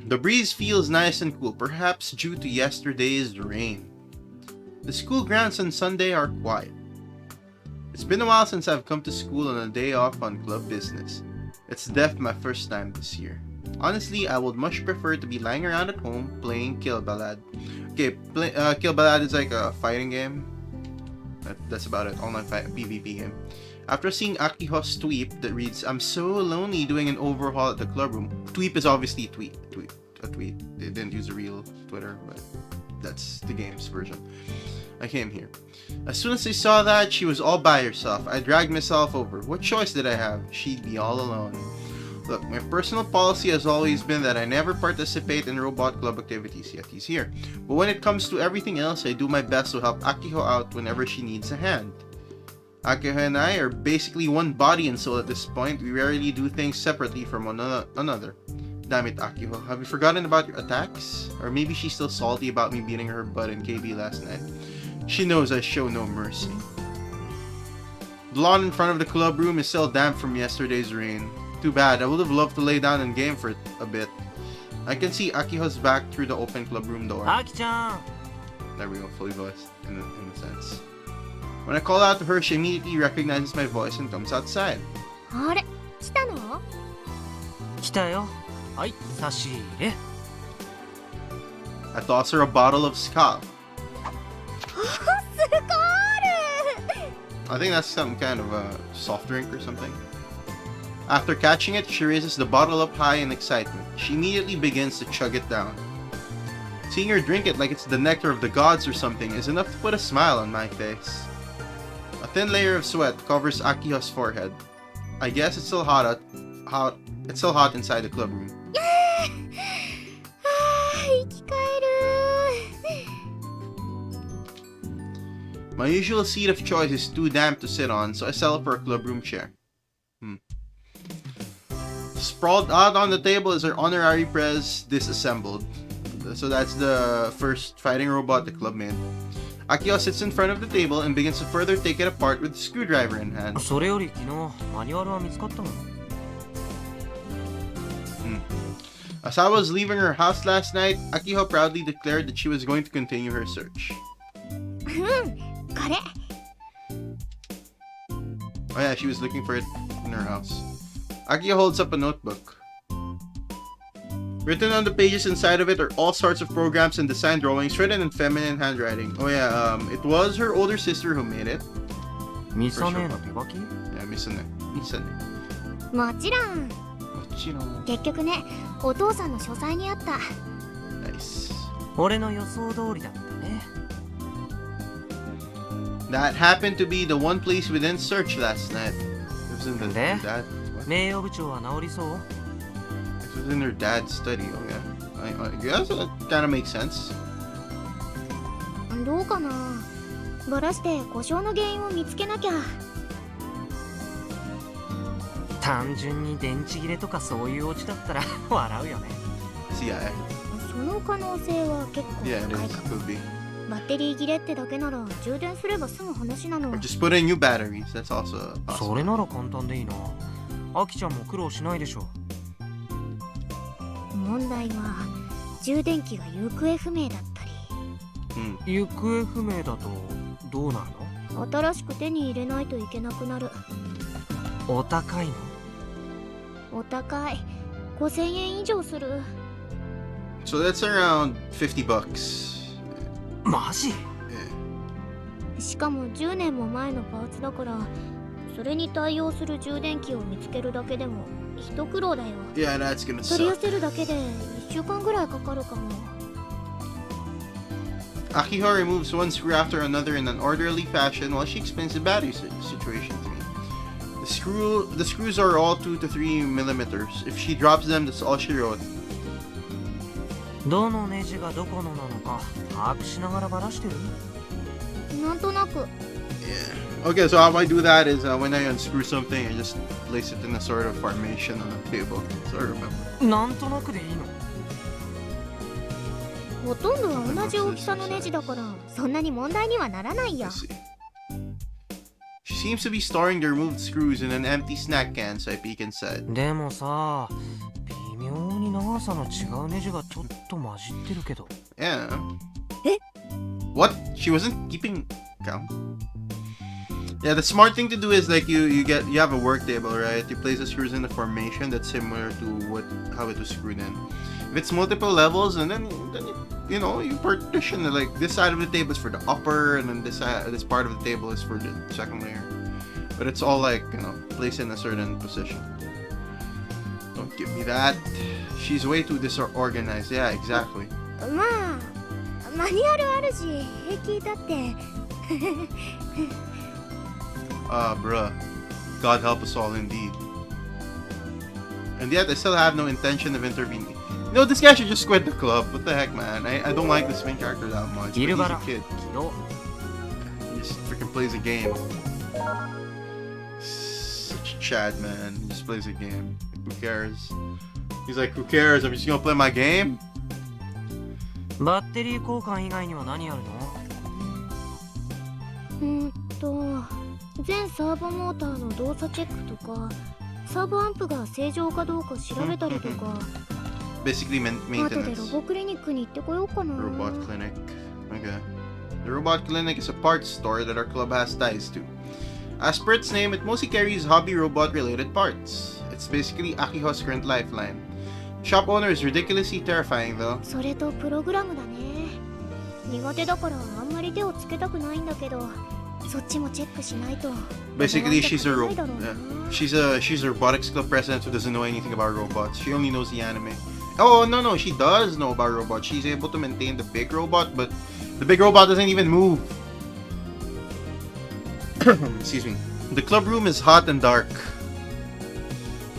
The breeze feels nice and cool, perhaps due to yesterday's rain. The school grounds on Sunday are quiet. It's been a while since I've come to school on a day off on club business. It's def my first time this year. Honestly, I would much prefer to be lying around at home playing Kill Ballad. Okay, Kill Ballad is like a fighting game. That's about it, online PvP game. After seeing Akiho's tweet that reads, "I'm so lonely doing an overhaul at the club room." Tweet is obviously a tweet. They didn't use a real Twitter, but that's the game's version. I came here. As soon as I saw that, she was all by herself. I dragged myself over. What choice did I have? She'd be all alone. Look, my personal policy has always been that I never participate in robot club activities, yet he's here. But when it comes to everything else, I do my best to help Akiho out whenever she needs a hand. Akiho and I are basically one body and soul at this point. We rarely do things separately from one another. Damn it, Akiho. Have you forgotten about your attacks? Or maybe she's still salty about me beating her butt in KB last night. She knows I show no mercy. The lawn in front of the club room is still damp from yesterday's rain. Too bad, I would have loved to lay down and game for a bit. I can see Akiho's back through the open club room door. Aki-chan! There we go, fully voiced, in a sense. When I call out to her, she immediately recognizes my voice and comes outside. あれ、来たの？来たよ。はい、差し入れ。I toss her a bottle of scotch. I think that's some kind of a soft drink or something. After catching it, she raises the bottle up high in excitement. She immediately begins to chug it down. Seeing her drink it like it's the nectar of the gods or something is enough to put a smile on my face. A thin layer of sweat covers Akiho's forehead. I guess it's still hot inside the club room. My usual seat of choice is too damp to sit on, so I settle for a club room chair. Sprawled out on the table is her honorary prez disassembled. So that's the first fighting robot the club made. Akiho sits in front of the table and begins to further take it apart with a screwdriver in hand. それより昨日マニュアルは見つかったの？ As I was leaving her house last night, Akiho proudly declared that she was going to continue her search. Oh yeah, she was looking for it in her house. Akiho holds up a notebook. Written on the pages inside of it are all sorts of programs and design drawings written in feminine handwriting. Oh yeah, it was her older sister who made it. Misaneの手書き? Yeah, Misane. もちろん。もちろん。結局ね、お父さんの書斎にあった。Nice. 俺の予想通りだったね。That happened to be the one place we didn't search last night. It was in the dad. 名誉部長は治りそう？ It was in her dad's study. Oh yeah. I guess that kind of makes sense. どうかな。バラして故障の原因を見つけなきゃ。単純に電池切れとかそういうオチだったら笑うよね。CIA. その可能性は結構高い Yeah, it か is. も。 Could be. バッテリー切れってだけなら充電すれば済む話なの。 Or just put in new batteries. That's also そ possible. れなら簡単でいいな。アキちゃんも苦労しないでしょ。問題は充電器が行方不明だったり。行方不明だとどうなるの？新しく手に入れないといけなくなる。お高いの？お高い。5000円以上する。 So that's around $50. マジ？ Yeah. しかも10年も前のパーツだから、それに対応する充電器を見つけるだけでも一苦労だよ。 Yeah, that's gonna 取り寄 suck. せるだけで1週間ぐらいかかるかも。 Akiho removes one screw after another in an orderly fashion while she explains the battery situation to me. The screws are all 2 to 3 millimeters. If she drops them, that's all she wrote. どのネジがどこのなのか把握しながらバラしてる？なんとなく。 Yeah. Okay, so how I do that is when I unscrew something, I just place it in a sort of formation on the table. So I remember. なんとなくでいいの？ほとんどは同じ大きさのネジだから、そんなに問題にはならないよ。 Let's see. She seems to be storing the removed screws in an empty snack can, so I peek inside. でもさ、微妙に長さの違うネジがちょっと混じってるけど。Yeah. え What? She wasn't keeping count? Yeah, the smart thing to do is like you have a work table, right? You place the screws in a formation that's similar to how it was screwed in. If it's multiple levels, and then you know, you partition it, like this side of the table is for the upper, and then this part of the table is for the second layer. But it's all like, you know, placed in a certain position. Don't give me that. She's way too disorganized. Yeah, exactly. まあマニュアルあるし平気だって Bruh. God help us all indeed. And yet, I still have no intention of intervening. You know, this guy should just quit the club. What the heck, man? I don't like this main character that much. But he's a kid. He just freaking plays a game. Such a Chad, man. He just plays a game. Who cares? He's like, who cares? I'm just gonna play my game? バッテリー交換以外には何あるの？全サーボモーターの動作チェックとかサーボアンプが正常かどうか調べたりとか Basically 後で maintenance. ロボクリニックに行ってこようかな Robot clinic. Okay. The robot clinic is a parts store that our club has ties to. As per its name, it mostly carries hobby robot related parts. It's basically Akiho's current lifeline. Shop owner is ridiculously terrifying though. それとプログラムだね苦手だからあんまり手をつけたくないんだけどそっちもチェックしないと Basically, she's a she's a robotics club president who doesn't know anything about robots. She only knows the anime. Oh no, she does know about robots. She's able to maintain the big robot, but the big robot doesn't even move. Excuse me. The club room is hot and dark.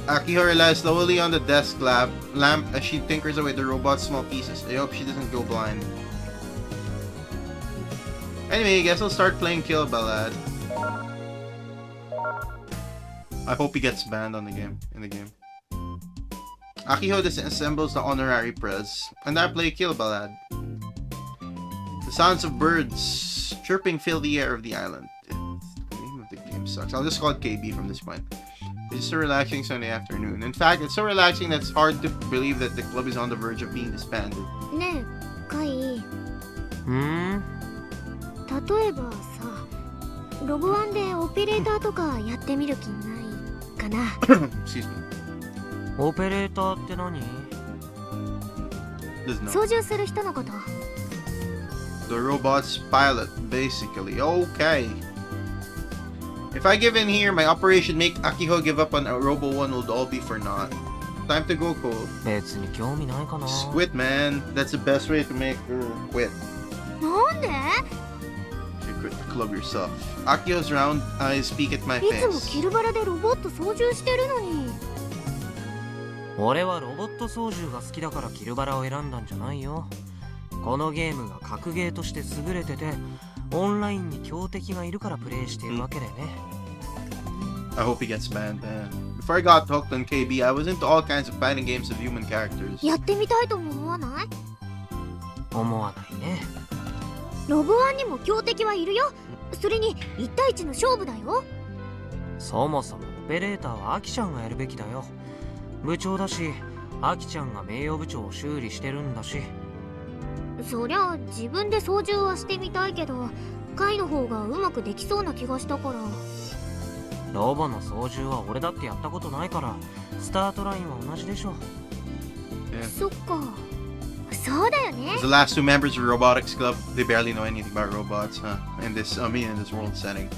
Akiho relies slowly on the desk lamp as she tinkers away the robot's small pieces. I hope she doesn't go blind. Anyway, I guess I'll start playing Kill Ballad. I hope he gets banned in the game. Akiho disassembles the honorary press, and I play Kill Ballad. The sounds of birds chirping fill the air of the island. The name of the game sucks. I'll just call it KB from this point. It's just a relaxing Sunday afternoon. In fact, it's so relaxing that it's hard to believe that the club is on the verge of being disbanded. ねえカイ例えばさロボワンでオペレーターとかやってみる気ないかな Excuse me. オペレーターって何？ Doesn't know. 操縦する人のこと The robot's pilot, basically. Okay. If I give in here, my operation make Akiho give up on Robo 1 will all be for naught. Time to go cold. 別に興味ないかな。 Just quit, man. That's the best way to make her quit. なんで You quit the club yourself. Akiho's round eyes peek at my いつも face. キルバラでロボット操縦してるのに俺はロボット操縦が好きだからキルバラを選んだんじゃないよ。このゲームが格ゲーとして優れててオンラインに強敵がいるからプレイしているわけでね。I hope he gets banned, man. Before I got hooked on KB, I was into all kinds of fighting games of human characters. やってみたいとも思わない思わないね。ロボワンにも強敵はいるよそれに1対1の勝負だよそもそもオペレーターはアキちゃんがやるべきだよ。部長だしアキちゃんが名誉部長を修理してるんだし。そりゃ自分で操縦はしてみたいけどカイの方がうまくできそうな気がしたからロボの操縦は俺だってやったことないからスタートラインは同じでしょ。Yeah. そっかそうだよね As the last two members of Robotics Club, they barely know anything about robots, huh? In this world setting.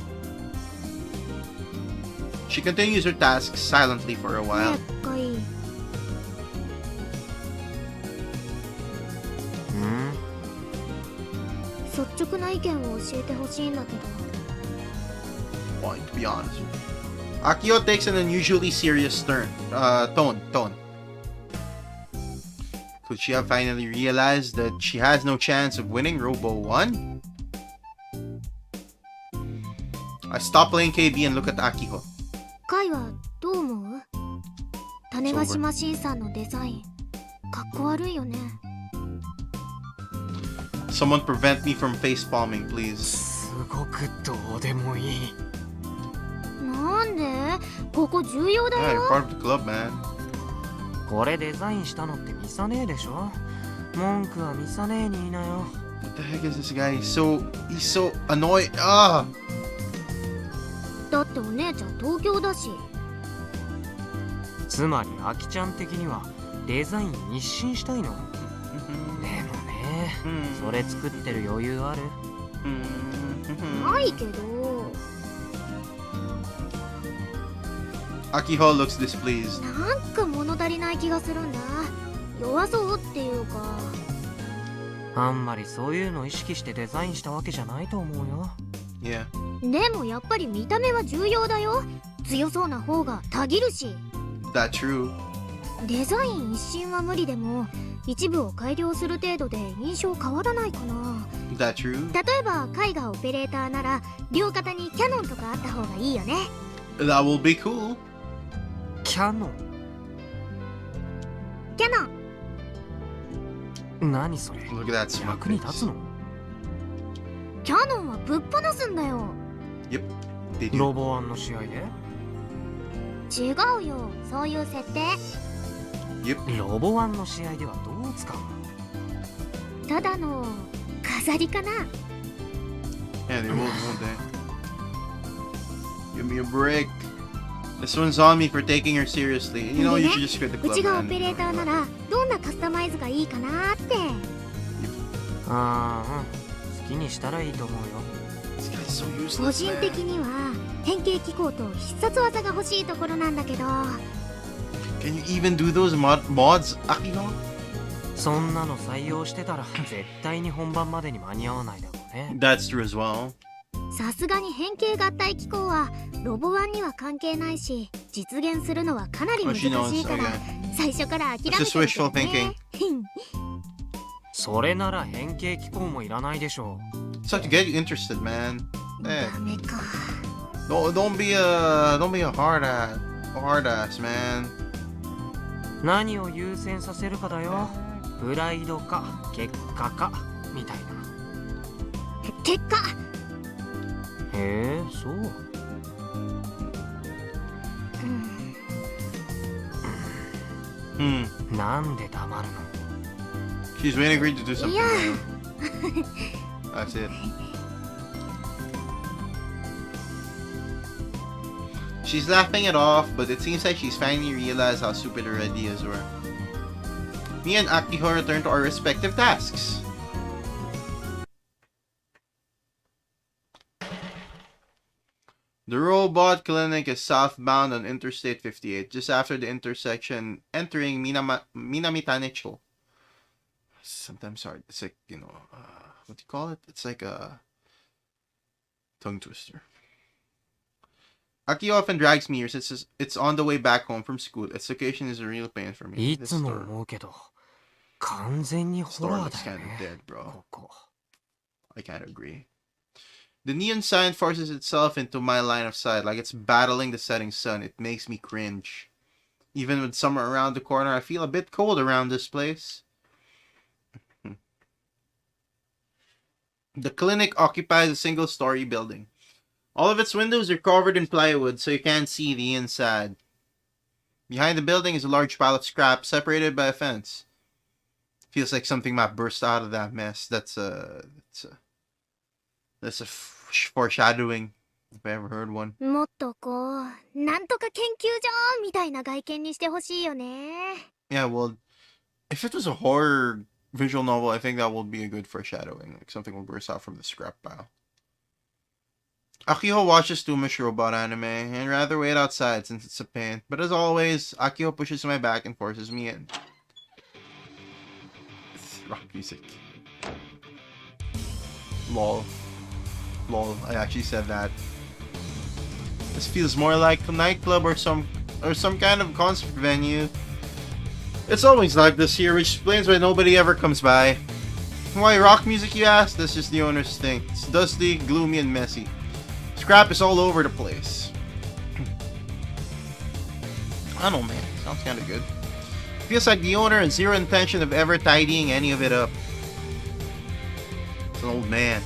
She continues her tasks silently for a ね while. えカイ率直な意見を教えてほしいんだけど Fine, to be honest. Akiho takes an unusually serious tone. Could she have finally realized that she has no chance of winning Robo 1? I stop playing KB and look at Akiho. カイはどう思う種子島シンさんのデザインかっこ悪いよね Someone prevent me from face palming, please. すごくどうでもいい。なんでここ重要だ Yeah, よ you're part of the club, man. これデザインしたのってミサ姉でしょ。文句はミサ姉に言いなよ。 What the heck is this guy? He's so annoying. Ah! だってお姉ちゃん東京だし。つまりアキちゃん的にはデザインに一新したいの。でもね、それ作ってる余裕ある？ないけど。Akiho looks displeased. なんか物足りない気がするんだ。弱そうっていうか。あんまりそういうの意識してデザインしたわけじゃないと思うよ。Yeah. でもやっぱり見た目は重要だよ。強そうな方がたぎるし。That true. デザイン一新は無理でも一部を改良する程度で印象変わらないかな。 That true. 例えば絵画オペレーターなら両肩にキャノンとかあった方がいいよね。 That will be cool. キャノキャノン？何それ？ Look at that smug 役に立つ face. の？キャノンはぶっ放すんだよ。 Yep. They do. ロボワンの試合で？違うよ、そういう設定。 Yep. ロボワンの試合ではどう使うの？ただの飾りかな。 Yeah, they won't they? Give me a break. This one's on me for taking her seriously. You know, you should just quit the う club, ちがオ man. ペレーターならどんなカスタマイズがいいかなって。ああ、好きにしたらいいと思うよ。 This guy's so 個 useless, 人的 man. には変形機構と必殺技が欲しいところなんだけど。 Can you even do those mods, Akino? そんなの採用してたら絶対に本番までに間に合わないだろうね。 That's true as well. さすがに変形合体機構はロボワンには関係ないし、実現するのはかなり難しいから Okay. 最初から諦めて It's just wishful るけどね。それなら変形機構もいらないでしょう。 It's like to get you interested, man. Hey, ダメか。 don't be a hard ass, man. 何を優先させるかだよ。プライドか結果かみたいな。結果。へえ、そう。なんで黙るの？ She's waiting for you to do something. Yeah. That's it. She's laughing it off, but it seems like she's finally realized how stupid her ideas were. Me and Akiho return to our respective tasks. The robot clinic is southbound on Interstate 58, just after the intersection entering Minamitanicho. Sometimes hard. It's like, you know, what do you call it? It's like a tongue twister. Aki often drags me here since it's on the way back home from school. Its location is a real pain for me. いつも思うけど、完全にホ Store ラー looks だよ kind of ね。 dead, bro. ここ。 I can't agree. The neon sign forces itself into my line of sight like it's battling the setting sun. It makes me cringe. Even with summer around the corner, I feel a bit cold around this place. The clinic occupies a single-story building. All of its windows are covered in plywood, so you can't see the inside. Behind the building is a large pile of scrap, separated by a fence. Feels like something might burst out of that mess. That's a foreshadowing, if I ever heard one. もっとこう、なんとか研究所みたいな外見にしてほしいよね。 Yeah, well, if it was a horror visual novel, I think that would be a good foreshadowing. Like something will burst out from the scrap pile. Akiho watches too much robot anime and rather wait outside since it's a pain. But as always, Akiho pushes my back and forces me in. It's rock music. Lol. Lol, I actually said that. This feels more like a nightclub or some kind of concert venue. It's always like this here, which explains why nobody ever comes by. Why rock music, you ask? That's just the owner's thing. It's dusty, gloomy, and messy. Scrap is all over the place. I don't know, man. Sounds kind of good. Feels like the owner has zero intention of ever tidying any of it up. It's an old man.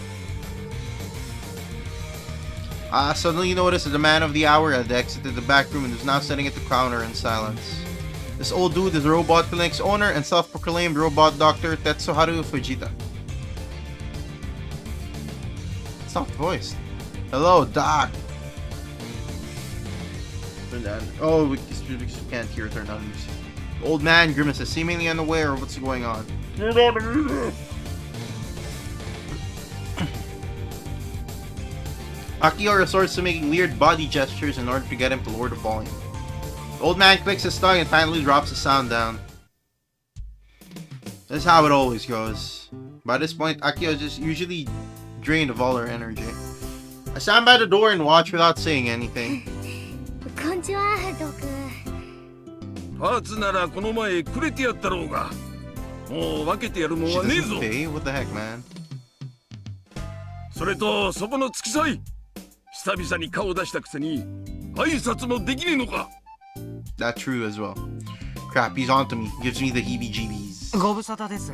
I suddenly noticed that the man of the hour had exited the back room and is now sitting at the counter in silence. This old dude is Robot Clinic's owner and self-proclaimed robot doctor Tetsuharu Fujita. Soft voice. Hello, Doc. Oh, we can't hear. Turn on. The old man grimaces, seemingly unaware of what's going on. Akio resorts to making weird body gestures in order to get him to lower the volume. The old man clicks his tongue and finally drops the sound down. That's how it always goes. By this point, Akio is just usually drained of all her energy. I stand by the door and watch without saying anything. こんにちは、ドク。パーツならこの前くれてやったろうが。もう分けてやるもん She はねえ doesn't ぞ。 pay? What the heck, man? それとそこの付き添い。久々に顔出したくせに挨拶もできねえのか。That's true as well. Crap, he's onto me. Gives me the heebie-jeebies. ご無沙汰です。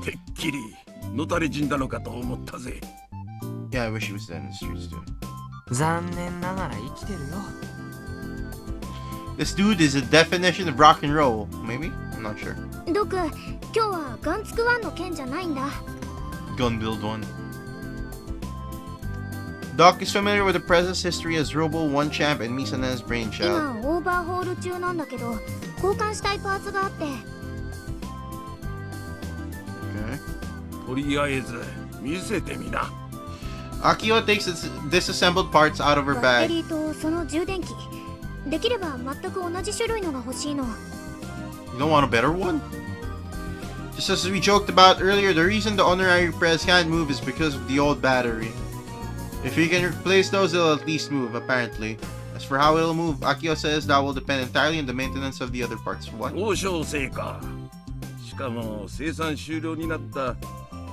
てっきりのたれ死んだのかと思ったぜ。Yeah, I wish he was dead in the streets too. 残念ながら生きてるよ。This dude is a definition of rock and roll. Maybe? I'm not sure. ドク、今日はガンツクワンの件じゃないんだ。Gun build one. Doc is familiar with the presence history as Robo, One Champ, and Misane's brainchild. 今オーバーホール中なんだけど、交換したいパーツがあって。Okay. とりあえず見せてみな。Akio takes its disassembled parts out of her バッ bag. テリーとその充電器。できれば全く同じ種類のが欲しいの。You don't want a better one? Just as we joked about earlier, the reason the honorary press can't move is because of the old battery. If we can replace those, it'll at least move, apparently. As for how it'll move, Akio says that will depend entirely on the maintenance of the other parts. What? 交渉成か。しかも生産終了になった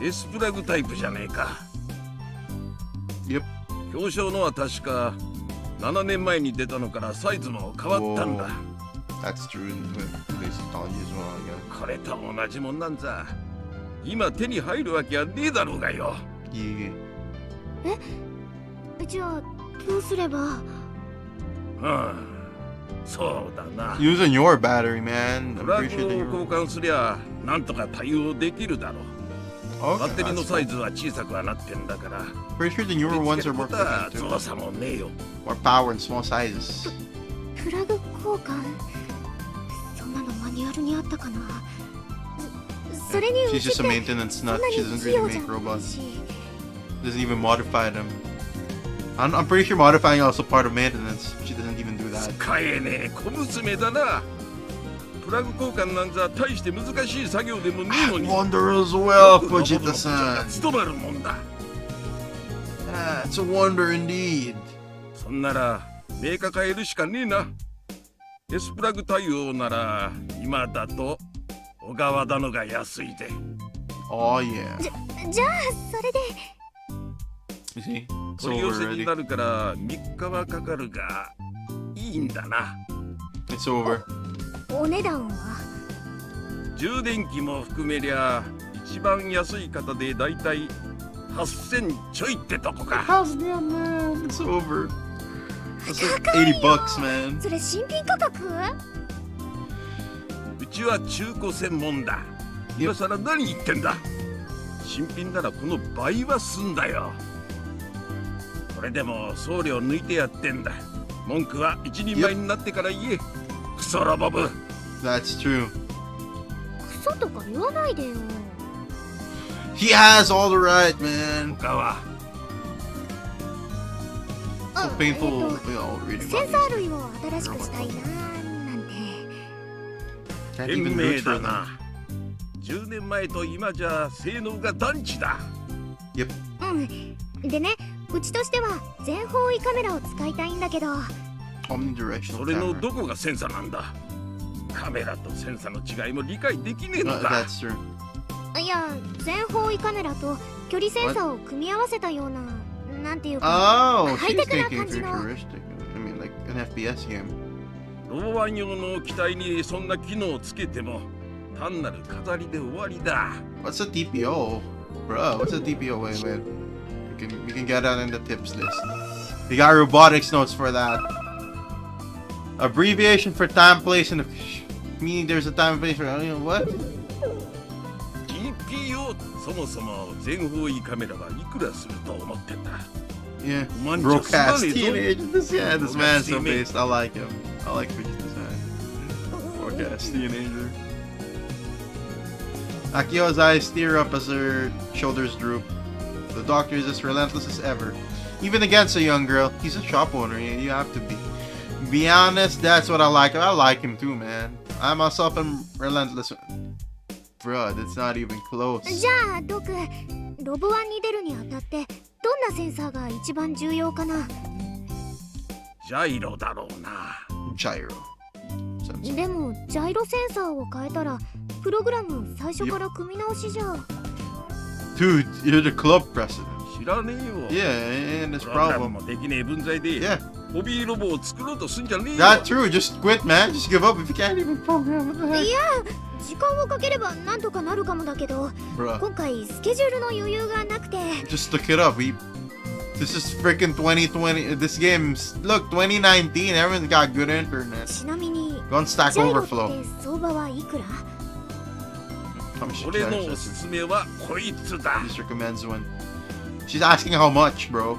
エスプラグタイプじゃねえか。Yep. 表彰のは確か7年前に出たのからサイズも変わったんだ。That's true in today's technology as well, I guess. これと同じもんなんざ。今手に入るわけはねえだろうがよ。Yeah. じゃあどうすれば。うん、そうだな。 Using your battery, man. プ I'm ラ pretty グ sure を they 交換すりゃなんとか対応できるだろう。were... バッテリーの Okay, サイズは小さくはなってんだから。 pretty sure the newer ones are more は potent too. 操作もねえよ。 More power and small sizes. プラグ交換。そんなのマニュアルにあったかな。それに She's うち just って a maintenance そんな nut. に She doesn't 器 really 用じゃ make ない robots. し。 Doesn't even modify them. I'm pretty sure modifying is also part of maintenance. She doesn't even do that. 使えねえ小娘だな。プラグ交換なんざ大して難しい作業でもねえのに。 Wonder as well, よくロボットの Fujita-san. 務まるもんだ。 Ah, it's a wonder indeed. そんならメーカー変えるしかねえな。エスプラグ対応なら今だと小川だのが安いぜ。 Oh yeah. じゃあそれで。 You see? It's 取り寄 over せに already. なるから3日はかかるがいいんだな。 It's over. お値段は。充電器も含めりゃ一番安い方でだいたい8000ちょいってとこか。 How's that, man? It's over. That's like $80, man. それ新品価格？うちは中古専門だ。今さら何言ってんだ。新品ならこの倍はすんだよ。これでも送料抜いてやってんだ。文句は一人前になってから言え。クソロボブ。 That's true. クソとか言わないでよ。 He has all the right, man. 他は So painful. Oh, reading セン about サー these. 類を新しくしたいななんて。 Can't 賢 even 明 root だ for them. な。10年前と今じゃ性能が団地だ。Yep. うん。でね、うちとしては全方位カメラを使いたいんだけど。Omnidirectional それの camera. どこがセンサーなんだ。カメラとセンサーの違いも理解できねえのか。 That's true. いや、全方位カメラと距離センサーを組み合わせたような、なんていうか。 Oh, she's High-tech na thinking kanji no. futuristic. I mean, like an FPS game. ロボワン用の機体にそんな機能をつけても単なる飾りで終わりだ。 What's a TPO? Bro, what's a TPO? Wait, wait. We can get that in the tips list. We got robotics notes for that. Abbreviation for time, place, and meaning there's a time and place for what? GPO そもそも全方位カメラはいくらすると思ってんだ Yeah. お前んじゃすま Broadcast ねえぞ teenager. This man's so based. I like him. I like Fujita's design. Broadcast teenager. Akio's eyes tear up as her shoulders droop. The doctor is as relentless as ever. Even against a young girl, he's a shop owner. You have to be. Be honest, that's what I like. I like him too, man. I myself am relentless. Bruh, that's not even close. じゃあドク、ロボワンに出るにあたってどんなセンサーが一番重要かな。ジャイロだろうな Gyro. でもジャイロセンサーを変えたらプログラム最初から組み直しじゃ。Dude, you're the club president. 知らねえよ Yeah, and this プログラム problem. もできねえ分際で Yeah, ホビーロボを作ろうとすんじゃねえよ that's true. Just quit, man. Just give up if you can't even program. What the い heck? や、時間をかければなんとかなるかもだけど、 Bruh, 今回スケジュールの余裕がなくて。 just look it up. This is freaking 2020. This game's look 2019. Everyone's got good internet. ちなみに Go on Stack ジャイロ Overflow. って相場はいくら？ How much 俺の she おすすめはこいつだ just recommends one. She's asking how much, bro.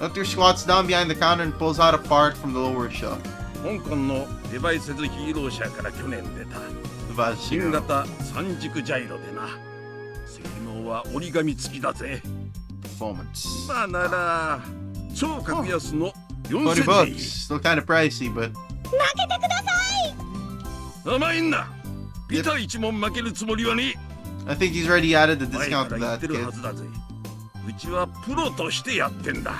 Doctor squats down behind the counter and pulls out a part from the lower shelf. 香港のデバイスズヒーロー社から去年出た The Vaz 新 Zero. 型三軸ジャイロでな性能は折り紙付きだぜ Performance. まあなら超格安の$20 4000でいい Still kind of pricey, but 甘えんなビタ一問負けるつもりはね I think he's already added the 前か discount ら to 言っ that てる kid. はずだぜうちはプロとしてやってんだ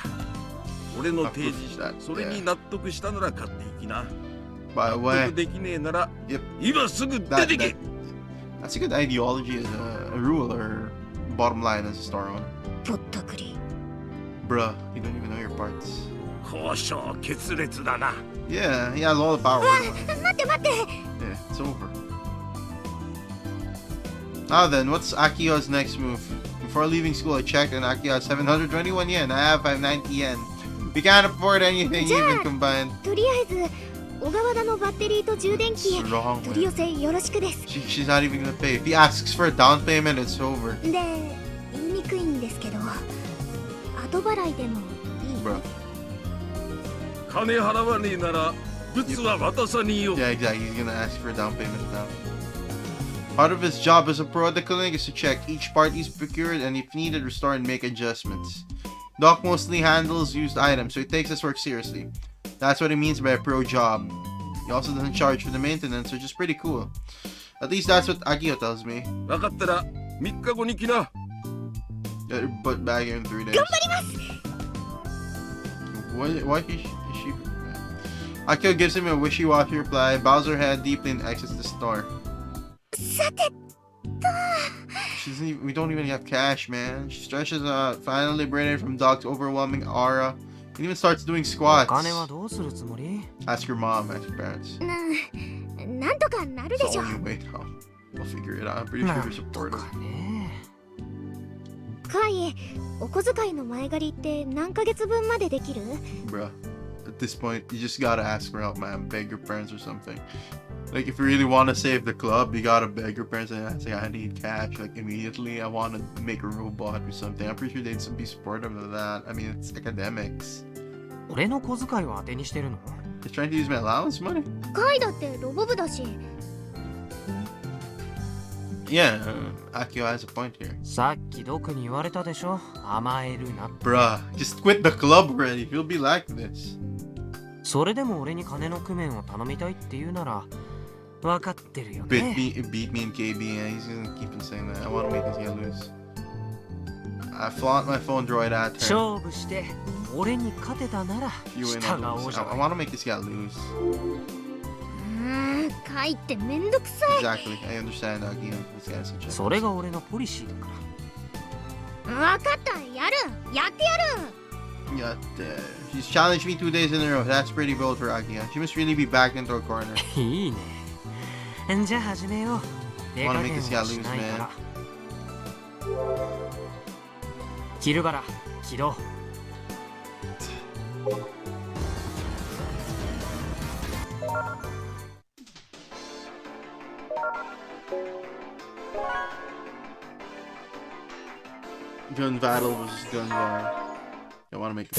俺の提示それに納得したなら買っていきな By the 納 way, 得できねえなら Yep. 今すぐ出 that, てけ that's a good ideology as a rule or bottom line as a store owner. ぼったくり。 Bruh, you don't even know your parts. 交渉決裂だな Yeah, he has all the power. 待って待って。 Yeah, it's over. Now then, what's Akio's next move? Before leaving school, I checked and Akio has 721 yen. I have 590 yen. We can't afford anything even combined. とりあえず小川田のバッテリーと充電器 It's wrong, 取り寄 man. せよろしくです。 She's not even gonna pay. If he asks for a down payment, it's over. で、言いにくいんですけど、後払いでもいい。 Bro. 金払わねえなら物は渡さねえよ Yeah, exactly. He's gonna ask for a down payment now. Part of his job as a pro at the clinic is to check each part he's procured and if needed, restore and make adjustments. Doc mostly handles used items, so he takes his work seriously. That's what he means by a pro job. He also doesn't charge for the maintenance, which is pretty cool. At least that's what Akio tells me. 分かったら3日後に来な But back in 3 days. Why is she? Akio gives him a wishy-washy reply, bows her head deeply and exits the store. さて、 We don't even have cash, man. She stretches out, finally liberated from Doc's overwhelming aura. And even starts doing お squats. 金はどうするつもり？ Ask your mom, ask your parents. なんとかなるで It's しょ all。you wait now. We'll figure it out. I'm pretty な sure ん you're と supportive. かね。カイ、お小遣いの前借りって何ヶ月分までできる？ Bruh. At this point, you just gotta ask for help, man. Beg your parents or something. Like, if you really want to save the club, you gotta beg your parents and say, I need cash, like, immediately. I want to make a robot or something. I'm pretty sure they'd be supportive of that. I mean, it's academics. 俺の小遣いを当てにしてるの？ He's trying to use my allowance money? カイだってロボ部だし。 Yeah, Akio has a point here. さっきドクに言われたでしょ、甘えるな。 Bruh, just quit the club already. He'll be like this. それでも俺に金の工面を頼みたいって言うなら分かってるよ Beat ね。 me in KB, and he's gonna keep on saying that. I want to make this guy lose. I flaunt my phone droid at her. 勝負して俺に勝てたなら You win, 下 I が lose. 王じゃ I ない。 want to make this guy lose. カイってめんどくさい。 Exactly. I understand, Akio. This guy's such a... それが俺のポリシーだから。わかった、やる、やってやる。 Yeah, she's challenged me 2 days in a row. That's pretty bold for Akio. She must really be backed into a corner. いいね。じゃあ始めよう。手加減はしないから。キルバラ起動。Gun battle versus gun battle. I want to make a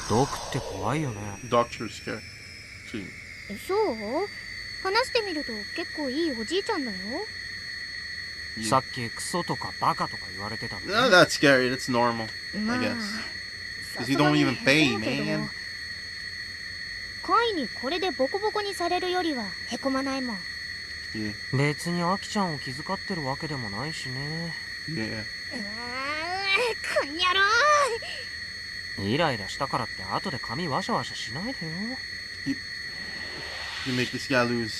毒って怖いよね。 doctor scare. そう話してみると結構いいおじいちゃんだよ。さっきクソとかバカとか言われてたんだ。 No, that's scary. That's normal. まあ I guess. さ Because す you が don't に even pay, 変だけど man. カイにこれでボコボコにされるよりはへこまないもん。 Yeah. 別にアキちゃんを気遣ってるわけでもないしね。 Yeah. こんにゃろイライラしたからって後で髪ワシャワシャしないでよ。 You make this guy lose.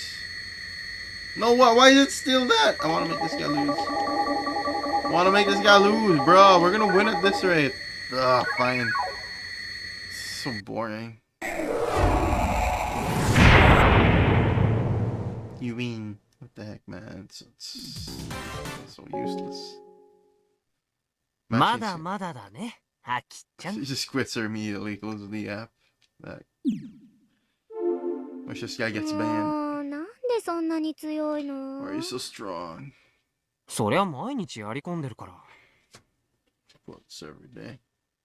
No, what? Why is it still that? I want to make this guy lose. I want to make this guy lose, bro. We're gonna win at this rate. Ugh, fine. So boring. You mean what the heck, man? It's so useless. まだまだだね、アキちゃん。 She just quits her immediately, closes the app. That. Wish this guy gets も banned. うなんでそんなに強いの？ Why are you so strong? そりゃ毎日やり込んでるから。 Well, it's every day.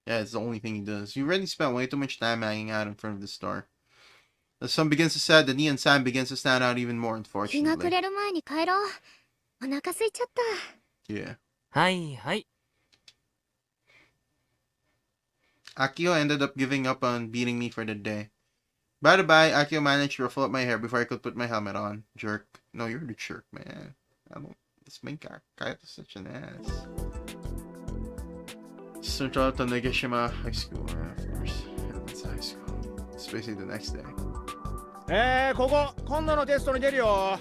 Yeah, it's the only thing he does. You already spent way too much time hanging out in front of the store. The sun begins to set, the neon sign begins to stand out even more, 日が暮 unfortunately. れる前に帰ろう。お腹空いちゃった。 Yeah. はいはい。 Akio ended up giving up on beating me for the day. By the by, Akio managed to ruffle up my hair before I could put my helmet on. Jerk. No, you're the jerk, man. I don't... This main guy is such an ass. Central out to Negashima High School, of course. Yeah, that's high school. It's basically the next day. ここ今度のテストに出るよ。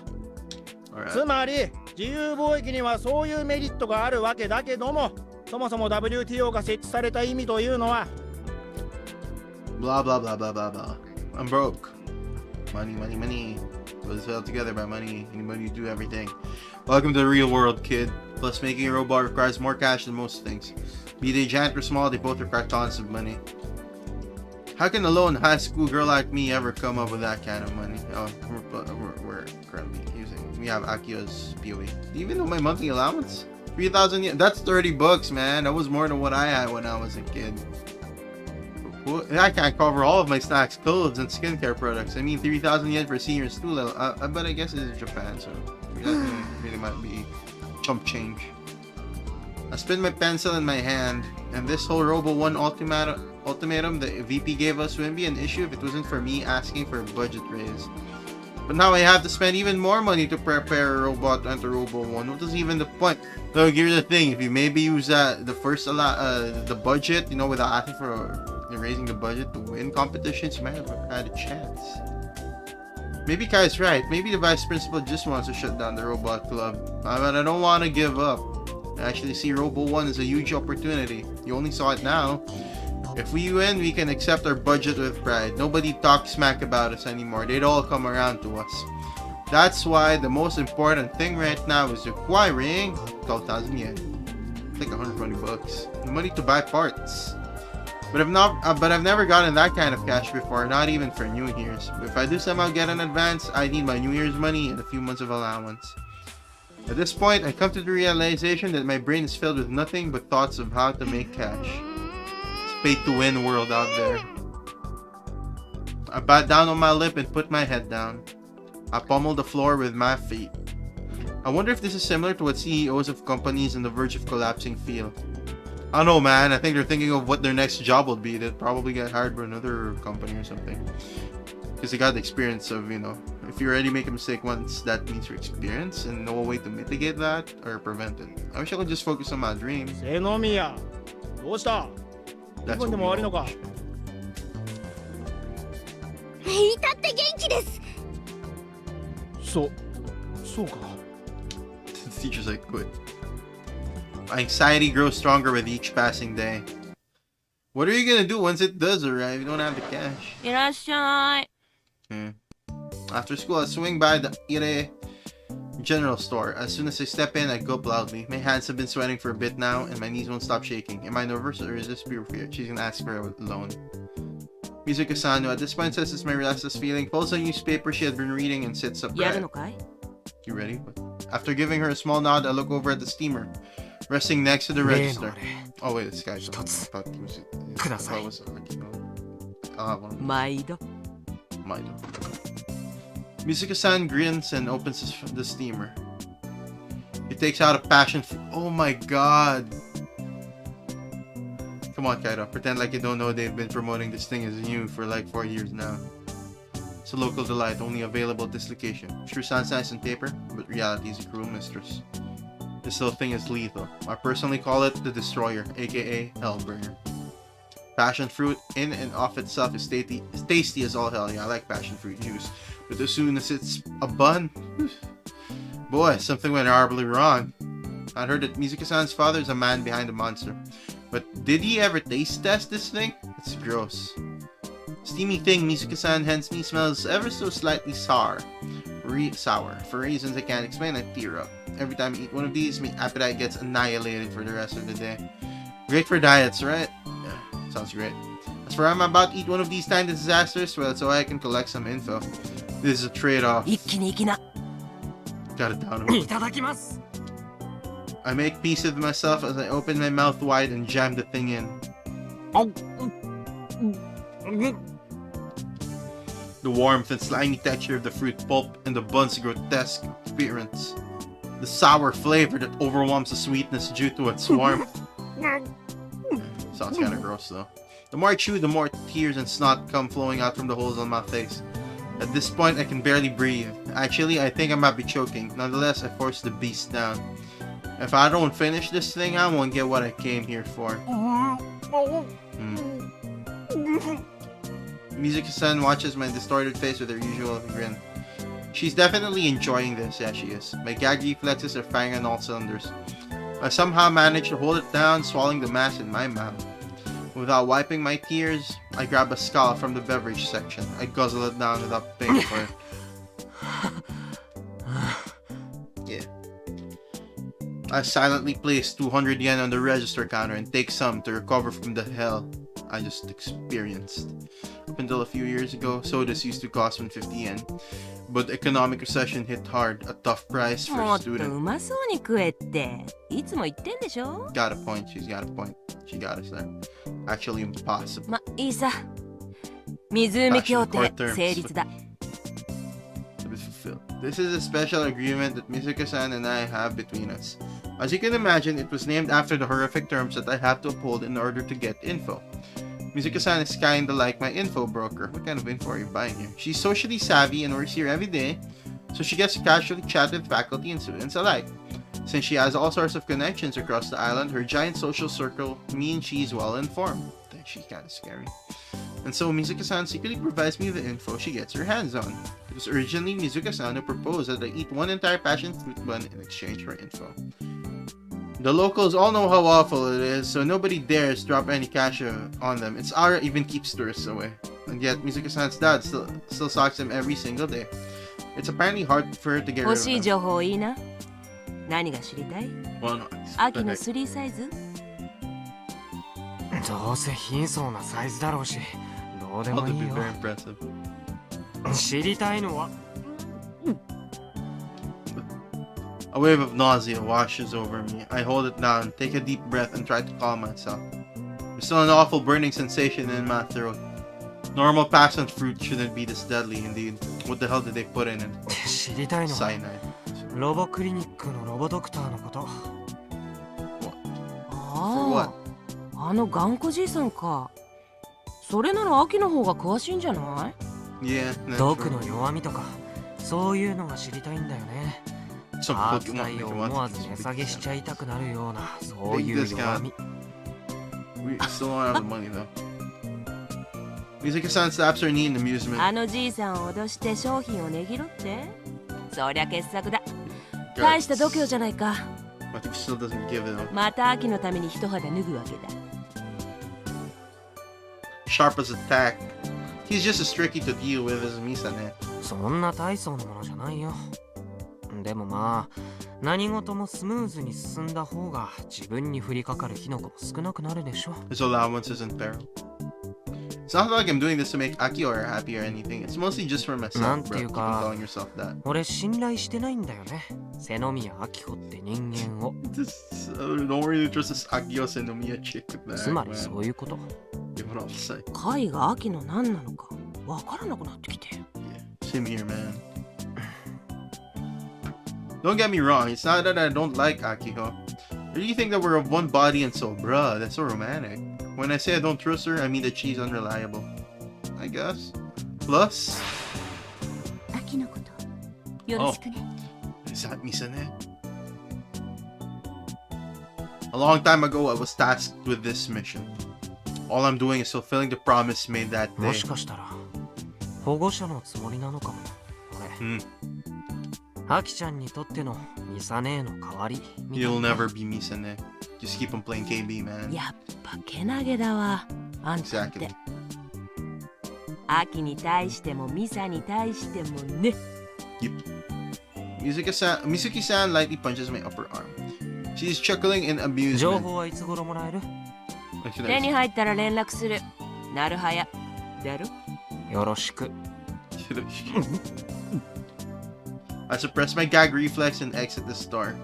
Alright. つまり自由貿易にはそういうメリットがあるわけだけども、そもそも WTO が設置された意味というのは Blah, blah, blah, blah, blah, blah. I'm broke. Money, money, money. Was held together by money. Anybody do everything. Welcome to the real world, kid. Plus, making a robot requires more cash than most things. Be they giant or small, they both require tons of money. How can a lone high school girl like me ever come up with that kind of money? Oh, we're currently using... We have Akio's POE. Do you even know my monthly allowance? 3,000 yen. That's 30 bucks, man. That was more than what I had when I was a kid. I can't cover all of my snacks, clothes, and skincare products. I mean, 3,000 yen for senior school. But I guess it is Japan, so 3,000 yen really might be chump change. I spin my pencil in my hand, and this whole Robo 1 ultimatum the VP gave us wouldn't be an issue if it wasn't for me asking for a budget raise. But now I have to spend even more money to prepare a robot to enter Robo 1. What is even the point? Look, here's the thing. If you maybe use the first the budget, you know, without asking for raising the budget to win competitions, you might have had a chance. Maybe Kai's right. Maybe the vice principal just wants to shut down the robot club. But I don't want to give up. I actually see Robo 1 as a huge opportunity. You only saw it now. If we win, we can accept our budget with pride. Nobody talks smack about us anymore. They'd all come around to us. That's why the most important thing right now is acquiring 12,000 yen. It's like 120 bucks. The money to buy parts. But I've never gotten that kind of cash before, not even for New Year's. If I do somehow get an advance, I need my New Year's money and a few months of allowance. At this point, I come to the realization that my brain is filled with nothing but thoughts of how to make cash. It's pay-to-win world out there. I bat down on my lip and put my head down. I pummel the floor with my feet. I wonder if this is similar to what CEOs of companies on the verge of collapsing feel. I don't know, man. I think they're thinking of what their next job will be. They'll probably get hired by another company or something. Because they got the experience of, you know, if you already make a mistake once, that means your experience and no way to mitigate that or prevent it. I wish I could just focus on my dream. セノミヤ、どうした？ That's 気分 what で we も悪いの all か？ wish. 至って元気です。そうか。 The teacher's like, good. My anxiety grows stronger with each passing day. What are you gonna do once it does arrive? You don't have the cash. いらっしゃい。 Yeah. After school, I swing by the Ire general store. As soon as I step in, I gulp loudly. My hands have been sweating for a bit now, and my knees won't stop shaking. Am I nervous, or is this pure fear? She's gonna ask for a loan. Mizuka-san, who at this point says it's my restless feeling, pulls a newspaper she had been reading and sits やる upright. のかい？ You ready? After giving her a small nod, I look over at the steamer, resting next to the 例の register. あれ Oh wait, this guy's 一つ about music. ください。 I'll have one. 毎度。 Mind. Mizuka-san grins and opens the steamer. He takes out a passion fruit. Oh my god! Come on, Kaido. Pretend like you don't know they've been promoting this thing as new for like 4 years now. It's a local delight, only available at this location. Sure sounds nice on paper, but reality is a cruel mistress. This little thing is lethal. I personally call it the Destroyer, aka Hellbringer. Passion fruit in and of itself is tasty as all hell. Yeah, I like passion fruit juice. But as soon as it's a bun, boy, something went horribly wrong. I heard that Mizuka-san's father is a man behind the monster. But did he ever taste test this thing? It's gross. Steamy thing Mizuka-san hands me smells ever so slightly sour. Sour. For reasons I can't explain, I tear up. Every time I eat one of these, my appetite gets annihilated for the rest of the day. Great for diets, right? Yeah, sounds great. As for I'm about to eat one of these tiny disasters, well, so I can collect some info. This is a trade-off. 一気に行きな。 Got it down. いただきます。 I make peace with myself as I open my mouth wide and jam the thing in. The warmth and slimy texture of the fruit pulp and the bun's grotesque appearance. The sour flavor that overwhelms the sweetness due to its warmth. Sounds kinda gross though. The more I chew, the more tears and snot come flowing out from the holes on my face. At this point, I can barely breathe. Actually, I think I might be choking. Nonetheless, I force the beast down. If I don't finish this thing, I won't get what I came here for. Mizuka-san watches my distorted face with her usual grin. She's definitely enjoying this, yeah she is. My gag reflexes are firing on all cylinders. I somehow manage to hold it down, swallowing the mass in my mouth. Without wiping my tears, I grab a skull from the beverage section. I guzzle it down without paying for it. Yeah. I silently place 200 yen on the register counter and take some to recover from the hell I just experienced. Up until a few years ago, sodas used to cost 150 yen. But economic recession hit hard, a tough price for も a っと student. うまそうに食えって。いつも言ってんでしょ？ Got a point, she's got a point. She got us there. Actually impossible. ま、いいさ。湖協定成立だ。 To be fulfilled. This is a special agreement that Mizuka-san and I have between us. As you can imagine, it was named after the horrific terms that I have to uphold in order to get info. Mizuka-san is kinda like my info broker. What kind of info are you buying here? She's socially savvy and works here every day, so she gets to casually chat with faculty and students alike. Since she has all sorts of connections across the island, her giant social circle means she's well informed. She's kinda scary. And so Mizuka-san secretly provides me the info she gets her hands on. It was originally Mizuka-san who proposed that I eat one entire passion fruit bun in exchange for info. The locals all know how awful it is, so nobody dares drop any cash on them. Its aura even keeps tourists away. And yet Mizuka-san's dad still socks them every single day. It's apparently hard for her to get rid 欲 of しい them. 情報いいな。何が知りたい？ Well, no, 秋の3サイズ？どうせ貧相なサイズだろうし、どうで I'll もい be いよ。 very impressive. 知りたいのは A wave of nausea washes over me. I hold it down, take a deep breath, and try to calm myself. There's still an awful burning sensation in my throat. Normal passion fruit shouldn't be this deadly, indeed. What the hell did they put in it? 知りたいのは Cyanide. ロボクリニックのロボドクターのこと。ああ、あの頑固じいさんか。それなら秋の方が詳しいんじゃない？ Yeah, that's 毒 true. の弱みとか、そういうのが知りたいんだよね。 Some パー Pokemon ツ代 make を a 思 lot わ of ず these 値下げしちゃいたくなるような、そう Big いう discount. 弱み。 We still don't have the money though. Mizuka-san slaps her knee in amusement. あのじいさんを脅して商品を値切ろってそりゃ傑作だ。 God, 大した度胸じゃないか。 But he still doesn't give it up. また秋のために一肌脱ぐわけだ。 Sharp as a tack. He's just as tricky to deal with as Misane. そんな大層なものじゃないよ。でもまあ、何事もスムーズに進んだ方が自分に降りかかる火の粉も少なくなるでしょ。 His allowance is in peril. It's not like I'm doing this to make Akio happy or anything. It's mostly just for myself, bro. Keep なんていうか、 telling yourself that. 俺信頼してないんだよね。瀬宮明子って人間を。 Don't really trust this Akio Senomiya chick with that. つまりそういうこと。 Give it all say. 貝が秋の何なのかわからなくなってきて。 Same here, man. Don't get me wrong, it's not that I don't like Akiko. I really think that we're of one body and soul. Bruh, that's so romantic. When I say I don't trust her, I mean that she's unreliable. I guess. Plus... 秋のことよろしくね。 Is that Misane? A long time ago, I was tasked with this mission. All I'm doing is fulfilling the promise made that も day. しかしたら保護者のつもりなのかも。俺。 アキちゃんにとってのミサ姉の代わりみたい You'll な。 never be Misane. Just keep on playing KB, man. やっぱけなげだわあんたって。 Exactly. 秋に対してもミサに対してもね。 Mizuki-san lightly punches my upper arm. She's chuckling in 情 amusement. 報はいつ頃もらえる？ 手に入ったら連絡する。なるはや。だろ？よろしく。 I suppress my gag reflex and exit the store.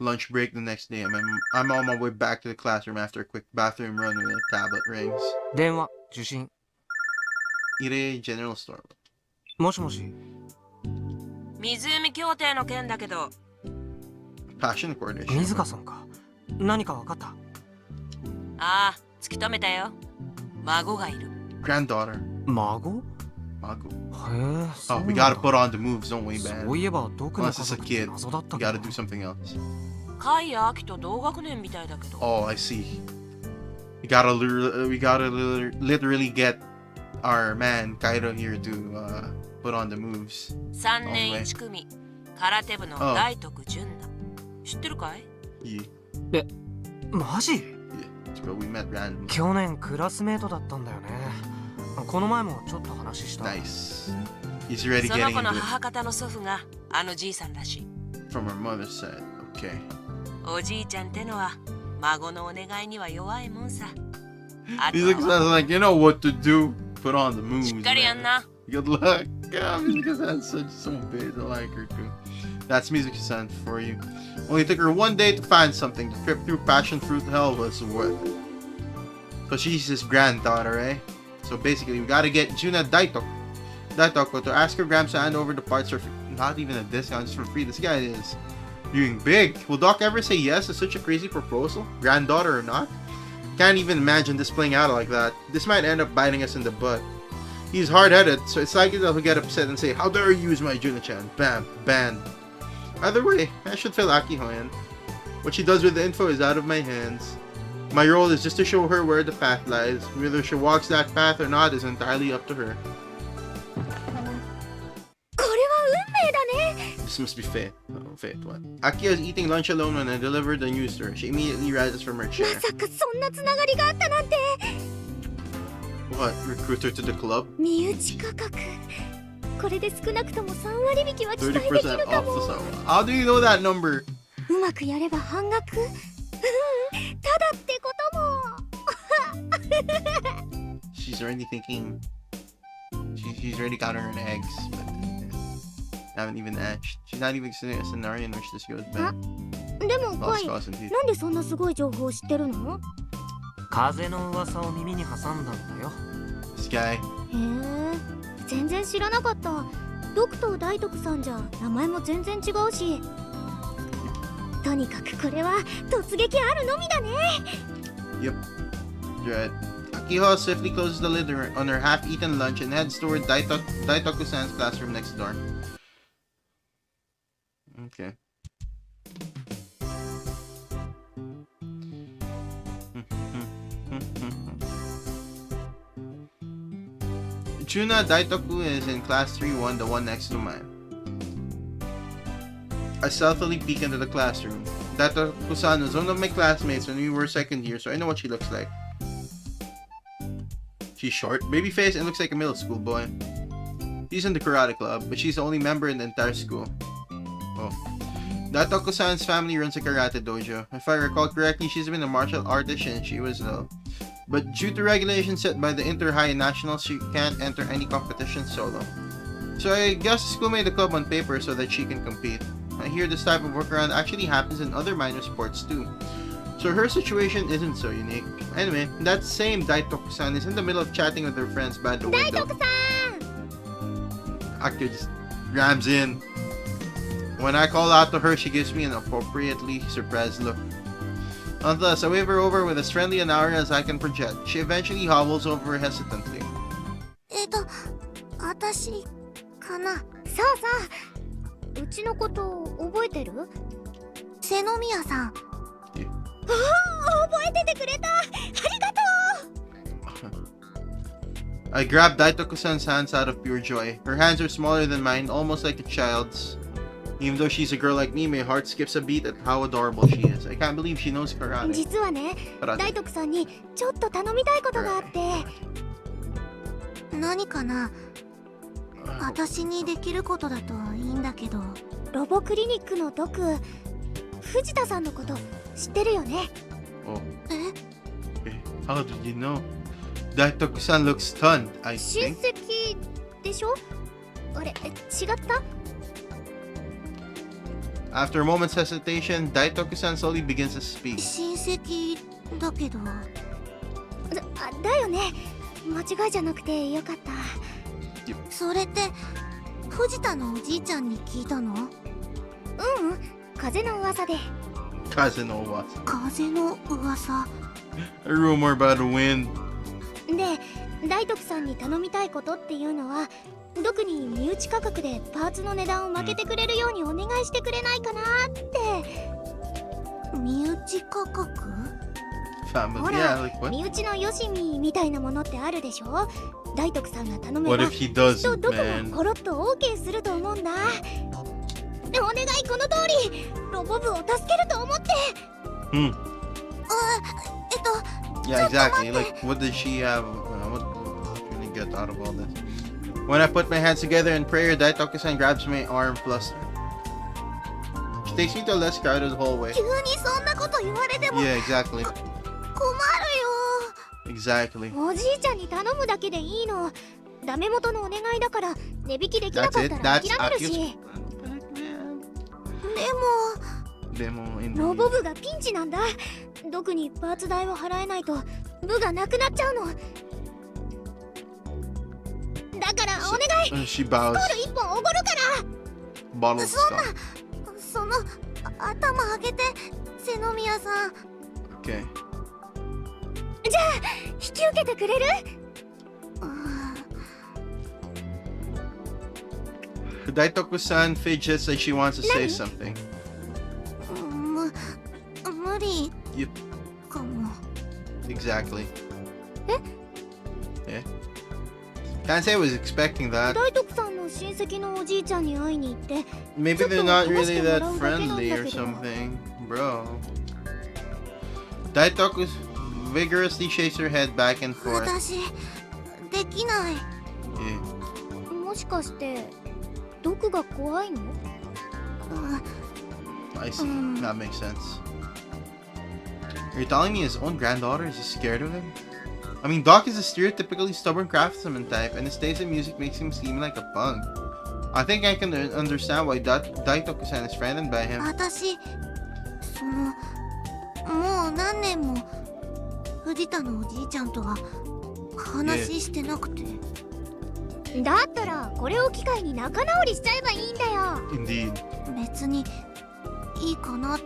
Lunch break the next day. I'm on my way back to the classroom after a quick bathroom run when the tablet rings. 電話受信。 Ire General Store. もしもし。湖協定の件だけど。 Passion coordination. 水香さんか。何か分かった？ああ、突き止めたよ。孫がいる。 Granddaughter. 孫？ Mago. へえ。 Oh, we gotta put on the moves, don't we, man? そういえば毒の Unless 家 it's a 族って kid, 謎だっ we たけ gotta ど。 do something else. 貝や秋と同学年みたいだけど。 Oh, I see. We gotta literally get our man Kaido here to put on the moves. 3年1組。空手部の大徳純だ。知ってるかい？ Yeah, マジ？ yeah. It's where we met randomly. 去年クラスメートだったんだよね。この前もちょっと話した。 Nice. He's already その getting 子の into it 母方の祖父があのじいさんらしい。 from her mother's side. Okay. おじいちゃんってのは孫のお願いには弱いもんさ。あと He looks は like, you know what to do. Put on the moves. しっかりやん Man. な。 Good luck. God, Mizuki-san's such so big. I like her too. That's Mizuki-san for you. Only took her one day to find something. The trip through passion fruit hell was worth it. So she's his granddaughter, eh? So basically, we gotta get Juna Daitoko to ask her Grams to hand over the parts for free. Not even a discount, just for free. This guy is doing big. Will Doc ever say yes to such a crazy proposal? Granddaughter or not? Can't even imagine this playing out like that. This might end up biting us in the butt. He's hard-headed, so it's likely that he'll get upset and say, "How dare you use my Juna-chan?" Bam, banned. Either way, I should fill Akiho in. What she does with the info is out of my hands. My role is just to show her where the path lies. Whether she walks that path or not is entirely up to her. これは運命だね。 This must be fate. Oh, fate, what? Akiho is eating lunch alone when I deliver the news to her. She immediately rises from her ま chair. さかそんなつながりがあったなんて。 What? Recruit her to the club? 身内価格。これで少なくとも3割引きは期待できる 30% か off も。 the summer. How do you know that number? うまくやれば半額。うん、ただってことも。 She's already thinking. She's already got her in eggs, but haven't even hatched. She's not even considering a scenario in which this goes bad. でも Lost カイ、 cause and teeth. なんでそんなすごい情報を知ってるの？風の噂を耳に挟んだんだよ。 This guy. へえ、全然知らなかった。ドクと大徳さんじゃ名前も全然違うし。とにかくこれは突撃あるのみだね。 Yep. You're right. Akiho swiftly closes the lid on her half-eaten lunch and heads toward Daitoku-san's classroom next door. Okay. Juna Daitoku is in class 3-1, the one next to mine. I stealthily peek into the classroom. Daitoku-san was one of my classmates when we were second year, so I know what she looks like. She's short, baby face, and looks like a middle school boy. She's in the karate club, but she's the only member in the entire school. Oh. Datoko-san's family runs a karate dojo. If I recall correctly, she's been a martial artist since she was little. But due to regulations set by the Inter-High Nationals, she can't enter any competition solo. So I guess the school made a club on paper so that she can compete. I hear this type of workaround actually happens in other minor sports too. So her situation isn't so unique. Anyway, that same Daitoku-san is in the middle of chatting with her friends by the window. Actor just rams in. When I call out to her, she gives me an appropriately surprised look. Nonetheless, I wave her over with as friendly an aura as I can project. She eventually hobbles over hesitantly. 私かな。そうそう。うちのこと覚えてる？瀬宮さん。覚えててくれた。ありがとう。I grab Daitoku-san's hands out of pure joy. Her hands are smaller than mine, almost like a child's. Even though she's a girl like me, my heart skips a beat at how adorable she is. I can't believe she knows karate. 実はね、大徳さんにちょっと頼みたいことがあって。何かな？私にできることだといいんだけど。ロボクリニックのドク、藤田さんのこと知ってるよね？How did you know? Daitoku-san looks stunned, I think. 親戚でしょ？あれ、違った？ After a moment's hesitation, Daitoku-san slowly begins to speak. 親戚だけど。だよね。間違いじゃなくてよかった。それって藤田のおじいちゃんに聞いたの？風の噂で。風の噂。風の噂。A rumor about the wind. で、大徳さんに頼みたいことっていうのは、特に身内価格でパーツの値段を負けてくれるようにお願いしてくれないかなって。身内価格？ほら、身内のよしみみたいなものってあるでしょ？大徳さんが頼めば、きっとどこもコロッと OK すると思うんだ。お願い、この通りロボ部を助けると思って。Yeah, exactly. Like, what does she have? What can you get out of all this? When I put my hands together in prayer, Daitoku-san grabs my arm flustered. She takes me to a less crowded hallway. 急にそんなこと言われても。Yeah, exactly. 困るよ。 Exactly. おじいちゃんに頼むだけでいいの。ダメ元のお願いだから値引きできなかったら諦めるし。でもロボ部がピンチなんだ。特にパーツ代を払えないと部がなくなっちゃうの。だからお願い。スコール1本おごるから。その頭上げて瀬宮さん。Okay. じゃあ引き受けてくれる？Daitoku-san fidgets like she wants to say something. 無理 Yep. かも。 Exactly. Can't say I was expecting that. 大徳さんの親戚のおじいちゃんに会いに行って。 Maybe they're not really that friendly or something, bro. Daitoku vigorously shakes her head back and forth. 私できない。 Yeah. もしかして毒が怖いの？ I see. That makes sense. Are you telling me his own granddaughter is just scared of him? I mean, Doc is a stereotypically stubborn craftsman type, and his taste in music makes him seem like a punk. I think I can understand why Daitoku-san is frightened by him. 私もう何年も藤田のおじいちゃんとは話してなくて。だったらこれを機会に仲直りしちゃえばいいんだよ。 Indeed. 別にいいかなって。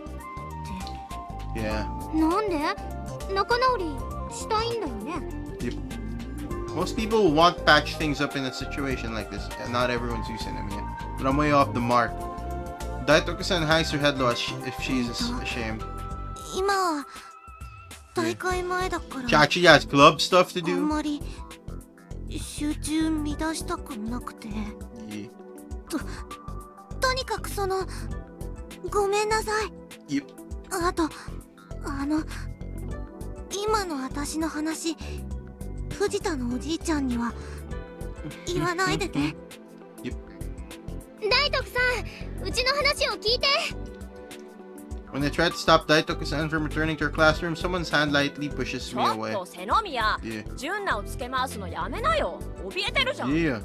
Yeah. なんで？仲直りしたいんだよね。 Yep. Most people want to patch things up in a situation like this, and not everyone's using them yet. But I'm way off the mark. Daitoku-san hangs her head low if she's ashamed. 今は大会前だから。She actually has club stuff to あん do. まり集中乱したくなくて。 Yeah. とにかくごめんなさい。 Yep. あと今の私の話、藤田のおじいちゃんには言わないでね。 Yep. 大徳さん、うちの話を聞いて。When I try to stop Daitoku-san from returning to her classroom, someone's hand lightly pushes ち me ょっ away. と瀬ノ宮 Yeah. 純奈をつけ回すのやめなよ怯えてるじゃん Yeah.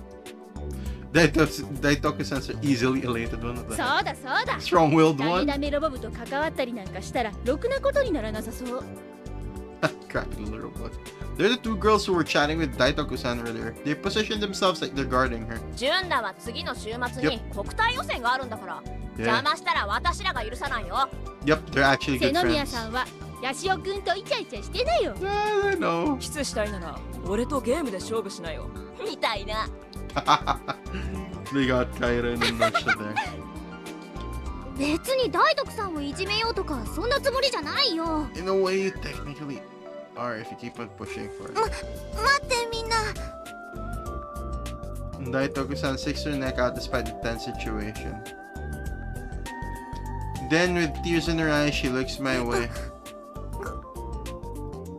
Daitoku-san's an easily elated one. そうだそうだ Strong-willed ダメ one. ダメロボ部と関わったりなんかしたらろくなことにならなさそう Crappy little robot. They're the two girls who were chatting with Daitoku-san earlier. They positioned themselves like they're guarding her. 純奈は次の週末に国体予選があるんだから、邪 Yeah. 魔したら私らが許さないよ Yep, they're actually 瀬 good ノ宮 friends. さんはヤシオくんとイチャイチャしてなよ Yeah, I know. キスしたいなら俺とゲームで勝負しなよみたいな They got Kaira in a nutshell there. 別に大徳さんをいじめようとかそんなつもりじゃないよ。 In a way, you technically are if you keep on pushing for it. 待ってみんな。 Daitoku-san sticks her neck out despite the tense situation. Then, with tears in her eyes, she looks my way.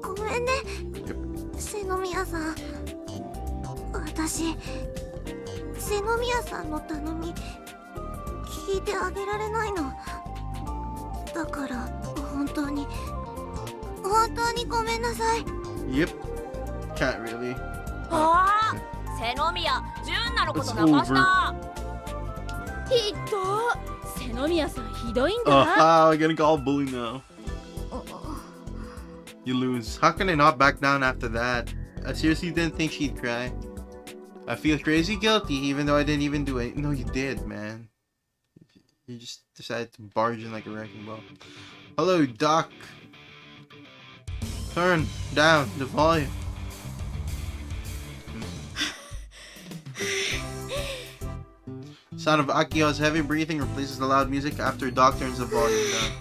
ごめんね。瀬ノ宮さん。私、瀬ノ宮さんの頼み聞いてあげられないの。だから本当にごめんなさい。 Yep. Can't really. ああ瀬ノ宮純奈のこと泣かしたひどい瀬ノ宮さんひどいんだ I'm gonna call bully now. You lose. How can I not back down after that? I seriously didn't think she'd cry. I feel crazy guilty even though I didn't even do it. No, you did, man. You just decided to barge in like a wrecking ball. Hello, Doc. Turn down the volume. Sound of Akiho's heavy breathing replaces the loud music after Doc turns the volume down.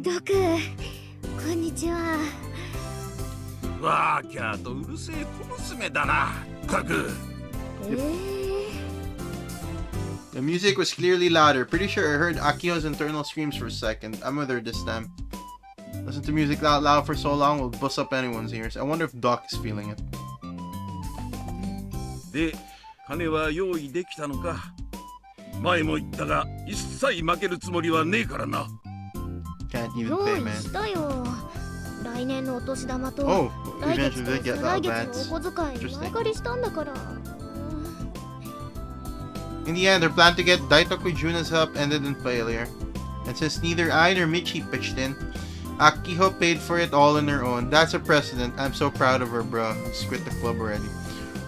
ドク、こんにちは。わーキャーとうるせえ小娘だなったく The music was clearly louder. Pretty sure I heard Akiho's internal screams for a second. I'm with her this time. Listen to music that loud for so long will bust up anyone's ears. I wonder if Doc is feeling it. で金は用意できたのか前も言ったが一切負けるつもりはねえからな Can't even 用 pay, 意 man. したよ。来年のお年玉と Oh, 来月 eventually と they get 再 that 来 advance. 月のお小遣い Interesting. 前借りしたんだから。 In the end, their plan to get Daitoku Juna's help ended in failure. And since neither I nor Michi pitched in, Akiho paid for it all on her own. That's a precedent. I'm so proud of her, bro. Just quit the club already.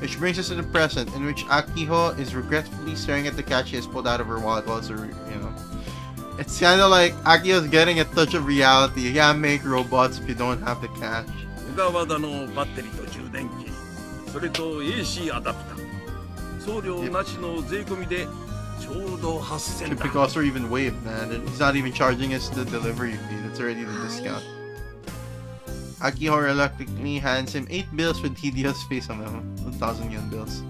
Which brings us to the present, in which Akiho is regretfully staring at the cash she has pulled out of her wallet while it's, It's kind of like Akiho's getting a touch of reality. You can't make robots if you don't have the cash. 小川田のバッテリーと充電器それと AC アダプター送料なしの税込みでちょうど8000 Typical だ also even waived, man. He's not even charging us the delivery fee. That's already the discount. Akiho reluctantly hands him 8 bills with Hidio's face on them. 1,000 yen bills.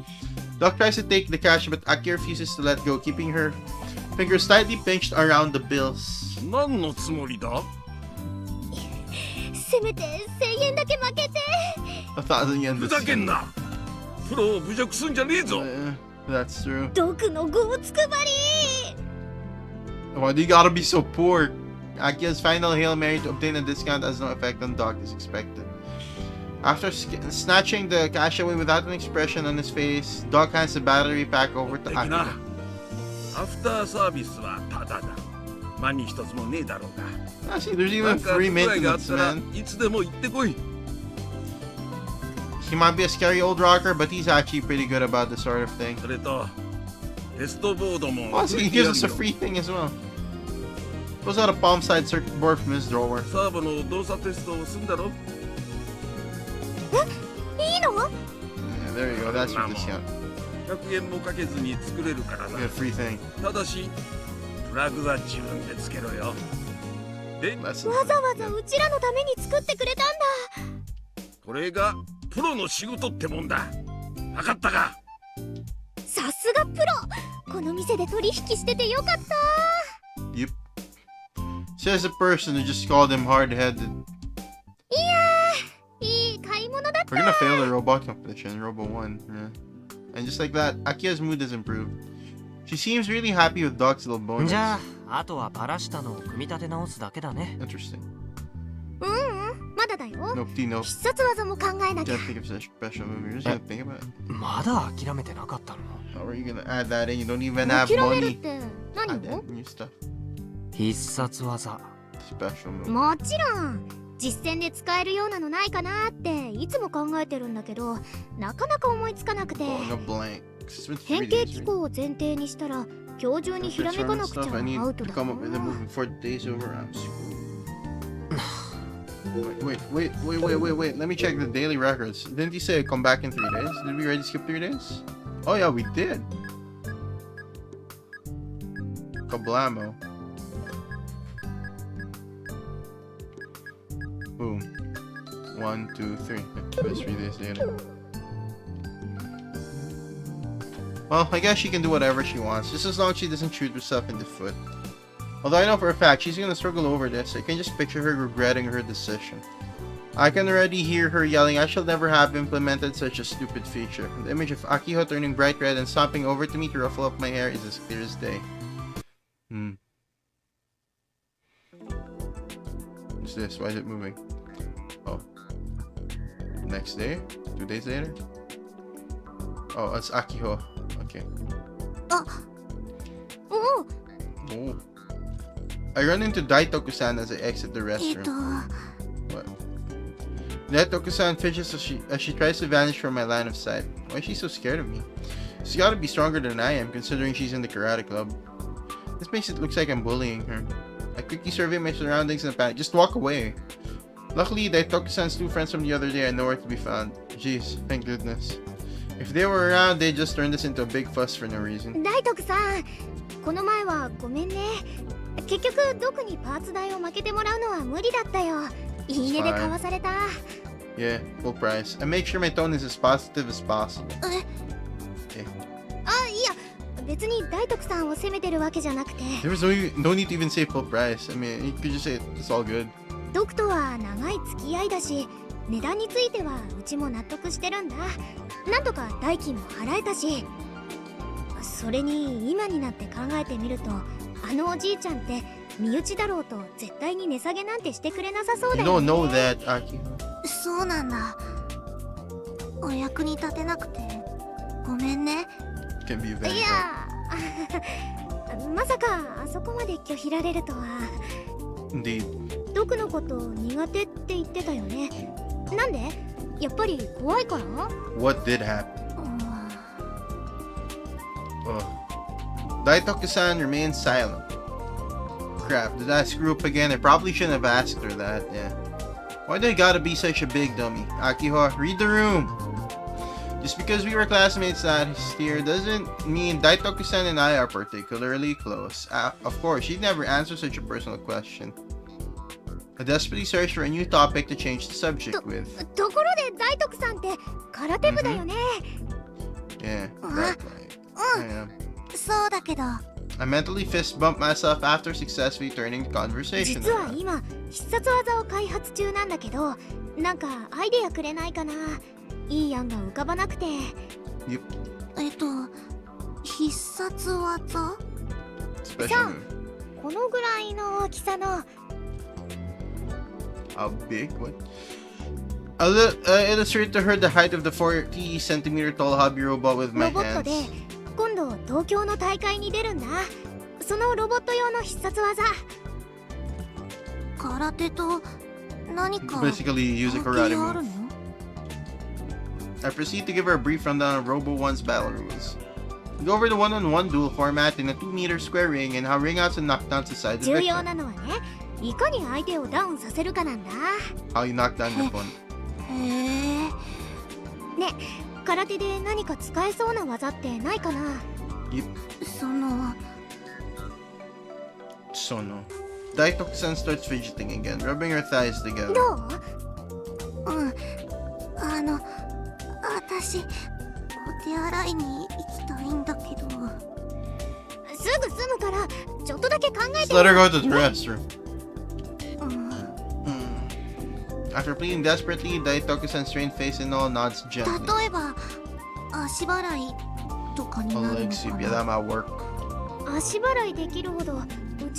Doc tries to take the cash, but Aki refuses to let go, keeping her fingers tightly pinched around the bills. 何のつもりだせめて1000円だけ負けて。 1,000 yen ふ bills. ざけんなプロを侮辱すんじゃねえぞ That's true. ドクのごつくばり。 Why do you gotta be so poor? Aki's final Hail Mary to obtain a discount has no effect on Doc as expected. After snatching the cash away without an expression on his face, Doc hands the battery pack over to 的な Aki. アフターサービスはタダだ何一つもねえだろうが Ah, see, there's な even んか free 不具合があっ maintenance, たら man. いつでも行ってこい He might be a scary old rocker, but he's actually pretty good about this sort of thing. それとテストボードも Oh, see, 置 he いてや gives us る a よ free thing as well. Pulls out a palm side circuit board from his drawer. サーボの動作テストをすんだろいいの？ Yeah, there you go. That's your discount. 100円もかけずに作れるからな You get a free thing. ただしプラグは自分でつけろよで Lessons. わざわざうちらのために作ってくれたんだ。これがプロの仕事ってもんだ分かったかさすがプロ。この店で取引しててよかった。 Yep. Says the person who just called him hard-headed. いやー、いい買い物だった。 We're gonna fail the robot competition, Robo 1. Yeah. And just like that, Akia's mood has improved. She seems really happy with Doc's little bonus. じゃあとはパラしたのを組み立て直すだけだね。 Interesting. まだだよ。 Nope, nope. 必殺技も考えなきゃ。 Can't think of such special move. You're just gonna think about it. まだ諦めてなかったの？ How are you gonna add that in? You don't even have 諦めるっ money. て何 Add を that new stuff. 必殺技。 Special move. もちろん実戦で使えるようなのないかなっていつも考えてるんだけど、なかなか思いつかなくて。 Oh, no blank. 'Cause it's been 変 3形 days, 機 right? 構を前提にしたら今日中にひらめかなくちゃ I need アウト to だ come up with a な。 move before the day's over. I'm screwed. Wait. Let me check the daily records. Didn't he say come back in 3 days? Did we already skip 3 days? Oh yeah, we did. Kablamo. Boom. 1, 2, 3. That's 3 days later. Well, I guess she can do whatever she wants, just as long as she doesn't shoot herself in the foot. Although I know for a fact she's gonna struggle over this, I can just picture her regretting her decision. I can already hear her yelling, I shall never have implemented such a stupid feature. The image of Akiho turning bright red and stomping over to me to ruffle up my hair is as clear as day. What's this? Why is it moving? Oh. Next day? 2 days later? Oh, it's Akiho. Okay. おお、 Oh. I run into Daitoku-san as I exit the restroom. What? Daitoku-san fidgets as she tries to vanish from my line of sight. Why is she so scared of me? She's gotta be stronger than I am, considering she's in the karate club. This makes it look like I'm bullying her. I quickly survey my surroundings and panic. Just walk away. Luckily, Daitoku-san's 2 friends from the other day are nowhere to be found. Jeez, thank goodness. If they were around, they'd just turn this into a big fuss for no reason. 大徳さん、この前はごめんね。結局ドクにパーツ代を負けてもらうのは無理だったよ。いいねで買わされた。 Yeah, full price. I make sure my tone is as positive as possible. あ、いや、別に大徳さんを責めてるわけじゃなくて。 There was no need to even say full price. I mean, you could just say it's all good. ドクとは長い付き合いだし、値段についてはうちも納得してるんだ。なんとか代金も払えたし。それに今になって考えてみると、あのおじいちゃんって身内だろうと絶対に値下げなんてしてくれなさそうだ You よ don't ね。 know that, Aki. そうなんだ。お役に立てなくてごめんね。 Can be い very やまさかあそこまで拒否られるとは。 Indeed. ドクのこと苦手って言ってたよね。なんで？やっぱり怖いから？ What did happen? Daitoku-san remained silent. Crap, did I screw up again? I probably shouldn't have asked her that, yeah. Why do I gotta be such a big dummy? Akiho, read the room! Just because we were classmates last year doesn't mean Daitoku-san and I are particularly close. Of course, she'd never answer such a personal question. I desperately searched for a new topic to change the subject with. ところで大徳さんって空手部だよね。 Yeah, that I am. そうだけど。 I mentally fist bumped myself after successfully turning the conversation 実は around. 今必殺技を開発中なんだけど、なんかアイデアくれないかな。いい案が浮かばなくて。Yep. 必殺技？ Special さあ、 move. このぐらいの大きさの。 How big? What? I'll illustrate to her the height of the 40cm tall hobby robot with my ロボットで hands. 今度東京の大会に出るんだ。そのロボット用の必殺技。空手と何か Basically, use a karate move. I proceed to give her a brief rundown of Robo 1's battle rules. We go over the one-on-one duel format in a 2-meter square ring and how ringouts and knockdowns decide the 重要 victor. なのはね、いかに相手をダウンさせるかなんだ。 How you knock down your opponent. へえ。ね、空手で何か使えそうな技ってないかな。 Yep. その。 So no. Daitoku-san starts fidgeting again, rubbing her thighs together. どう？私、お手洗いに行きたいんだけど。すぐ済むから、ちょっとだけ考えて。 Just let her go to the restroom. After pleading desperately, Daitoku-san's strained face and all nods gently. 例えば、足払いとかに Oh, なる leg の sweep. か Yeah, な。 that might work. 足払いできるほど、う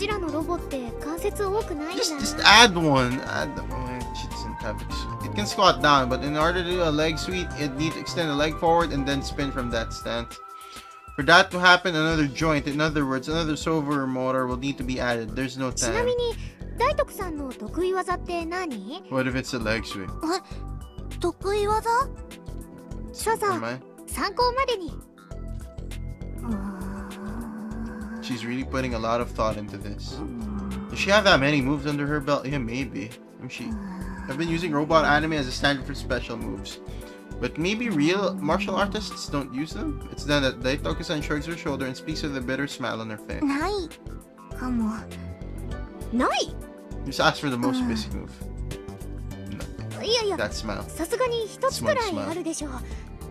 ちらのロボって関節多くないんだ。Just add one. Add the one. She doesn't have it can squat down, but in order to do a leg sweep, it needs to extend the leg forward and then spin from that stance. For that to happen, another joint, in other words, another servo motor will need to be added. There's no ちな time. みに大徳さんの得意技って何？ What if it's a leg sweep? 得意技？ささ Am I? 参考までに。She's really putting a lot of thought into this. Does she have that many moves under her belt? Yeah, maybe. I've been using robot anime as a standard for special moves. But maybe real martial artists don't use them? It's then that Daitoku-san shrugs her shoulder and speaks with a bitter smile on her face. ないかも。ない？ Just ask for the most basic move. いやいや、 That smile. さすがに一つくらいあるでしょう。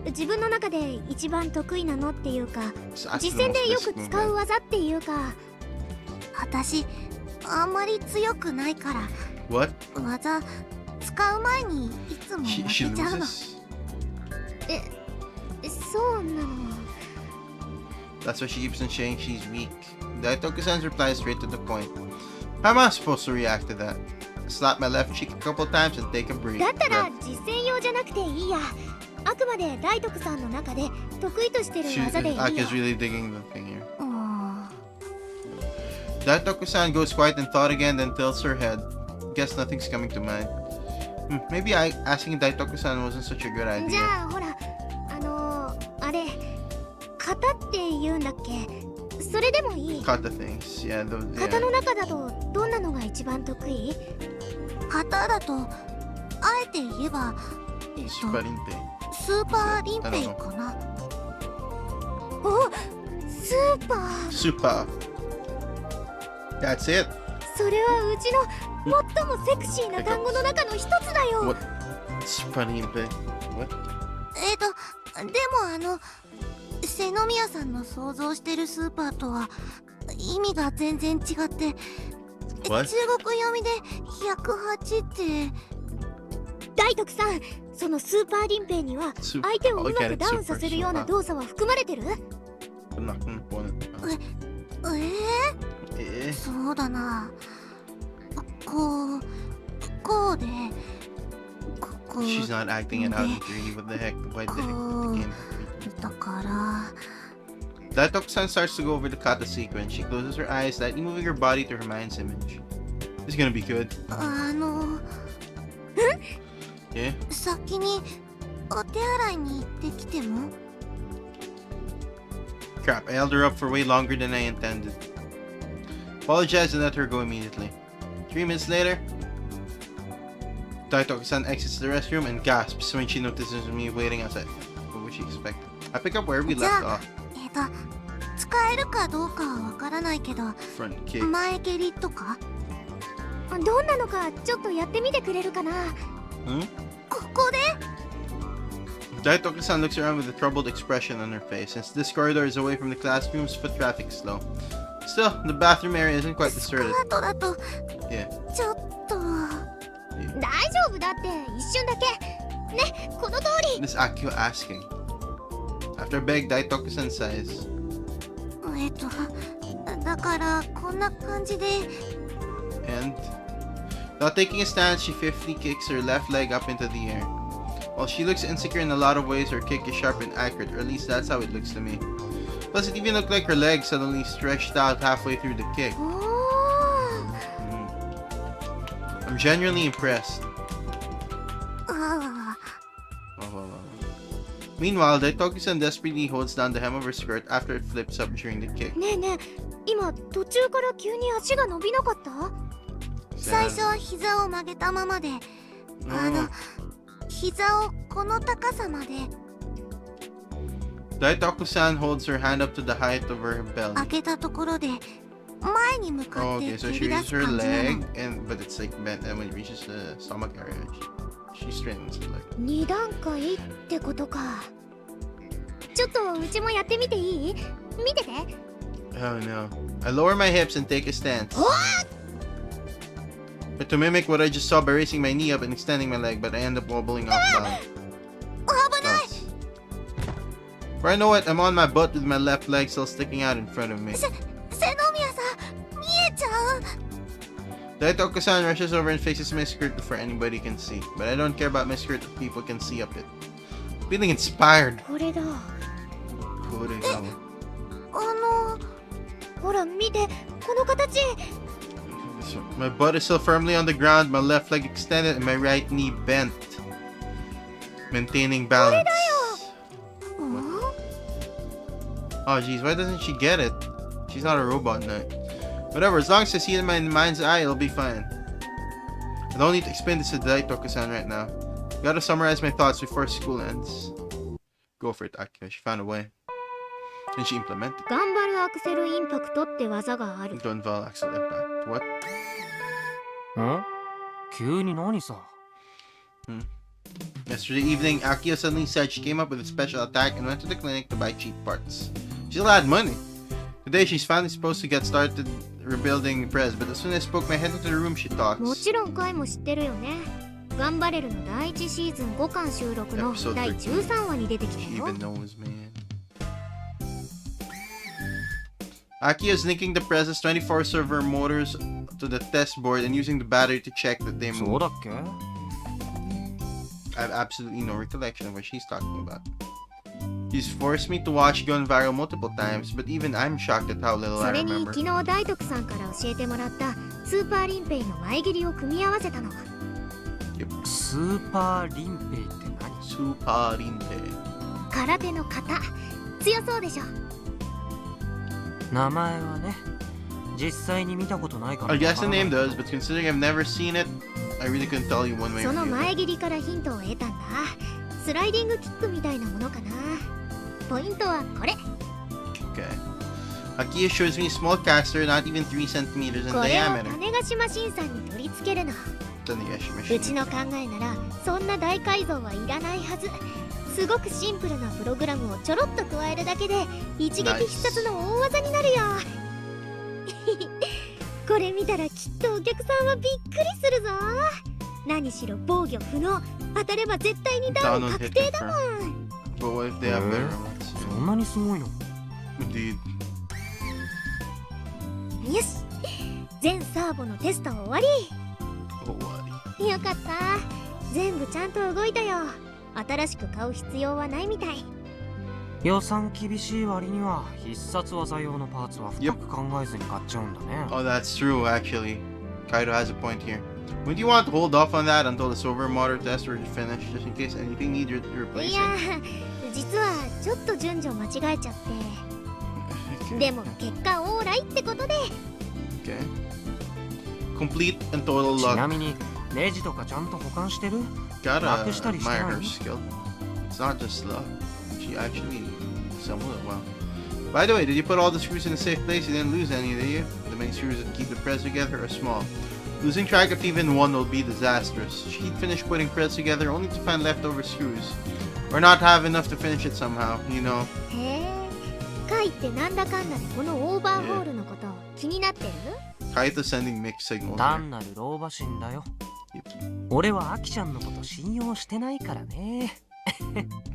自分の中で一番得意なのっていうか、 Just ask for 実 the 戦 most でよ basic く move. 使う Man. 技っていうか。私あんまり強くないから What? 技使う前にいつも She 負けちゃうの。 loses? そうなの。 That's why she keeps on saying she's weak. Daitoku-san's reply is straight to the point. How am I supposed to react to that? Slap my left cheek a couple times and take a breath. だったら実戦用じゃなくていいや。あくまで大徳さんの中で得意としてる技でいいよ。Aki's really digging the thing here. Daitoku-san goes quiet in thought again, then tilts her head. Guess nothing's coming to mind. Maybe asking Daitoku-san wasn't such a good じ idea. ゃあほらあれ型って言うんだっけ？それでもいい。 Kata things. Yeah, 型の中だとどんなのが一番得意？型だとあえて言えば Super Rinpei. スーパーリンペイかな。お、スーパー。 Super. That's it. それはうちの最もセクシーな単語の中の一つだよ。 What? Super Rinpei. What? でも瀬宮さんの想像してるスーパーとは意味が全然違って、 What? 中国読みで108って大徳さん、そのスーパーリンペイには相手をうまくダウンさせるような動作は含まれてる？そうだな。こうでShe's not acting it out in 3D. What the heck? Why the heck did the game have だから Daitoku-san starts to go over the kata sequence. She closes her eyes, slightly moving her body to her mind's image. This is gonna be good. Yeah? 先にお手洗いに行ってきても？ Crap, I held her up for way longer than I intended. Apologized and let her go immediately. 3 minutes later, Daitoku-san exits the restroom and gasps when she notices me waiting outside. What would she expect? I pick up where we left off. 使えるかどうかはわからないけど、 Front kick. 前蹴りとかどんなのかちょっとやってみてくれるかな？ここで？ Daitoku-san looks around with a troubled expression on her face. Since this corridor is away from the classrooms, foot traffic is slow. Still, the bathroom area isn't quite deserted. スカートだと Yeah. ちょっと大丈夫だって一瞬だけね、この通り。 This Akio asking. After a beg, Daitoku-san says. だからこんな感じで And without taking a stance, she swiftly kicks her left leg up into the air. While she looks insecure in a lot of ways, her kick is sharp and accurate, or at least that's how it looks to me. Plus, it even looked like her leg suddenly stretched out halfway through the kick. I'm genuinely impressed. Meanwhile, Daitoku-san desperately holds down the hem of her skirt after it flips up during the kick. ねえねえ、今途中から急に足が伸びなかった？最初は膝を曲げたままで、膝をこの高さまで Daitoku-san holds her hand up to the height of her belly. 開けたところで前に向か Oh, って okay, so 蹴 she り出 raises す her 感じな leg, の。 but it's like bent, and when it reaches the stomach area, she straightens the leg. 2段階ってことか。ちょっとうちもやってみていい？見てて。 Oh no. I lower my hips and take a stance. But to mimic what I just saw by raising my knee up and extending my leg, but I end up wobbling off down. Nice. Before I know it, I'm on my butt with my left leg still sticking out in front of me. 瀬宮さん、見えち Daito-san rushes over and fixes my skirt before anybody can see. But I don't care about my skirt if people can see up it. Feeling inspired. これだ。ほら見て、この形。 My butt is still firmly on the ground, my left leg extended, and my right knee bent. Maintaining balance. Oh jeez, why doesn't she get it? She's not a robot knight. Whatever, as long as I see it in my mind's eye, it'll be fine. I don't need to explain this to Daito-san right now. Gotta summarize my thoughts before school ends. Go for it, Akira. She found a way. And she implemented. 頑張るアクセルインパクトって技がある。 Don't involve axle impact. What? ん？急に何さ？ Yesterday evening, Akio suddenly said she came up with a special attack and went to the clinic to buy cheap parts. She still had money. Today, she's finally supposed to get started rebuilding Prez, but as soon as I spoke my head into the room, she talks. もちろん回も知ってるよね。頑張れるの第1シーズン5巻収録の第13話に出てきた She よ。 even knows, man. Akio is linking the Prez's 24 server motors to the test board and using the battery to check that they そう move. だっけ？ I have absolutely no recollection of what she's talking about. She's forced me to watch Gone Viral multiple times, but even I'm shocked at how little そ I れに remember. 昨日大徳さんから教えてもらったスーパーリンペイの前切りを組み合わせたの。スーパーリンペイって何？ Super Rinte. 空手の型。強そうでしょ。名前はね、実際に見たことないから。 I guess the name does, but considering I've never seen it, I really couldn't tell you one way そ or の the 前 other. 切りからヒントを得たんだ。スライディングキックみたいなものかな。ポイントはこれ。 Okay. Akio shows me a small caster, not even 3 centimeters in これを diameter. 種子島新さんに取り付けるの。 Tanegashi うち machine. の考えならそんな大改造はいらないはず。すごくシンプルなプログラムをちょろっと加えるだけで一撃必殺の大技になるよ。これ見たらきっとお客さんはびっくりするぞ。何しろ防御不能。当たれば絶対にダウ Down ン on 確 hit 定だも confirm. ん。 But what if they have better ones? そんなにすごいの？ Indeed. よし、全サーボのテスト終わり。 Oh, what? よかった。全部ちゃんと動いたよ。新しく買う必要はないみたい。予算厳しい割には必殺技用のパーツは深く考えずに買っちゃうんだね。 Oh, that's true, actually. Kaido has a point here. Wouldn't you want to hold off on that until the silver motor test were finished, just in case anything needed いや replacing? 実はちょっと順序間違えちゃって。でも結果オーライってことで。 Okay. Complete and total ちな luck. みにネジとかちゃんと保管してる？ Gotta なくしたりしてない admire her skill. It's not just luck. She actually assembled it well. By the way, did you put all the screws in a safe place? You didn't lose any, did you? The main screws that keep the press together are small. Losing track of even one will be disastrous. She'd finish putting press together only to find leftover screws. Or not have enough to finish it somehow, you know. へえ。カイってなんだかんだでこのオーバーホールのこと気になってる？ Kaito sending mixed signals 単 here. なる老婆心だよ。俺はアキちゃんのこと信用してないからね。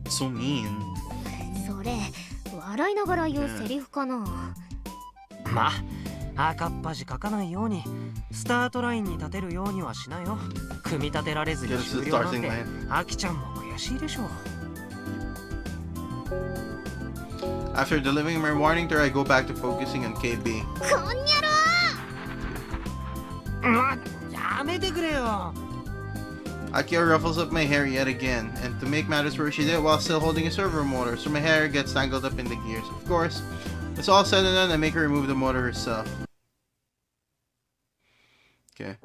So mean. それ笑いながら言うセリフかな。まあ赤っ端書かないようにスタートラインに立てるようにはしなよ。組み立てられずに終了なんてアキちゃんも悔しいでしょ。 After delivering my warning to her, I go back to focusing on KB. こんにゃろ。やめてくれよ。 Akio ruffles up my hair yet again, and to make matters worse, she did it while still holding a servo motor, so my hair gets tangled up in the gears. Of course, it's all said and done, I make her remove the motor herself. Okay.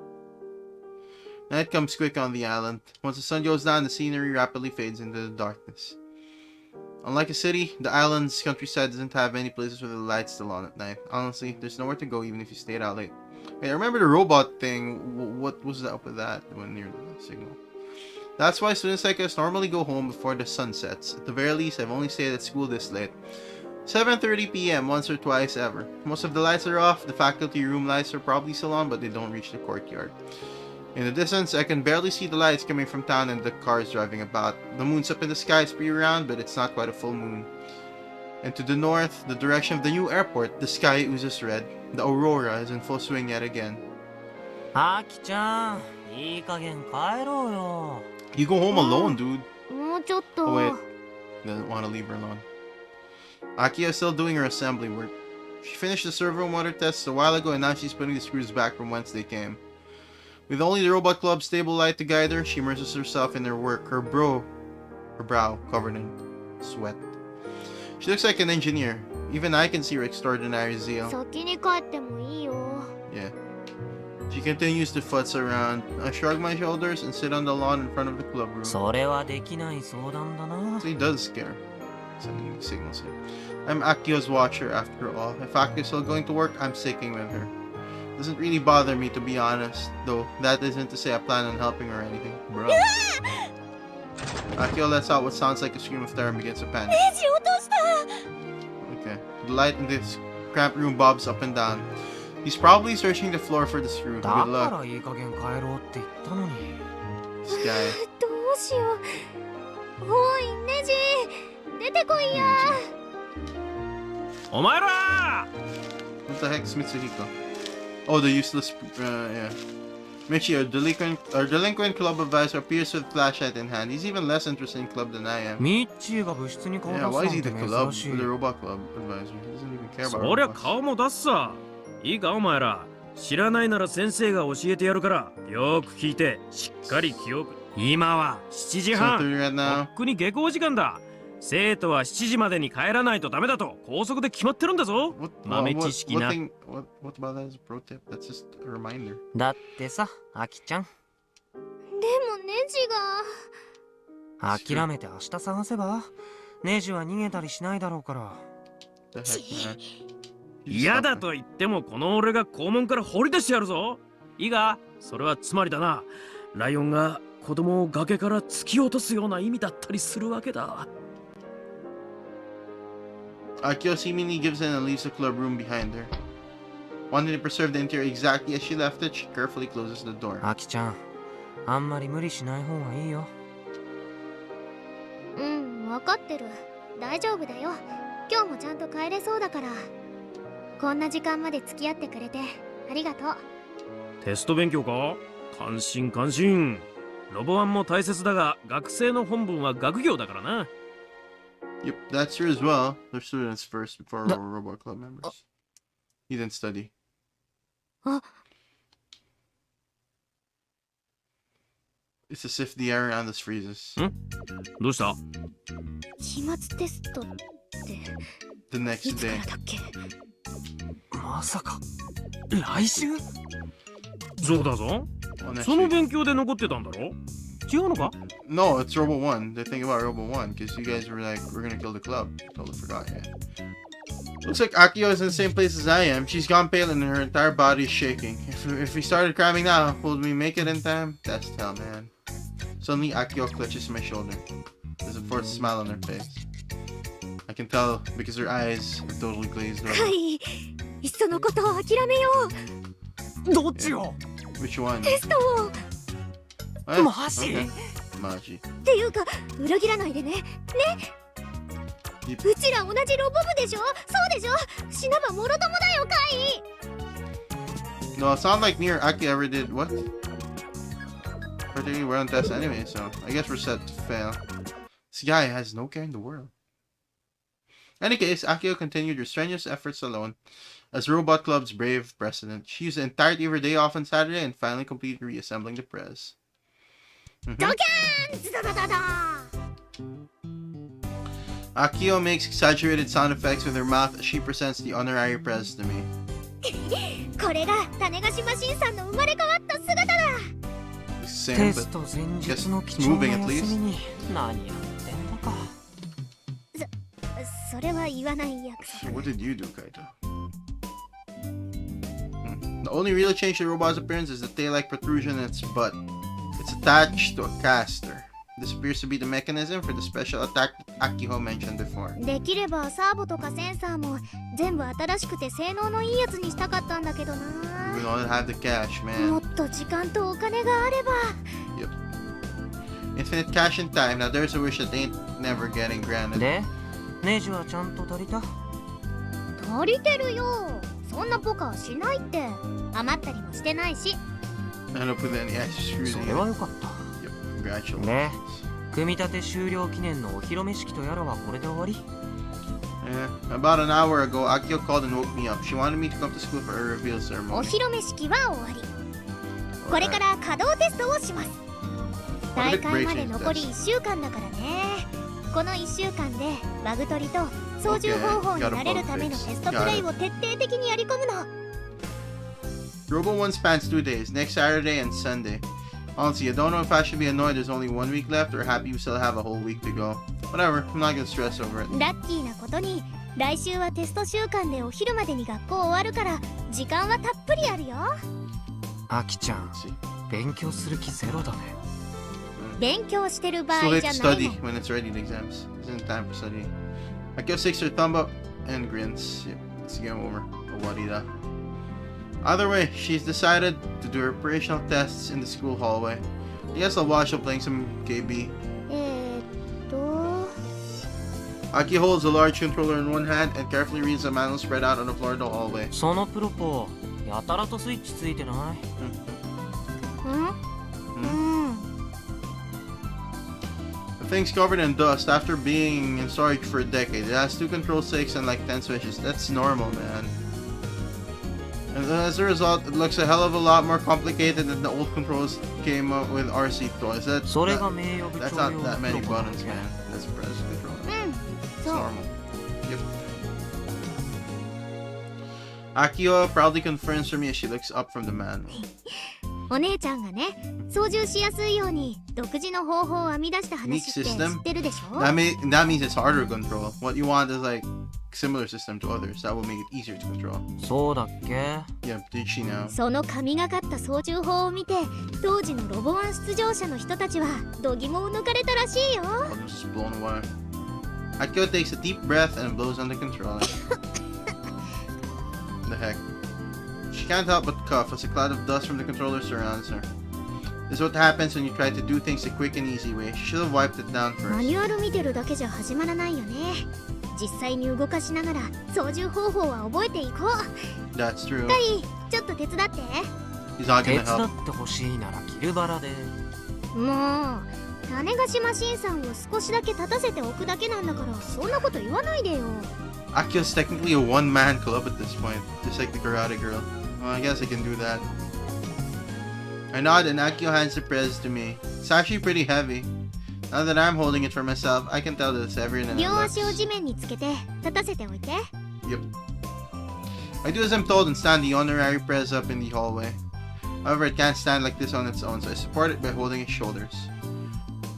Night comes quick on the island. Once the sun goes down, the scenery rapidly fades into the darkness. Unlike a city, the island's countryside doesn't have many places with the lights still on at night. Honestly, there's nowhere to go even if you stayed out late. Hey, I remember the robot thing. What was up with that when near the signal? That's why students like us normally go home before the sun sets. At the very least, I've only stayed at school this late. 7:30 p.m. once or twice ever. Most of the lights are off. The faculty room lights are probably still on, but they don't reach the courtyard. In the distance, I can barely see the lights coming from town and the cars driving about. The moon's up in the sky, it's pretty round, but it's not quite a full moon. And to the north, the direction of the new airport, the sky oozes red. The aurora is in full swing yet again. アキちゃん、いい加減帰ろうよ。 You go home alone, dude. もうちょっと。 Oh wait, doesn't want to leave her alone. Akio is still doing her assembly work. She finished the servo motor tests a while ago and now she's putting the screws back from whence they came. With only the Robot Club's stable light to guide her, she immerses herself in her work, her brow covered in sweat. She looks like an engineer. Even I can see her extraordinary zeal. 先に帰ってもいいよ。 Yeah. She continues to futz around. I shrug my shoulders and sit on the lawn in front of the club room. それはできない相談だな。 So he does scare. Sending signals here. I'm Akio's watcher after all. If Akio's still going to work, I'm sticking with her. Doesn't really bother me to be honest, though that isn't to say I plan on helping her or anything. Bro. Akio lets out what sounds like a scream of terror and begins to panic. ネジ落とした。 Okay. The light in this cramped room bobs up and down. He's probably searching the floor for the screw. だ Good か luck. らいい加減帰ろうって言ったのに。 This guy. どうしよう。おいネジ、出てこいや。お前ら What the heck is Mitsuhiko? Oh, the useless. Yeah. Michi, our delinquent club advisor, appears with flashlight in hand. He's even less interested in club than I am. ミッチーが部室に顔出 Yeah, す why な is he んて the club, 珍しい the。robot club advisor? He doesn't even care about そりゃ robots. 顔も出すさ。いいかお前ら。知らないなら先生が教えてやるからよく聞いてしっかり記憶。今は7時 So 半。 3 right と now. っくに下校時間だ。生徒は7時までに帰らないとダメだと校則で決まってるんだぞ。 What 豆知識な。 thing? What about that as a pro tip? That's just a reminder. だってさ、アキちゃん。でもネジが。諦めて明日探せば。ネジは逃げたりしないだろうから。 The heck, man? 嫌だと言ってもこの俺が校門から掘り出してやるぞ。いいか、それはつまりだな。ライオンが子供を崖から突き落とすような意味だったりするわけだ。Akio seemingly gives in and leaves the club room behind her. Wanting to preserve the interior exactly as she left it, she carefully closes the door. アキちゃん、あんまり無理しない方がいいよ。うん、分かってる。大丈夫だよ。今日もちゃんと帰れそうだから。こんな時間まで付き合ってくれてありがとう。テスト勉強か？感心感心。ロボワンも大切だが、学生の本分は学業だからな。Yep, that's true as well. They're students first before robot club members. He didn't study. It's as if the air around us freezes. どうした？期末テストって The い next つか day. らだっけ？まさか、来週？そうだぞ。 Oh, next その week. 勉強で残ってたんだろ？違うのか？ No, it's Robo 1. The thing about Robo 1, because you guys were like, we're gonna kill the club. Totally forgot, yeah. Looks like Akio is in the same place as I am. She's gone pale and her entire body is shaking. If we started cramming now, will we make it in time? That's tell, man. Suddenly, Akio clutches my shoulder. There's a forced smile on her face. I can tell because her eyes are totally glazed は over. い。いっそのことを諦めよう。どっちを？ Which one? テストを。 What? マジ？ Okay. Maji. っていうか裏切らないでね。ね。うちら同じロボ部でしょ。そうでしょ。死なばもろともだよカイ。 No, it sounded like me or Aki ever did what? Particularly we're on test anyway, so I guess we're set to fail. This guy has no care in the world. In any case, Akio continued her strenuous efforts alone. As Robot Club's brave president, she used the entirety of her day off on Saturday and finally completed reassembling the press. ドキャーンズダダダダ Akio makes exaggerated sound effects with her mouth as she presents the honorary press to me. これが種子島新さんの生まれ変わった姿だ。 Same, テ but スト前 guess 日の it's 貴重 moving な at 休 least. みに何やってんだか。それは言わない約束。 What did you do, Kaito? The only real change to the robot's appearance is the tail-like protrusion in its butt. It's attached to a caster. This appears to be the mechanism for the special attack Akiho mentioned before. できればサーボとかセンサーも全部新しくて性能のいいやつにしたかったんだけどな。 We don't have the cash, も man. っと時間とお金があれば。 Infinite cash and time. Now there's a wish that ain't never getting granted. で、ネジはちゃんと足りた？足りてるよ。そんなポカはしないって。余ったりもしてないし。I don't put any extra screws そ in れ it. はよかった。 Yep, congratulations. ね、組み立て終了記念のお披露目式とやらはこれで終わり？ Yeah. About an hour ago, Akio called and woke me up. She wanted me to come to school for a reveal お ceremony. 披露目式は終わり。これから稼働テストをします。大会まで残り1週間だからね。この1週間でバグ取りと操縦方法に慣れるためのテストプレイを徹底的にやり込むの。Robo 1 spans 2 days, next Saturday and Sunday. Honestly, I don't know if I should be annoyed there's only 1 week left or happy we still have a whole week to go. Whatever, I'm not gonna stress over it. ラッキーなことに来週はテスト週間でお昼までに学校終わるから時間はたっぷりあるよ。アキちゃん、勉強する気ゼロだね。勉強してる場 Still 合 late じ to ゃない study の。 when it's ready to exams. Isn't time for studying. Akio sticks her thumb up and grins. Yep, it's game over. Owarida. Either way, she's decided to do her operational tests in the school hallway. I guess I'll watch her playing some KB. Aki holds a large controller in one hand and carefully reads the manual spread out on the floor of the hallway. そのプロポやたらとスイッチついてない？The thing's covered in dust after being in storage for a decade. It has 2 control sticks and like 10 switches. That's normal, man. And as a result, it looks a hell of a lot more complicated than the old controls came up with RC toys. That's not that many buttons, man. That's a press controller. It's normal. Yep. Akio proudly confirms for me as she looks up from the manual. お姉ちゃんがね、操縦しやすいように独自の方法を編み出した話って知ってるでしょ？ That means it's harder to control. What you want is like similar system to others. That will make it easier to control. そうだっけ？ Yep, did she know? その神がかった操縦法を見て、当時のロボワン出場者の人たちは度肝を抜かれたらしいよ。I was just blown away. Akio takes a deep breath and blows on the controller. The heck? She can't help but cough as a cloud of dust from the controller surrounds her. This is what happens when you try to do things the quick and easy way. She should have wiped it down マニ first. ュアル見てるだけじゃ始まらないよね。実際に動かしながら操縦方法は覚えていこう。 That's true. カイ、ちょっと手伝って。 He's not 手 gonna 伝 help. ってほしいならキルバラで。もう種子島新さんを少しだけ立たせておくだけなんだからそんなこと言わないでよ。 Akio's technically a one-man club at this point, just like the Karate Girl. Well, I guess I can do that. I nod and Akio hands the prez to me. It's actually pretty heavy. Now that I'm holding it for myself, I can tell that it's heavier than it 両 looks. 足を地面につけて立たせておいて。 Yep. I do as I'm told and stand the honorary prez up in the hallway. However, it can't stand like this on its own, so I support it by holding its shoulders.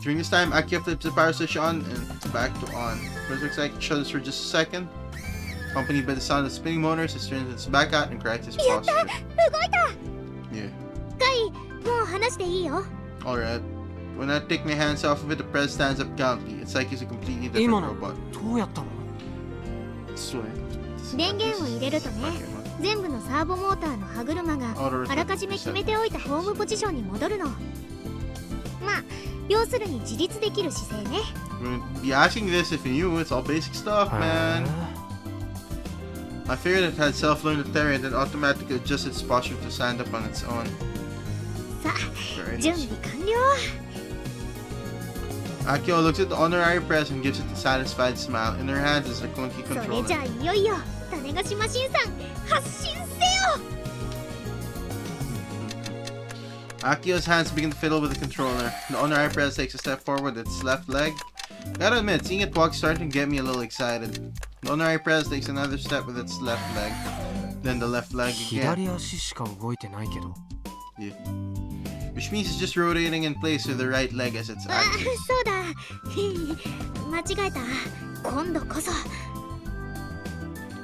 During this time, Akio flips the power switch on and back to on. First looks like it shudders for just a second. Accompanied by the sound of spinning motors, it turns its back out and corrects its posture. 動いた。 Yeah. カイ、もう話していいよ。 Alright. When I take my hands off of it, the prez stands up gallantly. It's like he's a completely 今 different の robot. どうやったの？ Sweet. 電源を入れるとね、 Okay, 全部のサーボモーターの歯車があらかじめ決めておいたホームポジションに戻るの。まあ、要するに自立できる姿勢ね。 Wouldn't be asking this if you knew. It's all basic stuff, man. I figured it had self-learned Ethereum that automatically adjusts its posture to stand up on its own. さあ、 Very 準 nice. 備完了。 Akio looks at the honorary press and gives it a satisfied smile. In her hands is the clunky それじゃ controller. あいよいよ種子島新さん発進せよ。 Akio's hands begin to fiddle with the controller. The honorary press takes a step forward with its left leg. Gotta admit, seeing it walk starting to get me a little excited. The honorary press takes another step with its left leg. Then the left leg again. 左足しか動いてないけど。 Yeah. Which means it's just rotating in place with the right leg as its あ、 axis. そうだ。間違えた。今度こそ。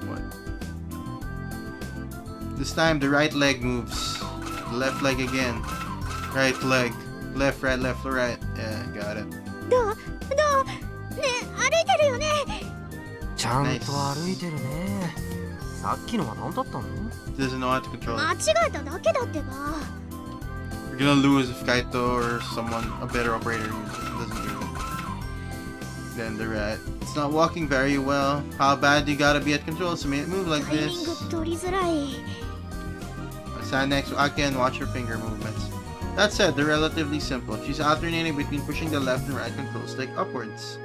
What? This time the right leg moves. The left leg again. Right leg. Left, right, left, right. Yeah, got it. どう？ね、歩いてるよね。ちゃんと歩いてるね。さっきのは何だったの？ Doesn't know how to control 間 it. 違えただけだってば。 We're gonna lose if Kaito or someone, a better operator, uses it. Doesn't do it. Then the rat. It's not walking very well. How bad you gotta be at controls to make it move like タイミング this? 取りづらい。 Stand next to Aki and watch her finger movements. That said, they're relatively simple. She's alternating between pushing the left and right control stick upwards.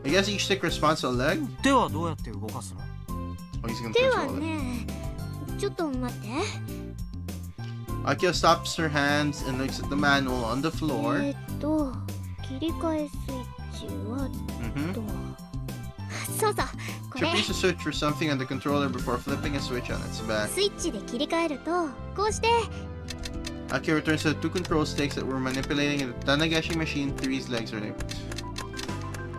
I guess each stick responds to a leg? 手はどうやって動かすの？ Oh, he's gonna 手は control it. ね、ちょっと待って。 Akio stops her hands and looks at the manual on the floor. 切り替えスイッチは Mm-hmm. と。そうそう、こ She れ。 appears to search for something on the controller before flipping a switch on its back. スイッチで切り替えると、こうして。 Akio returns to the two control sticks that were manipulating in the Tanagashi machine. Three's legs are named.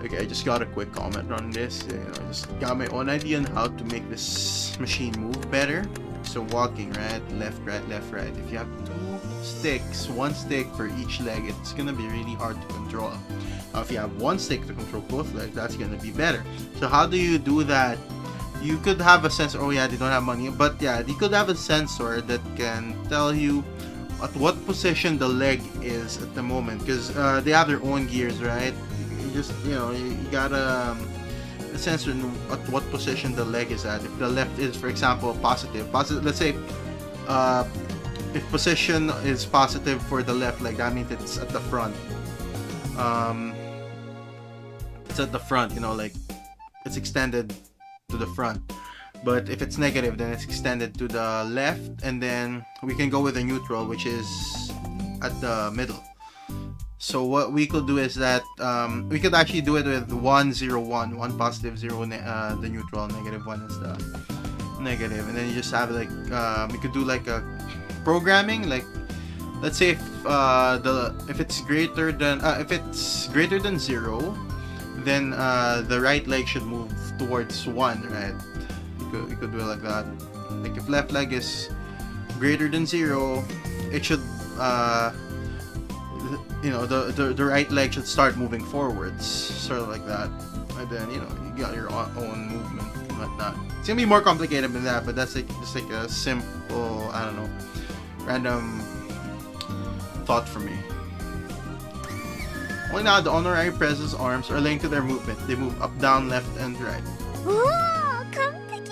Okay, I just got a quick comment on this. You know, I just got my own idea on how to make this machine move better. So walking, right, left, right. If you have two sticks, one stick for each leg, it's gonna be really hard to control. If you have one stick to control both legs, that's gonna be better. So how do you do that? You could have a sensor. Oh yeah, they don't have money, but yeah, you could have a sensor that can tell you at what position the leg is at the moment, because they have their own gears, right? You just, you know, you gotta the sensor at what position the leg is at. If the left is, for example, positive, let's say if position is positive for the left leg, that means it's at the front. It's at the front, you know, like it's extended to the front. But if it's negative, then it's extended to the left, and then we can go with a neutral, which is at the middle. So what we could do is that we could actually do it with 1 0 1, 1 positive, 0 the neutral, negative 1 is the negative, and then you just have like we could do like a programming, like let's say if it's greater than 0, then the right leg should move towards 1, right? You could do it like that. Like if left leg is greater than 0, it should you know, the right leg should start moving forwards, sort of like that. And then, you know, you got your own movement and whatnot. It's gonna be more complicated than that, but that's like just like a simple, I don't know, random thought for me. Only now the honorary presence arms are linked to their movement. They move up, down, left, and right. おお、完璧。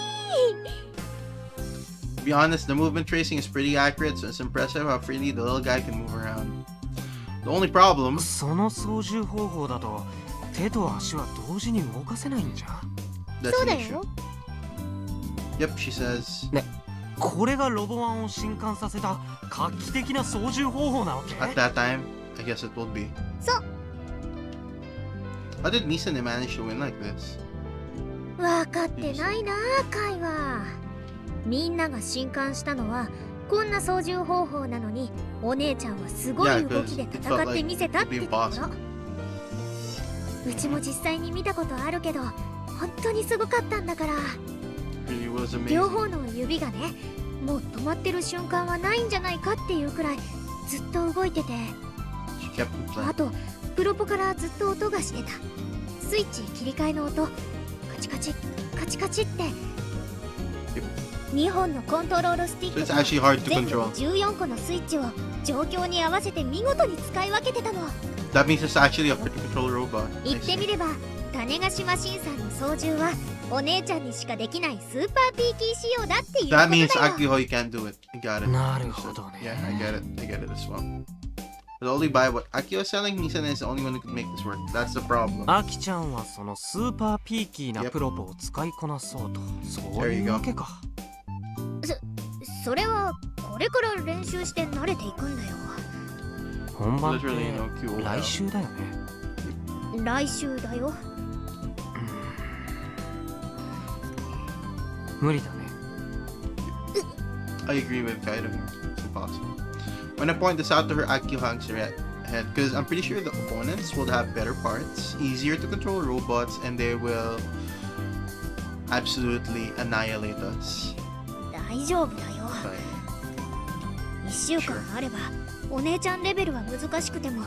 To be honest, the movement tracing is pretty accurate, so it's impressive how freely the little guy can move around. The only problem... その操縦方法だと手と足は同時に動かせないんじゃ。That's そう the だ issue. よ。 Yep, she says. ね、これがロボワンを震撼させた画期的な操縦方法なわけ？ At that time, I guess it would be. そう。 How did Misane manage to win like this? 分かってないなあ、カイは。みんなが震撼したのはこんな操縦方法なのに、お姉ちゃんはすごい動きで戦ってみせたってところ。うちも実際に見たことあるけど、本当にすごかったんだから。両方の指がね、もう止まってる瞬間はないんじゃないかっていうくらいずっと動いてて、あとプロポからずっと音がしてた。スイッチ切り替えの音、カチカチカチカチって。2本のコントロールスティックと全部で14個のスイッチを状況に合わせて見事に使い分けてたの。That means it's actually a control robot. 言ってみれば、種子島新さんの操縦はお姉ちゃんにしかできないスーパーピーキー仕様だっていうことだよ。 That means Akiho, you can't do it. I got it. なるほどね。 Yeah, I get it as well. But only buy what Akiho is selling. Misane is the only one who could make this work. That's the problem. アキちゃんはそのスーパーピーキーなプロポを使いこなそうと、そういうわけか。それはこれから練習して慣れていくんだよ。本番って来週だよね。来週だよ。無理だね。I agree with Kaido. It's impossible. When I point this out to her, Akiho hangs her head, because I'm pretty sure the opponents will have better parts, easier to control robots, and they will absolutely annihilate us. 大丈夫だよ。1週間あればお姉ちゃんレベルは難しくても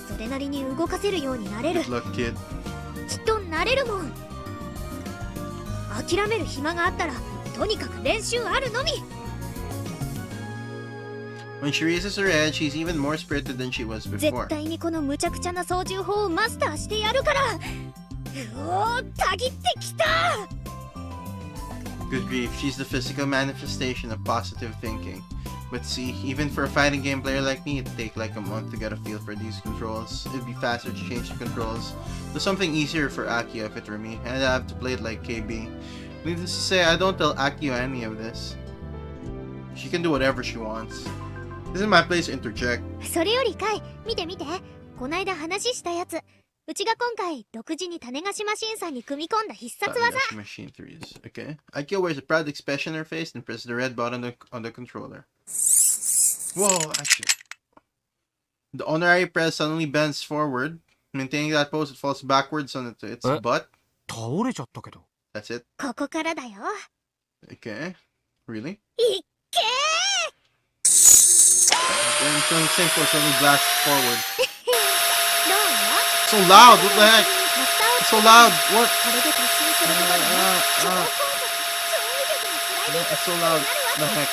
それなりに動かせるようになれる。きっとなれるもん。諦める暇があったらとにかく練習あるのみ。 When she raises her head, she's even more spirited than she was before. 絶対にこの無茶苦茶な操縦法をマスターしてやるから。Good grief, she's the physical manifestation of positive thinking. But see, even for a fighting game player like me, it'd take like a month to get a feel for these controls. It'd be faster to change the controls. There's something easier for Akio if it were me, and I'd have to play it like KB. Needless to say, I don't tell Akio any of this. She can do whatever she wants. This is my place to interject. それよりカイ、見て見て。こないだ話したやつ。うちが今回、独自に種子島審査に組み込んだ必殺技。Machine 3s. Okay. Akio wears a proud expression on her face and presses the red button on the controller. Whoa, actually. The honorary press suddenly bends forward. Maintaining that pose, it falls backwards on its butt. 倒れちゃったけど。That's it. ここからだよ。Okay. Really? いっけー And from the same pose, suddenly blasts forward. どうよ So loud! What the heck? It's so loud! What? これで突進することで超高速、超威力のスライディング It's so loud. になる The わ heck? け。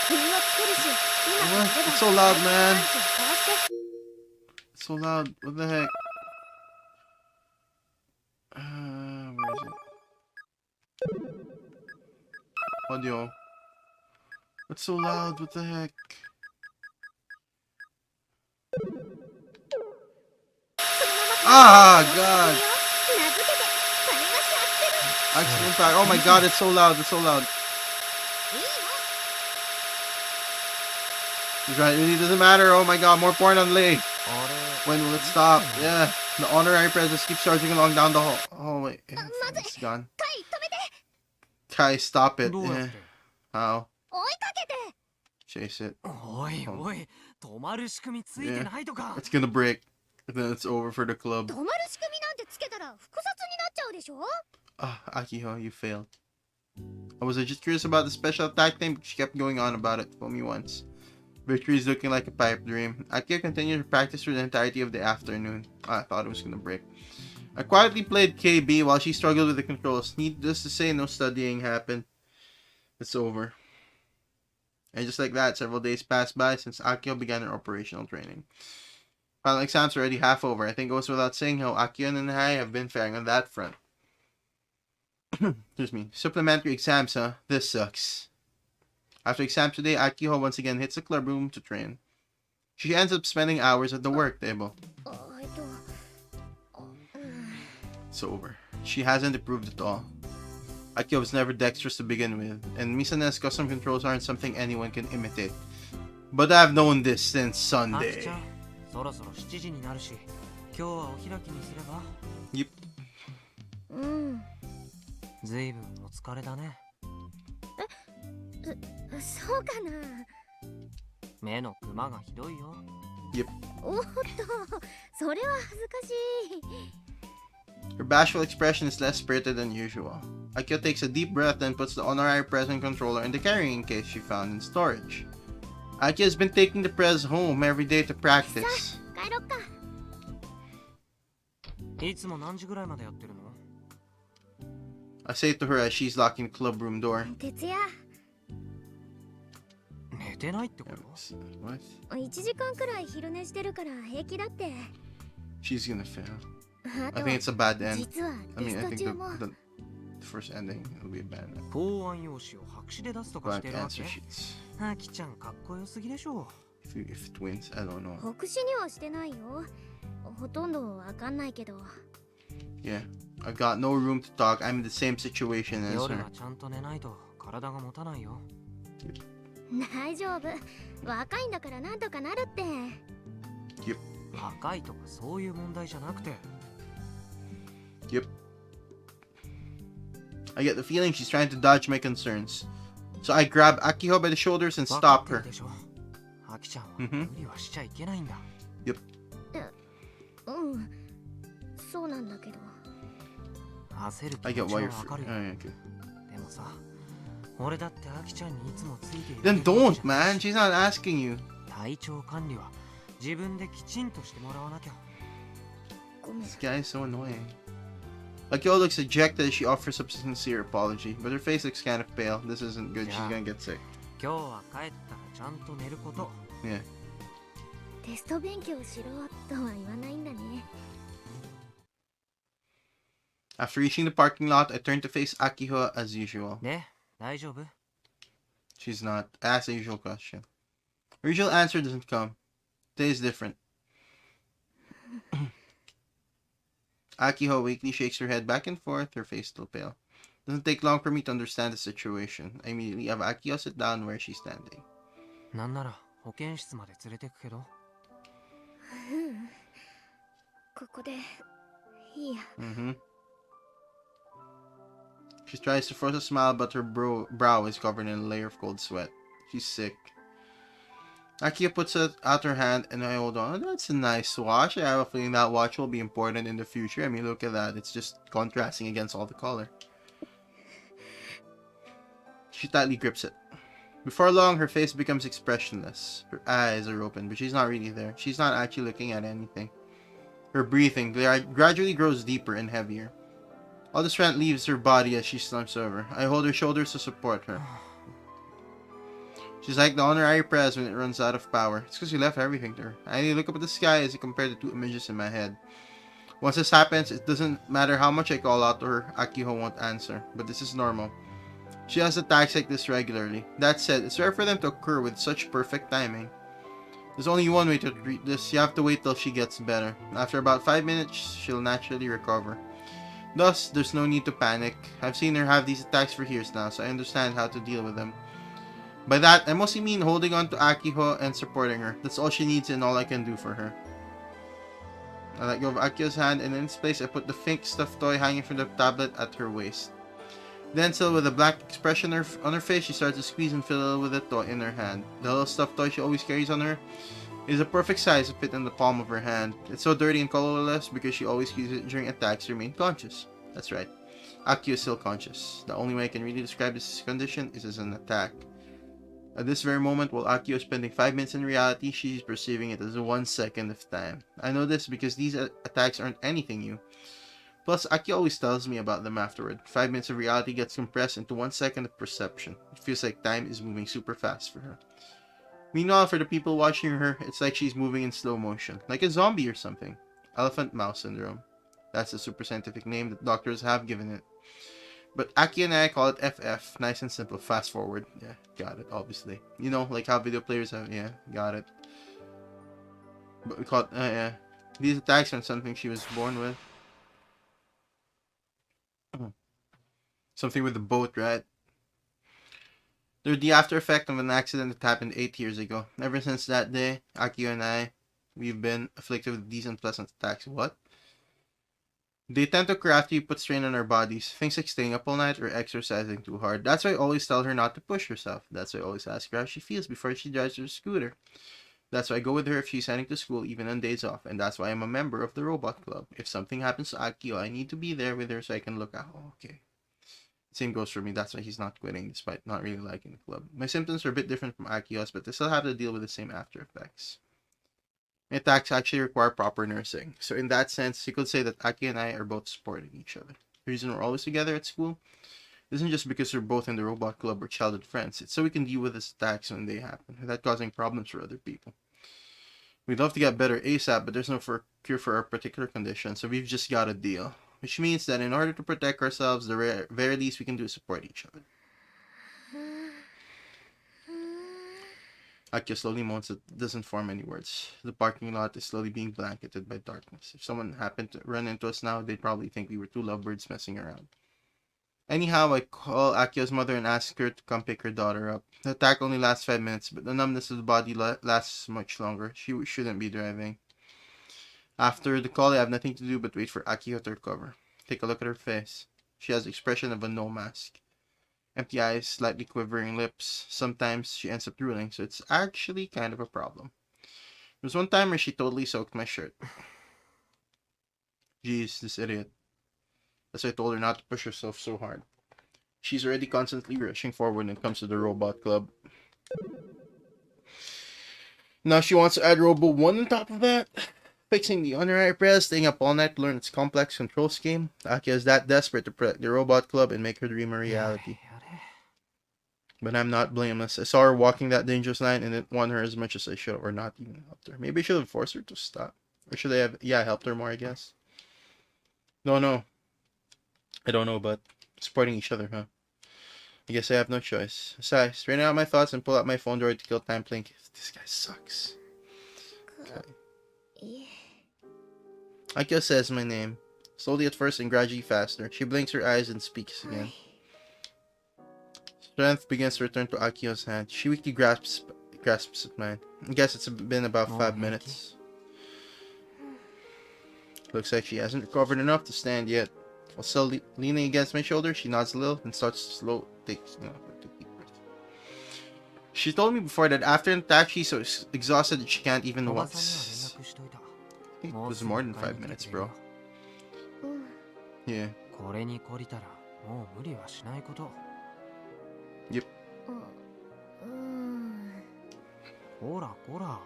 振りをつけるし、今から出 It's ば so loud, man. パンチをかわして It's so loud. What the heck? Where is it? Audio. It's so loud. What the heck? Ah, God. 名付けて種子島アクセル。 Actual impact. Oh my God, it's so loud. It's so loud. いいの He's right. It really doesn't matter. Oh my God, more porn on Lei. あれ When will it stop? Yeah. The honorary presence keeps charging along down the hall. Oh wait. It's gone. カイ止めて Kai, stop it. どうやっ Yeah. て How? 追いかけて Chase it. おいおい止まる仕組みついてないとか It's gonna break. And then it's over for the club. 止まる仕組みなんてつけたら複雑になっちゃうでしょ Ah, Akiho, you failed. I was just curious about the special attack thing, but she kept going on about it. Fool me once. Victory is looking like a pipe dream. Akio continued to practice through the entirety of the afternoon. I thought it was gonna break. I quietly played KB while she struggled with the controls. Needless to say, no studying happened. It's over. And just like that, several days passed by since Akio began her operational training. Final exams are already half over. I think it goes without saying how Akio and I have been faring on that front. Excuse me. Supplementary exams, huh? This sucks. After exam today, Akiho once again hits the club room to train. She ends up spending hours at the work table. It's over. She hasn't improved at all. Akio was never dexterous to begin with, and Misane's custom controls aren't something anyone can imitate. But I've known this since あき Sunday. ちゃんそろそろ7時になるし今日はお開きにすれば Yep. うん。ずいぶんお疲れだねそうかな。目のクマがひどいよおっと、それは恥ずかしい。 Her bashful expression is less spirited than usual. Akio takes a deep breath and puts the honorary present controller in the carrying case she found in storage. Akio has been taking the press home every day to practice. 帰ろっか。いつも何時ぐらいまでやってるの I say to her as she's locking the club room door. 徹夜。寝てないってこと What? 1時間くらい昼寝してるから平気だって。 She's gonna fail. あ I と think it's a bad end. 実は I テ mean, I スト think 中も the first ending will be a bad end. 答案用紙を白紙で出すとかし Blank てるわ answer け sheets. あきちゃんかっこよすぎでしょ If it wins, I don't know. 白紙にはしてないよ。ほとんどわかんないけど。 Yeah, I've got no room to talk. I'm in the same situation as 夜 her. はちゃんと寝ないと体が持たないよ大丈夫。若いんだからなんとかなるって。若いとかそういう問題じゃなくて Yep. I get the feeling she's trying to dodge my concerns. So I grab Akiho by the shoulders and 分かっ stop てる her. でしょあきちゃんは Mhm. 無理はしちゃいけないんだうん。そうなんだけど。焦る I 気 get 持ち why は you're わかる free. よ Oh, yeah, okay. でもさ俺だってあきちゃんにいつもついている Then don't, man. She's not asking you. 体調管理は自分できちんとしてもらわなきゃごめん。 This guy is so annoying. Akio looks dejected as she offers up a sincere apology, but her face looks kind of pale. This isn't good. She's Yeah. gonna get sick. 今日は帰ったらちゃんと寝ること Yeah. テスト勉強しろとは言わないんだね。After reaching the parking lot, I turned to face Akiho as usual. で、大丈夫? She's not. I asked the usual question. Her usual answer doesn't come. Today is different. Akiho weakly shakes her head back and forth, her face still pale. Doesn't take long for me to understand the situation. I immediately have Akiho sit down where she's standing. なんなら保健室まで連れてくけど。ここでいいや。She tries to force a smile, but her brow is covered in a layer of cold sweat. She's sick. Akiho puts out her hand and I hold on. Oh, that's a nice watch. I have a feeling that watch will be important in the future. I mean, look at that. It's just contrasting against all the color. She tightly grips it. Before long, her face becomes expressionless. Her eyes are open, but she's not really there. She's not actually looking at anything. Her breathing gradually grows deeper and heavier. All the strength leaves her body as she slumps over. I hold her shoulders to support her. She's like the honorary press when it runs out of power. It's because you left everything to her. I look up at the sky as I compare the two images in my head. Once this happens, it doesn't matter how much I call out to her, Akiho won't answer. But this is normal. She has attacks like this regularly. That said, it's rare for them to occur with such perfect timing. There's only one way to treat this. You have to wait till she gets better. After about 5 minutes, she'll naturally recover. Thus, there's no need to panic. I've seen her have these attacks for years now, so I understand how to deal with them. By that, I mostly mean holding on to Akiho and supporting her. That's all she needs and all I can do for her. I let go of Akiho's hand, and in its place, I put the pink stuffed toy hanging from the tablet at her waist. Then, still with a blank expression on her face, she starts to squeeze and fiddle with the toy in her hand. The little stuffed toy she always carries on her is a perfect size to fit in the palm of her hand. It's so dirty and colorless because she always uses it during attacks to remain conscious. That's right. Akiho is still conscious. The only way I can really describe this condition is as an attack. At this very moment, while Akiho is spending 5 minutes in reality, she's perceiving it as 1 second of time. I know this because these attacks aren't anything new. Plus, Akiho always tells me about them afterward. 5 minutes of reality gets compressed into 1 second of perception. It feels like time is moving super fast for her. Meanwhile, for the people watching her, it's like she's moving in slow motion, like a zombie or something. Elephant mouse syndrome. That's the super scientific name that doctors have given it. But Aki and I call it FF, nice and simple, fast forward. Yeah, got it, obviously. You know, like how video players have, yeah, got it. But we call it, yeah. These attacks aren't something she was born with. Something with the boat, right? They're the after effect of an accident that happened 8 years ago. Ever since that day, Akio and I, we've been afflicted with these unpleasant attacks. What? They tend to occur after you put strain on our bodies. Things like staying up all night or exercising too hard. That's why I always tell her not to push herself. That's why I always ask her how she feels before she drives her scooter. That's why I go with her if she's heading to school, even on days off. And that's why I'm a member of the Robot Club. If something happens to Akio, I need to be there with her so I can look out. Oh, okay. Same goes for me. That's why he's not quitting, despite not really liking the club. My symptoms are a bit different from Akio's, but they still have to deal with the same after effects. My attacks actually require proper nursing. So in that sense, you could say that Aki and I are both supporting each other. The reason we're always together at school isn't just because we're both in the Robot Club or childhood friends. It's so we can deal with these attacks when they happen, without causing problems for other people. We'd love to get better ASAP, but there's no cure for our particular condition, so we've just got to deal. Which means that in order to protect ourselves, the very least we can do is support each other. Akio slowly moans that doesn't form any words. The parking lot is slowly being blanketed by darkness. If someone happened to run into us now, they'd probably think we were two lovebirds messing around. Anyhow, I call Akio's mother and ask her to come pick her daughter up. The attack only lasts 5 minutes, but the numbness of the body lasts much longer. She shouldn't be driving. After the call, I have nothing to do but wait for Akio to recover. Take a look at her face. She has the expression of a no mask. Empty eyes, slightly quivering lips. Sometimes she ends up drooling, so it's actually kind of a problem. There was one time where she totally soaked my shirt. Jeez, this idiot. That's why I told her not to push herself so hard. She's already constantly rushing forward when it comes to the Robot Club. Now she wants to add Robo 1 on top of that. Fixing the honorary press, staying up all night to learn its complex control scheme. Aki is that desperate to protect the Robot Club and make her dream a reality. But I'm not blameless. I saw her walking that dangerous line and didn't want her as much as I should have, or not even helped her. Maybe I should have forced her to stop. Or should I have, helped her more, I guess. No. I don't know, but supporting each other, huh? I guess I have no choice. Sigh, straighten out my thoughts and pull out my phone drawer to kill time playing. This guy sucks. Okay. Akio says my name. Slowly at first and gradually faster. She blinks her eyes and speaks again. Strength begins to return to Akio's hand. She weakly grasps at mine. I guess it's been about 5 minutes. Looks like she hasn't recovered enough to stand yet. While still leaning against my shoulder, she nods a little and starts to take deep breath. She told me before that after an attack she's so exhausted that she can't even walk. I think it was more than 5 minutes, bro. Yeah. Yep. こらこら、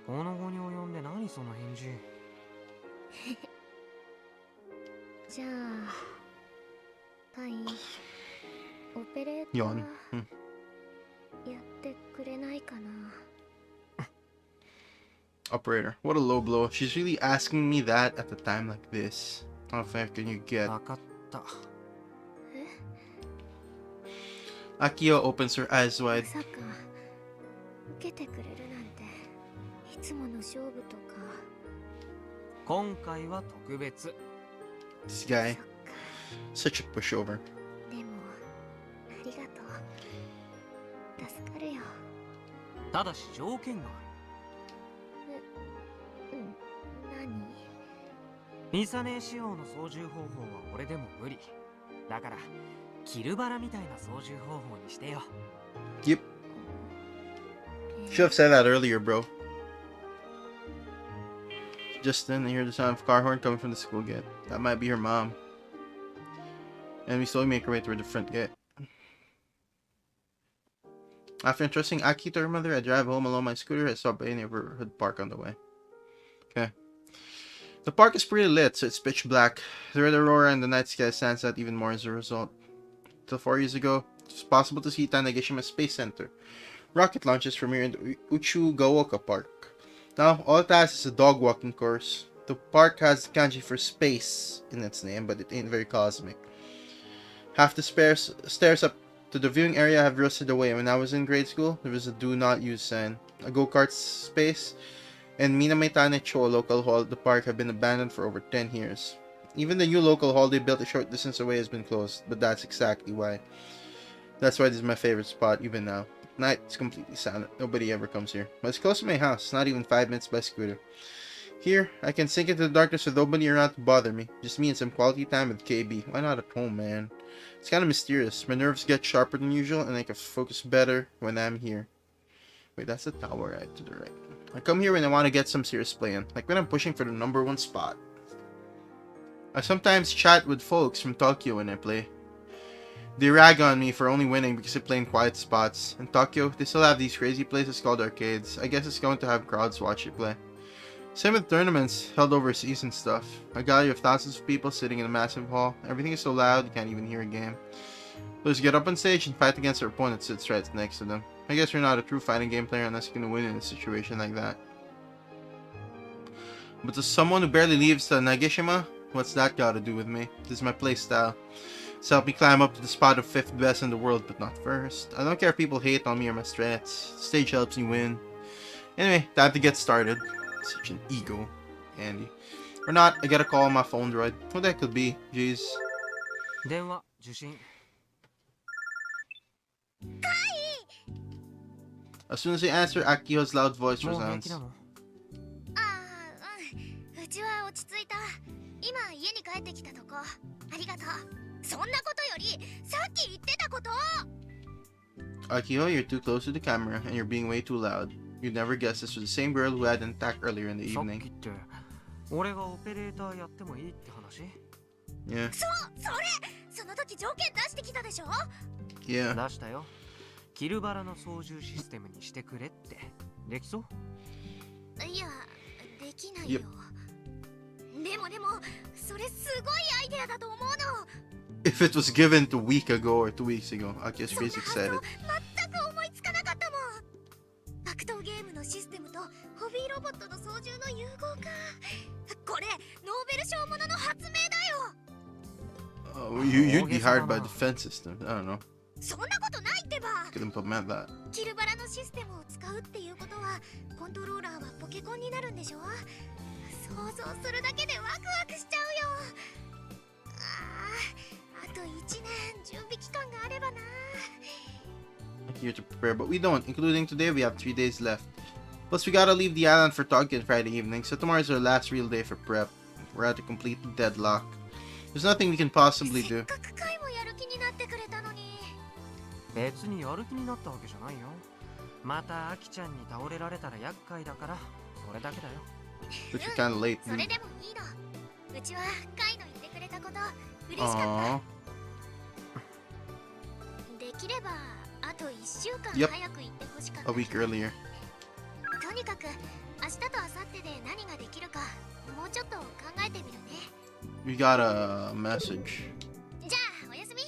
この後に及んで何その返事。じゃあ、タイ、オペレーターYawn. やってくれないかな。Operator, what a low blow. She's really asking me that at a time like this. How fair can you get? わかった。Akio opens her eyes wide. まさか受けてくれるなんていつもの勝負とか。今回は特別。This guy, such a pushover. でもありがとう。助かるよ。ただし条件がある。何？ミサネ仕様の操縦方法は俺でも無理。だからキルバラみたいな操縦方法にしてよ。Yep. Should have said that earlier, bro. Just then, I hear the sound of a car horn coming from the school gate. That might be her mom. And we slowly make our way toward the front gate. After entrusting Aki to her mother, I drive home along my scooter. I stop by a neighborhood park on the way. Okay. The park is pretty lit, so it's pitch black. The red aurora and the night sky stands out even more as a result. Till 4 years ago, it was possible to see Tanegashima Space Center. Rocket launches from here in the Uchugaoka Park. Now, all it has is a dog walking course. The park has the kanji for space in its name, but it ain't very cosmic. Half the stairs up to the viewing area have rusted away. When I was in grade school, there was a do not use sign. A go-kart space and Minamitane Cho local hall at the park have been abandoned for over 10 years. Even the new local hall they built a short distance away has been closed, but that's exactly why. That's why this is my favorite spot, even now. At night, it's completely silent. Nobody ever comes here. But it's close to my house, not even 5 minutes by scooter. Here, I can sink into the darkness with nobody around to bother me. Just me and some quality time with KB. Why not at home, man? It's kind of mysterious. My nerves get sharper than usual, and I can focus better when I'm here. Wait, that's the tower right to the right. I come here when I want to get some serious play in, like when I'm pushing for the #1 spot. I sometimes chat with folks from Tokyo when I play. They rag on me for only winning because I play in quiet spots. In Tokyo, they still have these crazy places called arcades. I guess it's going to have crowds watch you play. Same with tournaments held overseas and stuff. A gallery of thousands of people sitting in a massive hall. Everything is so loud you can't even hear a game. Those get up on stage and fight against their opponent sits right next to them. I guess you're not a true fighting game player unless you can win in a situation like that. But to someone who barely leaves the Nagashima, what's that got to do with me? This is my playstyle. It's helped me climb up to the spot of 5th best in the world, but not first. I don't care if people hate on me or my strats. The stage helps me win. Anyway, time to get started. Such an ego, Andy. Or not, I gotta call my phone droid. Who that could be? Jeez. 電話受信。As soon as I answer, Akio's loud voice もう平気 resounds. なの？うちは落ち着いた。今家に帰ってきたとこ。ありがとう。そんなことよりさっき言ってたこと。 Akio, you're too close to the camera and you're being way too loud. You'd never guess this was the same girl who had an attack earlier in the さっき evening. って俺がオペレーターやってもいいって話？ Yeah. その時条件出してきたでしょ。 Yeah. 出したよ。キルバラの操縦システムにしてくれって。できそう？いや、できないよ。でもそれすごいアイデアだと思うの。 If it was given a week ago or 2 weeks ago, Akio's そんな face 発想 excited. 全く思いつかなかったもん。格闘ゲームのシステムとホビーロボットの操縦の融合か。これノーベル賞ものの発明だよ。You'd be hired by defense system. I don't know. そんなことないってば。 Could implement that. キルバラのシステムを使うっていうことはコントローラーはポケコンになるんでしょ。想像するだけでワクワクしちゃうよ。あと1年準備期間があればな。 Here to prepare, but we don't. Including today, we have 3 days left. Plus, we gotta leave the island for Tokyo on Friday evening, so tomorrow's our last real day for prep. We're at a complete deadlock. There's nothing we can possibly do. せっかくカイもやる気になってくれたのに。別にやる気になったわけじゃないよ。またアキちゃんに倒れられたら厄介だから、それだけだよ。But you're kinda late. それでもいいの。うちはカイの言ってくれたこと嬉しかった。できればあと1週間早く行ってほしかった。 A week earlier. とにかく明日と明後日で何ができるかもうちょっと考えてみるね。 We got a message. じゃあおやすみ。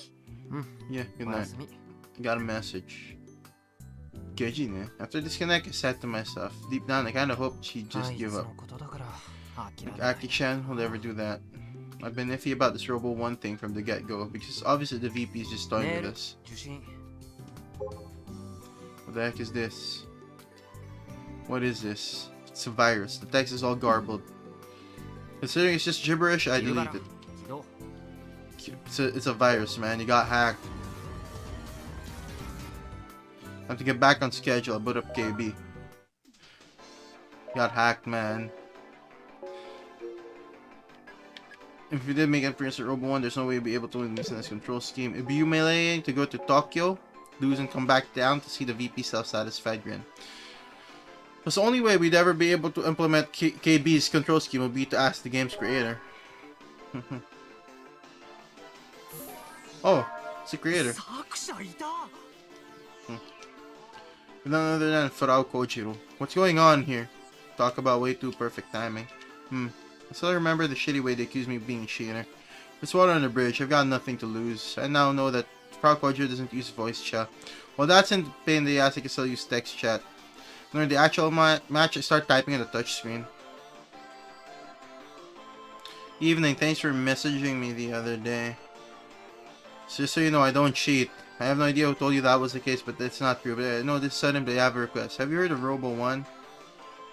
Yeah, good おや night. すみ。 Got a message. Geji, ne? After disconnect, I said to myself, deep down, I kinda hoped she'd just 大 give 切 up. なことだから諦め Like ない。 Aki-chan will never do that. I've been iffy about this Robo 1 thing from the get-go, because obviously the VP is just toying with us. 受信。 What the heck is this? What is this? It's a virus. The text is all garbled. Considering it's just gibberish, I delete it. 起動。 It's a virus, man. You got hacked. I have to get back on schedule. I'll boot up KB. Got hacked, man. If we did make inference at Robo 1, there's no way we'd be able to win this control scheme. It'd be humiliating to go to Tokyo, lose and come back down to see the VP self-satisfied grin. Because the only way we'd ever be able to implement KB's control scheme would be to ask the game's creator. Oh, it's the creator. 作者いた。 None other than Farao Kojiro. What's going on here? Talk about way too perfect timing. I still remember the shitty way they accused me of being a cheater. It's water on the bridge. I've got nothing to lose. I now know that Farao Kojiro doesn't use voice chat. Well, that's in pain in the ass. I can still use text chat. During the actual match, I start typing on the touchscreen. Evening, thanks for messaging me the other day. So just so you know, I don't cheat. I have no idea who told you that was the case, but that's not true. But I know this sudden they have a request. Have you heard of Robo 1?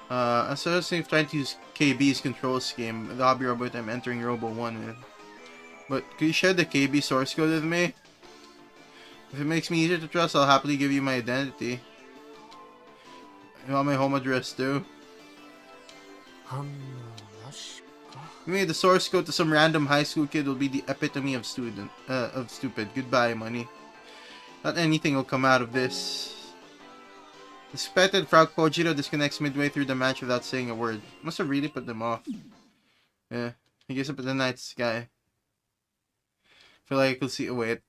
I'm seriously trying to use KB's control scheme, the hobby robot I'm entering Robo 1 with. But could you share the KB source code with me? If it makes me easier to trust, I'll happily give you my identity. You want my home address too? 反応なしか。 Maybe the source code to some random high school kid will be the epitome of stupid. Goodbye, money. Not anything will come out of this. Expected Frau Kojiro disconnects midway through the match without saying a word. Must have really put them off. Yeah, he gets up in the night sky. Feel like I could see. Wait,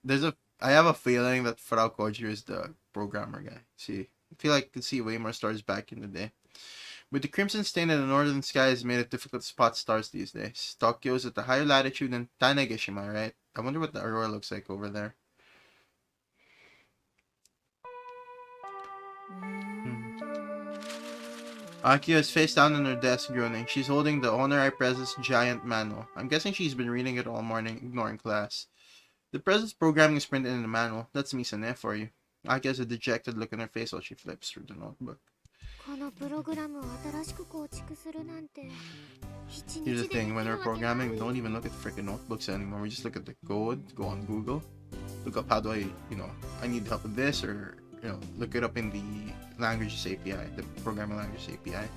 I have a feeling that Frau Kojiro is the programmer guy. See, I feel like I could see way more stars back in the day. But the crimson stain in the northern sky has made it difficult to spot stars these days. Tokyo's at a higher latitude than Tanegashima, right? I wonder what the aurora looks like over there. Akio is face down on her desk groaning. She's holding the Honor I President's giant manual. I'm guessing she's been reading it all morning, ignoring class. The President's programming is printed in the manual. That's Misane for you. Akio has a dejected look on her face while she flips through the notebook. Here's the thing, when we're programming, we don't even look at freaking notebooks anymore. We just look at the code, go on Google, look up how do I need help with this, or look it up in the languages API, the programming language API.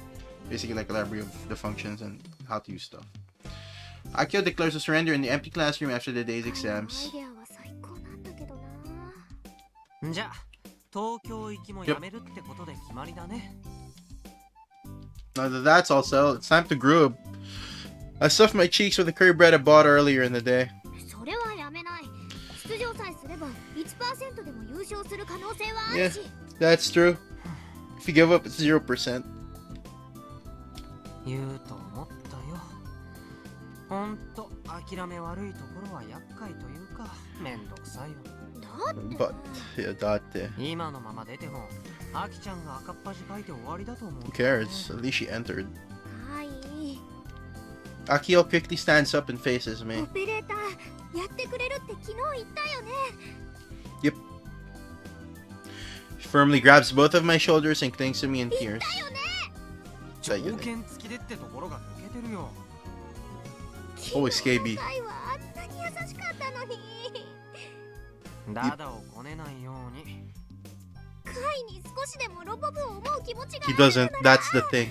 Basically like a library of the functions and how to use stuff. Akio declares a surrender in the empty classroom after the day's exams. じゃあ、東京行きもやめるってことで決まりだね。Now that that's all settled, it's time to group. I stuffed my cheeks with the curry bread I bought earlier in the day. それはやめない。出場さえすれば 1% でも優勝する可能性はあるし。 That's true. If you give up, it's 0%. 言うと思ったよ。ほんと諦め悪いところは厄介というか、めんどくさいよ。But, yeah, だって。今のまま出ても、アキちゃんが赤っ端書いて終わりだと思う。Who cares? At least she entered. はい。 Akio quickly stands up and faces me. オペレーター、やってくれるって昨日言ったよね。 Yep. She firmly grabs both of my shoulders and clings to me in tears. 条件付きでってところが抜けてるよ。 Always KB. 最はあんなに優しかったのに。ダダをこねないように。カイに少しでもロボブを思う気持ちが He doesn't. That's the thing.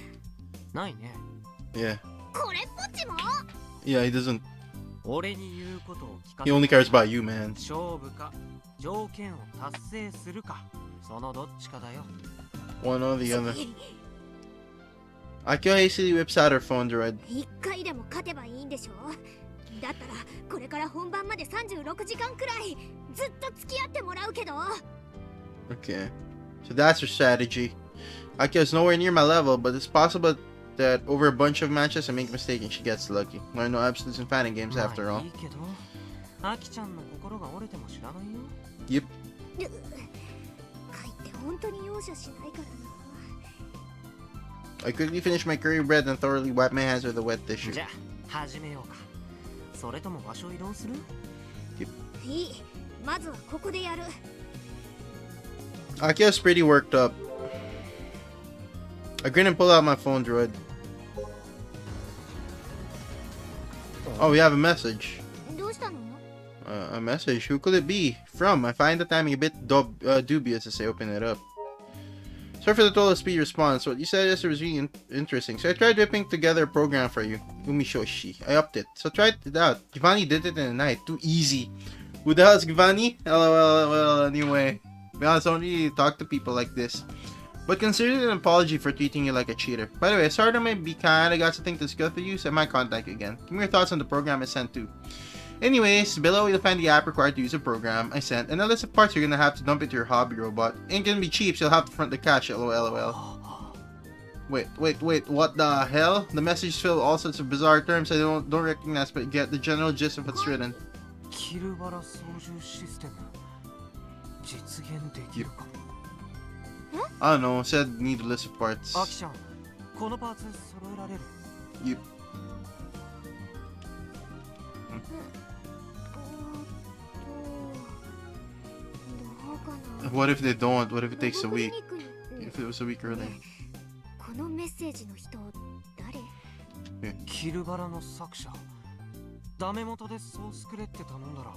ないね。 Yeah. これっぽっちも Yeah, he doesn't. 俺に言うことを聞か He only cares about you, man. 勝負か条件を達成するか、そのどっちかだよ。 One or the other. Akio hastily whips out her phone droid. 一回でも勝てばいいんでしょ。だったらこれから本番まで36時間くらいずっと付き合ってもらうけど。 Okay. So that's her strategy. Akio's nowhere near my level, but it's possible that over a bunch of matches I make a mistake and she gets lucky. There are no absolutes in fighting games after まあ all. いいけど、アキちゃんの心が折れても知らないよ。 Yep. カイって本当に容赦しないからな。 I quickly finish my curry bread and thoroughly wipe my hands with a wet tissue. じゃあ始めようか。それとも場所移動する？いい。まずはここでやる。 Akio's pretty worked up. I grin and pull out my phone droid. Oh, we have a message. どうしたの？ A message? Who could it be? From? I find the timing a bit dubious as I open it up. Sorry for the total speed response. What you said yesterday was really interesting. So I tried whipping together a program for you. Umishoshi. I upped it. So try it out. Giovanni did it in a night. Too easy. Who the hell is Giovanni? LOL. Well, anyway. To be honest, I don't really talk to people like this. But consider it an apology for treating you like a cheater. By the way, sorry to maybe kinda got something to discuss with you, so I might contact you again. Give me your thoughts on the program I sent to. Anyways, below you'll find the app required to use the program I sent, and a list of parts you're gonna have to dump into your hobby robot. Ain't gonna be cheap, so you'll have to front the cash, lol. Wait, what the hell? The message filled all sorts of bizarre terms I don't recognize, but get the general gist of what's written. キルバラ操縦システム実現できるかも。 I don't know, said need a list of parts. アキちゃん、このパーツ揃えられる？ You. What if they don't? What if it takes a week? If it was a week early? このメッセージの人誰？キルバラの作者。ダメ元でソースくれって頼んだら、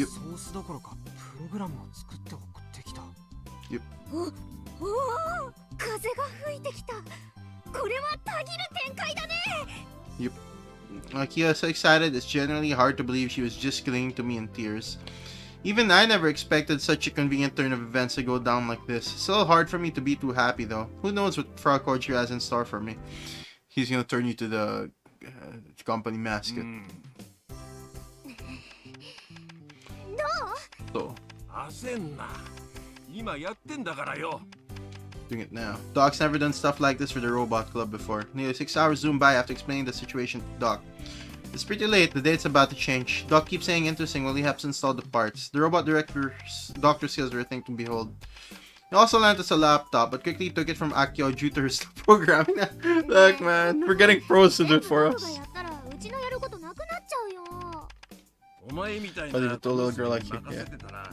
ソースどころかプログラムを作って送ってきた。おお、風が吹いてきた。これはたぎる展開だね。 Yep. Akia's so excited, it's generally hard to believe she was just clinging to me in tears. Even I never expected such a convenient turn of events to go down like this. It's still hard for me to be too happy though. Who knows what Frog Orchard has in store for me. He's gonna turn you to the company mascot. So. 焦んな。今やってんだからよ。 Doing it now. Doc's never done stuff like this for the robot club before. Nearly 6 hours zoom by after explaining the situation to Doc. It's pretty late, the date's about to change. Doc keeps saying interesting while he helps install the parts. The robot director's doctor skills are a thing to behold. He also lent us a laptop, but quickly took it from Akio due to her slow programming. Look man, we're getting pros to do it for us. But even to a little girl like you, yeah.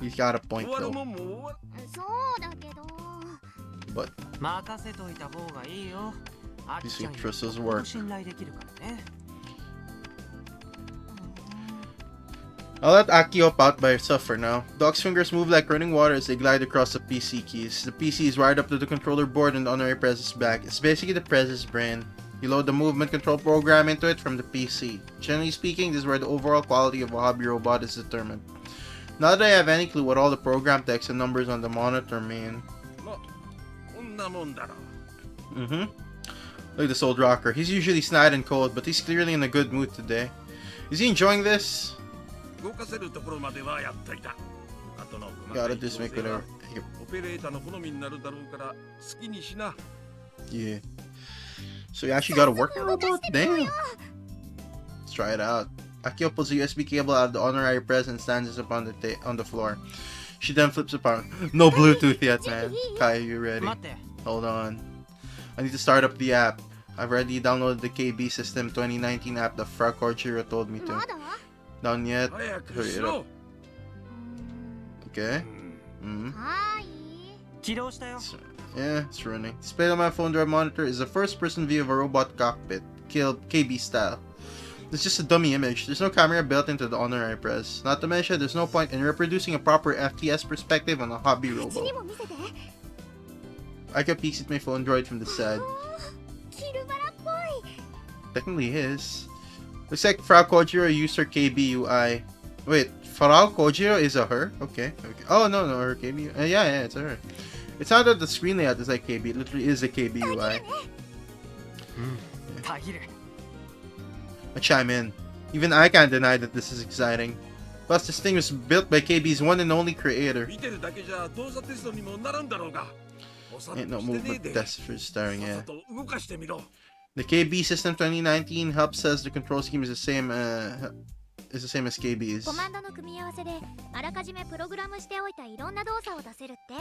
He's got a point though. But these can trust his work. I'll let Aki up out by herself for now. Doc's fingers move like running water as they glide across the PC keys. The PC is wired up to the controller board and the honorary press's back. It's basically the press's brain. You load the movement control program into it from the PC. Generally speaking, this is where the overall quality of a hobby robot is determined. Not that I have any clue what all the program text and numbers on the monitor mean. Look at this old rocker. He's usually snide and cold, but he's clearly in a good mood today. Is he enjoying this? Gotta just make whatever. Yeah. So you actually gotta work the robot? Damn. Let's try it out. Akio pulls the USB cable out of the honorary press and stands it on the floor. She then flips apart. No Bluetooth yet, man. Kai, you ready? Hold on. I need to start up the app. I've already downloaded the KB System 2019 app that Frog Orchard told me to. Down yet? 早く Hurry し it up. ろ Okay. Mm. はーい。起動したよ。 Yeah, it's running. Displayed on my phone drive monitor is a first-person view of a robot cockpit, KB style. It's just a dummy image. There's no camera built into the Honor I press. Not to mention, there's no point in reproducing a proper FPS perspective on a hobby うち robot. にも見せて。 I can peek at my phone droid from the side. キルバラっぽい。 Technically his. Looks like Frau Kojiro used her KB UI. Wait, Frau Kojiro is a her? Okay. Oh, no, her KB. Yeah, it's a her. It's not that the screen layout is like KB. It literally is a KB UI. たぎる。 I chime in. Even I can't deny that this is exciting. Plus, this thing was built by KB's one and only creator. 見てるだけじゃ動作テストにもならんだろうが。おさっと Ain't no してねえ movement で test for staring さっさ at. と動かしてみろ。 The KB System 2019 help says the control scheme is the same as KB's. コマンドの組み合わせであらかじめプログラムしておいたいろんな動作を出せるって。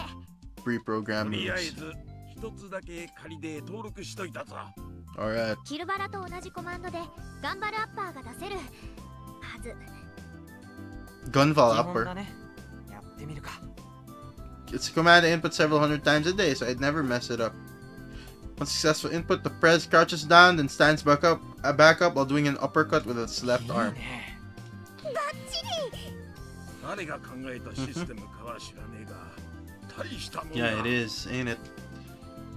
Pre-programmed とりあえ moves. ず一つだけ仮で登録しといたぞ。 Alright. キルバラと同じコマンドで頑張るアッパーが出せるはず。 Gunval 基本 upper. だね。やってみるか。 It's a command I input several hundred times a day, so I'd never mess it up. One successful input, the press crouches down, then stands back up while doing an uppercut with its left いい arm. ね。バッチリ。誰が考えたシステムかは知らねえが、大したもんだ。 Yeah, it is, ain't it?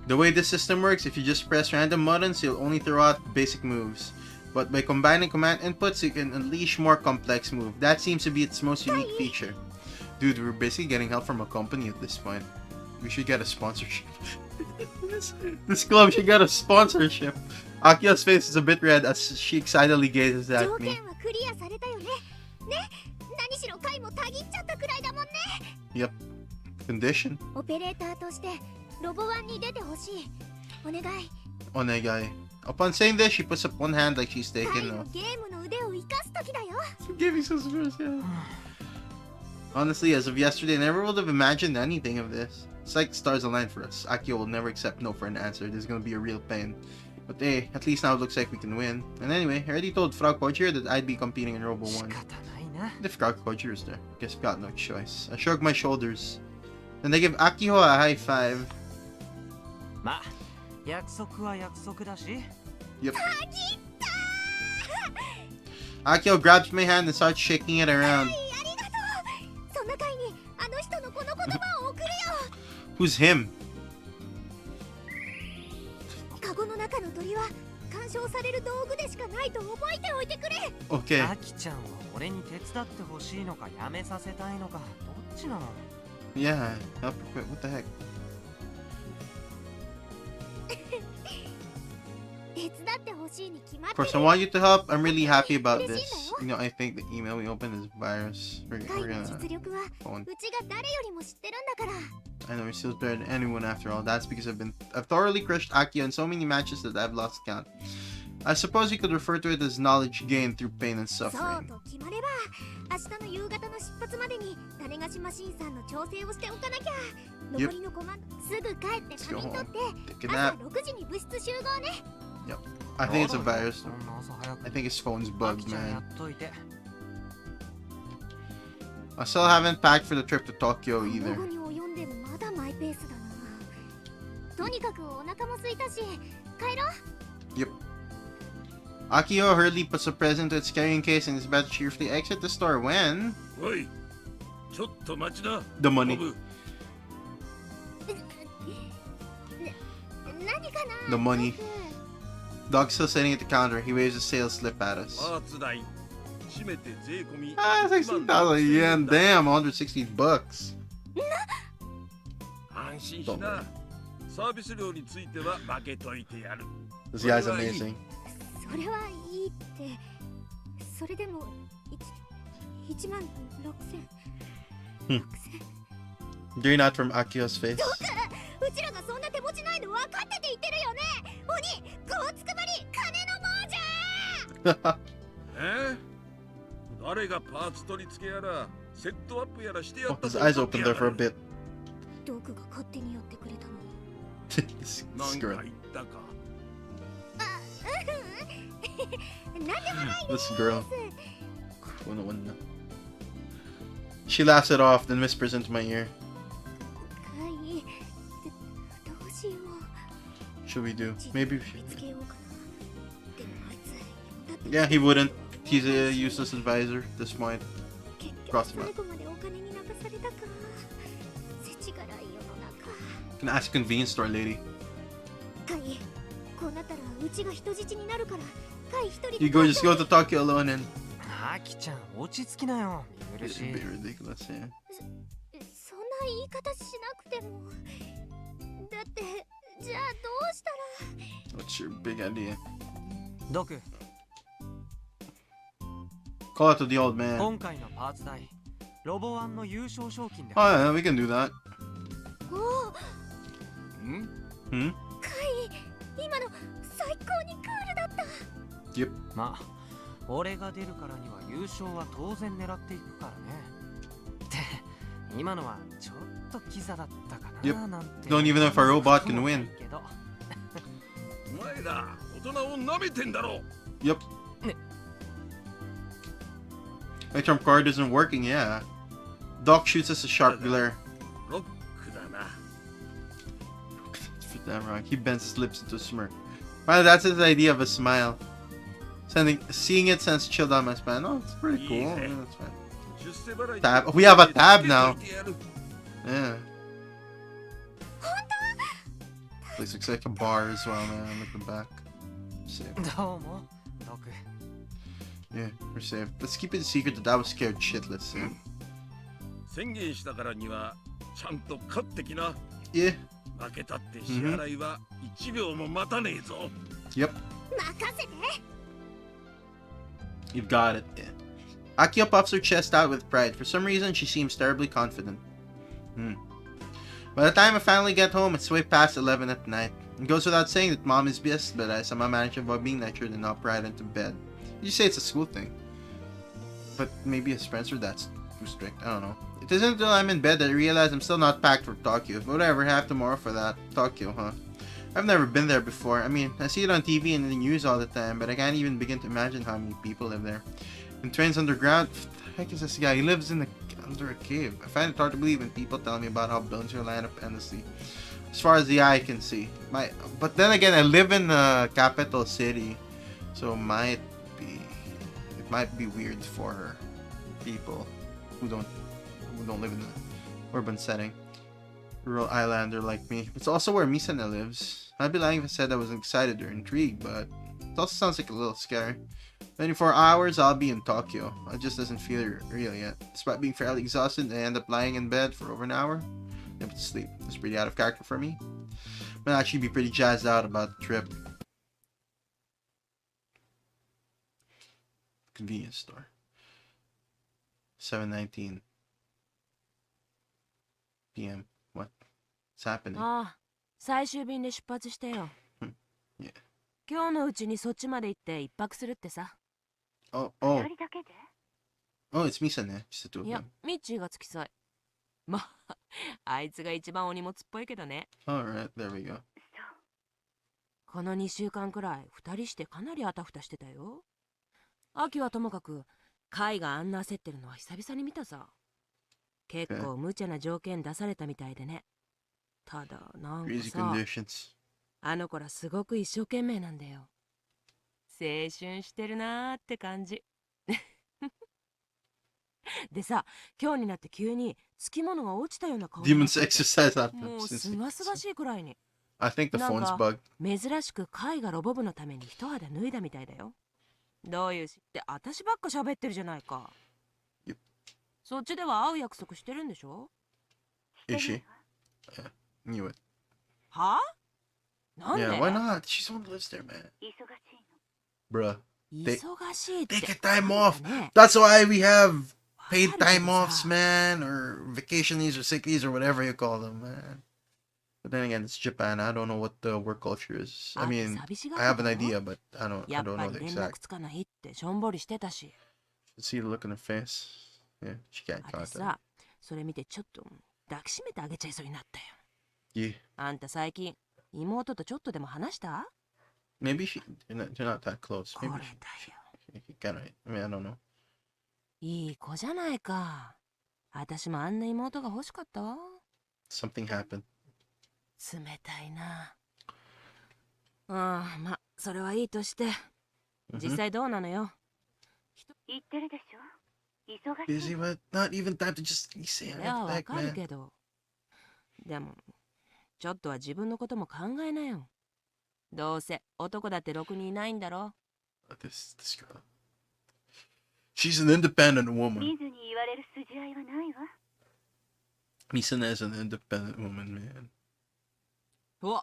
The way this system works, if you just press random buttons, you'll only throw out basic moves. But by combining command inputs, you can unleash more complex moves. That seems to be its most unique feature. Dude, we're basically getting help from a company at this point. We should get a sponsorship. this club should get a sponsorship. Akio's face is a bit red as she excitedly gazes at 条 me. 件はクリアされたよね。ね、何しろ回もたぎっちゃったくらいだもんね。 Yep. Condition. オペレーターとしてロボワンに出てほしい。お願い。 Onegai. Upon saying this, she puts up one hand like she's 回 taken の off. ゲームの腕を生かす時だよ。 Giving some spurs, yeah. Honestly, as of yesterday, I never would have imagined anything of this. It's like stars align for us. Akio will never accept no for an answer. This is gonna be a real pain. But hey, at least now it looks like we can win. And anyway, I already told Frau Kojiro that I'd be competing in Robo 仕 1. 方ないな。 If Frau Kojiro's there, guess I've got no choice. I shrug my shoulders. Then I give Akio a high five. まあ、約束は約束だし。 Yep. Akio grabs my hand and starts shaking it around. ありがとう。そんな回にあの人のこの言葉を送るよ。 Who's him? カゴの中の鳥は鑑賞される道具でしかないと覚えておいてくれ。 Okay. アキちゃんは俺に手伝ってほしいのかやめさせたいのかどっちなの？ Yeah, help her quit. What the heck? 手伝ってほしいに決まっ Of てる course, I want you to help. I'm really happy about this. You know, I think the email we opened is virus. We're 回の gonna 実力は phone. うちが誰よりも知ってるんだから。 I know he steals better than anyone after all. That's because I've thoroughly crushed Akio in so many matches that I've lost count. I suppose you could refer to it as knowledge gained through pain and そう suffering. と決まれば明日の夕方の出発までに種子島新さんの調整をしておかなきゃ。 Yep. 残りのコマンドすぐ帰って仮眠取って Take a 朝 nap. 6時に部室集合ね。 I think it's a virus. そんな朝早く I think his phone's ア bugged, キちゃんや man. っといて。 I still haven't packed for the trip to Tokyo 午 either. 後に及んでまだマイペースだな。とにかくお腹も空いたし帰ろう。 Yep. Akio hurriedly puts a present to its carrying case and is about to cheerfully exit the store when おい、ちょっと待ちな。 the money. ボブ、何かな The money. 僕 Dog's still sitting at the counter. He waves a sales slip at us. パーツ代、締めて税込み Ah, 16,000 yen. Damn, 160 bucks. 安心しな。サービス料については負けといてやる。 This guy's amazing. それはいいってそれでも1万6000 You're not from Akio's face. うちらがそんな手持ちないの分かってて言ってるよね。鬼、こうつくばり金の亡者。誰がパーツ取り付けやらセットアップやらしてや Oh, った his eyes opened there for a bit. ドクが勝手にやってくれたのに。 This なんか girl. 言ったか。なんでもないで This girl. She laughs it off, then whispers into my ear. かい、どうしよう。 Should we do? Maybe. 見つけようかな。でもあいつ呼んだって Yeah, he wouldn't. He's a useless advisor at this point. 結 Cross 局 him 最 out. 後までお金に流されたか。世知辛い世の中。 Can ask a convenience store lady. かい、こうなったらうちが人質になるから、かい一人 You go just go to Tokyo alone and アキちゃん落ち着きなよ。見苦 it's し a い。 bit ridiculous, yeah. そんな言い方しなくても。だってじゃあどうしたら。 What's your big idea? ドク、 Call it to the old man. 今回のパーツ代、ロボワンの優勝賞金で。 Oh yeah, we can do that. おお、 Hmm? かい、今の最高にクールだった。 Yep. まあ、俺が出るからには優勝は当然狙っていくからね。って今のはちょっとキザだったかな、 Yep. なんて。 Don't even know if our robot can win. けどお前ら大人を舐めてんだろ。 Yep. My trump card isn't working, yeah. Doc shoots us a sharp glare. ロックだな。 Damn wrong. He bends his lips into a smirk. Well, that's his idea of a smile. Seeing it sends a chill down my spine. Oh, it's pretty cool. Yeah. Yeah, that's fine. 出世払い Tab. We have a tab now. Yeah. Place looks like a bar as well, man. Look at the back. Safe. どうも、ドク。 Yeah, we're safe. Let's keep it a secret that I was scared shitless. Yeah. 宣言したからにはちゃんと勝ってきな。 Yeah. 負けたって支払いは1秒も待たねえぞ。 Yep. 任せて。 You've got it. Yeah. Akio puffs her chest out with pride. For some reason, she seems terribly confident. By the time I finally get home, it's way past 11 at night. It goes without saying that mom is pissed, but I somehow manage to avoid being lectured and hop right into bed. You say it's a school thing. But maybe as Spencer, that's too strict. I don't know. It isn't until I'm in bed that I realize I'm still not packed for Tokyo. But whatever, have tomorrow for that. Tokyo, huh? I've never been there before. I mean, I see it on TV and in the news all the time, but I can't even begin to imagine how many people live there. And trains underground? What the heck is this guy? He lives under a cave. I find it hard to believe when people tell me about how buildings are lined up endlessly. As far as the eye can see. But then again, I live in the capital city, so it might be weird for people who don't live in the urban setting. Rural islander like me. It's also where Misana lives. I'd be lying if I said I was excited or intrigued, but it also sounds like a little scary. 24 hours, I'll be in Tokyo. It just doesn't feel real yet. Despite being fairly exhausted, I end up lying in bed for over an hour. Able to sleep. It's pretty out of character for me. I'd actually be pretty jazzed out about the trip. Convenience store. 7:19 p.m. What? What's happening? ああ、最終便で出発してよ。Yeah. 今日のうちにそっちまで行って一泊するってさ。 Oh, 一人だけで。 it's Misane. Just the two of いや them. ミッチーが付き添い。まあ、あいつが一番お荷物っぽいけどね。 Alright, there we go. この2週間くらい2人してかなりあたふたしてたよ。秋はともかく、カイがあんな焦ってるのは久々に見たさ。結構無茶な条件出されたみたいでね。ただ、なんか Crazy さ、 conditions. あの子らすごく一生懸命なんだよ。青春してるなーって感じ。でさ、今日になって急につきものが落ちたような顔になっ Demon's て exercise after もう since すがすがしいくらいに。 I think the phone's bugged. 珍しくカイがロボ部のために一肌脱いだみたいだよ。どういうしって私ばっか喋ってるじゃないか。Yep. そっちでは会う約束してるんでしょ？ Is she? Yeah, knew it. はぁ？なんで？ Yeah, why not? She's the one who lives there, man. 忙しいの。 Bruh. 忙しいって。 Take a time off. ね That's why we have paid わかるけ time ど offs, さ man, or vacation leaves or sick leaves or whatever you call them, man. But then again, it's Japan. I don't know what the work culture is. I あんた mean, 寂しがっ I て have an たの？ idea, but I やっ don't ぱ know り the 連 exact. 絡つかないってしょんぼりしてたし。 See the look on her face. Yeah, she can't 私 contact. さ、それ見てちょっと抱きしめてあげちゃいそうになったよ。 Yeah, あんた最近、妹とちょっとでも話した？ maybe you're not that close. これ Maybe だよ。 she kind of. I mean, I don't know. いい子じゃないか。私もあんな妹が欲しかったわ。Something happened. 冷たいな。ああ、ま、それはいいとして。実際どうなのよ。言ってるでしょ。忙しい。 Busy, but not even time to just say そ it. れは What わ the heck, かる man? けど。でも、ちょっとは自分のことも考えなよ。どうせ男だってろくにいないんだろ。This girl. She's an independent woman. 見ずに言われる筋合いはないわ。Misana is an independent woman, man. お、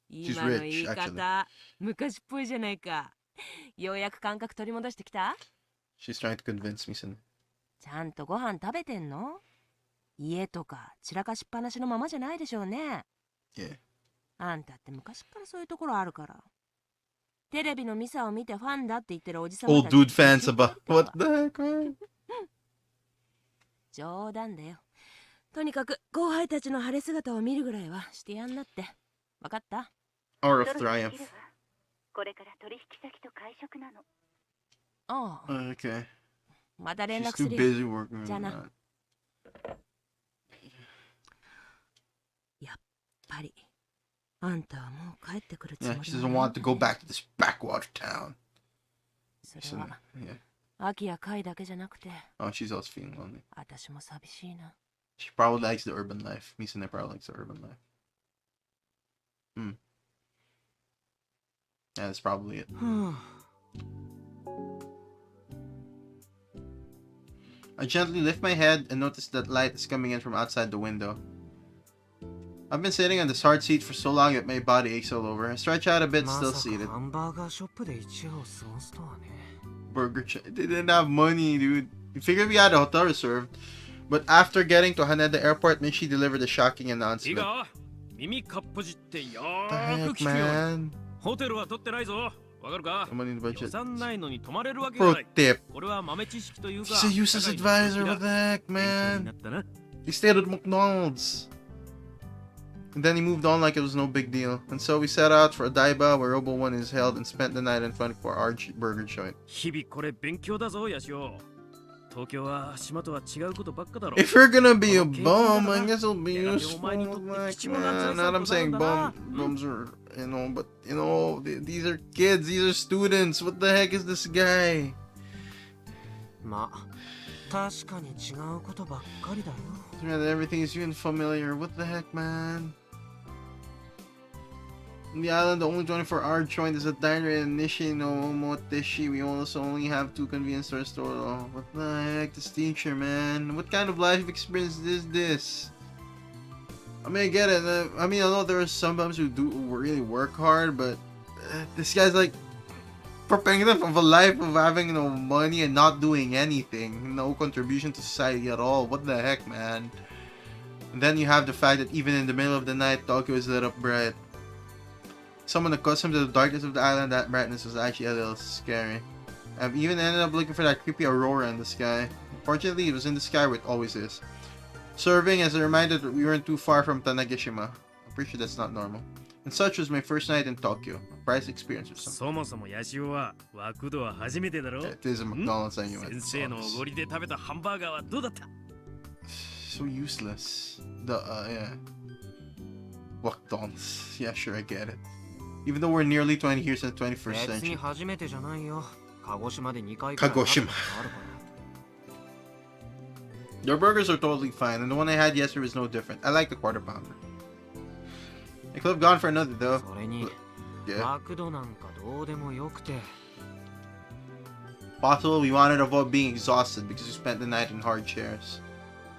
今の言い rich, 方、昔っぽいじゃないか。ようやく感覚取り戻してきた？ She's trying to convince Misana. ちゃんとご飯食べてんの？家とか散らかしっぱなしのままじゃないでしょうね。Yeah. あんたって昔からそういうところあるから。テレビのミサを見てファンだって言ってるおじさん Old dude fans about. What the heck, man? 冗談だよ。とにかく後輩たちの晴れ姿を見るぐらいはしてやんなって。わかった？ Hour of Triumph. これから取引先と会食なの。ああ、 Okay. また連 She's 絡す too るよ。 busy working. じゃあな。 on that. やっぱりあんたはもう帰ってくるつも Yeah, り she は doesn't ない want to go back to this backwater town. それ Misana, は yeah. 秋やカイだけじゃなくて Oh, she's also feeling lonely. 私も寂しいな。 She probably likes the urban life. Misana probably likes the urban life. Yeah, that's probably it. I gently lift my head and notice that light is coming in from outside the window. I've been sitting on this hard seat for so long that my body aches all over. I stretch out a bit, ま still さか seated. ハンバーガーショップで一夜を過ごすとはね。 Burger chain. They didn't have money, dude. You figured we had a hotel reserved. But after getting to Haneda Airport, Michi delivered a shocking いい announcement. か、耳かっぽじってよ What ー the く heck, 聞くように。 man? ホテルは取ってないぞ。わかるか？ No money in the 予 budget. 算ないのに泊まれるわけがな Pro い。 tip. これは豆知識というか。 He's a useless 社会の advisor. 常識だ What the heck, 勉強にな man? ったな。 He stayed at McDonald's. And then he moved on like it was no big deal. And so we set out for Odaiba, where Robo 1 is held, and spent the night in front of our burger joint. 日々これ勉強だぞ、ヤシオ。東京は島とは違うことばっかだろ。 If you're gonna be a bum, I guess it'll be useful. Like, man, not I'm saying bums are, you know, but, you know, these are kids, these are students. What the heck is this guy? まあ、確かに違うことばっかりだよ。 Man, everything is unfamiliar. What the heck, man? On the island, the only 24-hour joint is a diner in Nishi no Omoteshi. We also only have 2 convenience stores total. What the heck, this teacher, man? What kind of life experience is this? I mean, I get it. I mean, I know there are some bums who really work hard, but this guy's like preparing them of a life of having no money and not doing anything, no contribution to society at all. What the heck, man? And then you have the fact that even in the middle of the night, Tokyo is lit up bright. Someone accustomed to the darkness of the island, that brightness was actually a little scary. I've even ended up looking for that creepy aurora in the sky. Fortunately, it was in the sky where it always is. Serving as a reminder that we weren't too far from Tanegashima. I'm pretty sure that's not normal. And such was my first night in Tokyo. A prize experience or something. そもそもヤシオはワクドは初めてだろ。 It is a McDonald's anyway. 先生のおごりで食べたハンバーガーはどうだった？ So useless. Yeah. McDonald's. Yeah, sure, I get it. Even though we're nearly 20 years in the 21st 別に century. 初めてじゃないよ。鹿児島で2回くらい鹿児島。食べたことあるから。 Their burgers are totally fine, and the one I had yesterday was no different. I like the quarter pounder. I could have gone for another though. それに、 Yeah. マクドなんかどうでもよくて。 Possible we wanted to avoid being exhausted because we spent the night in hard chairs.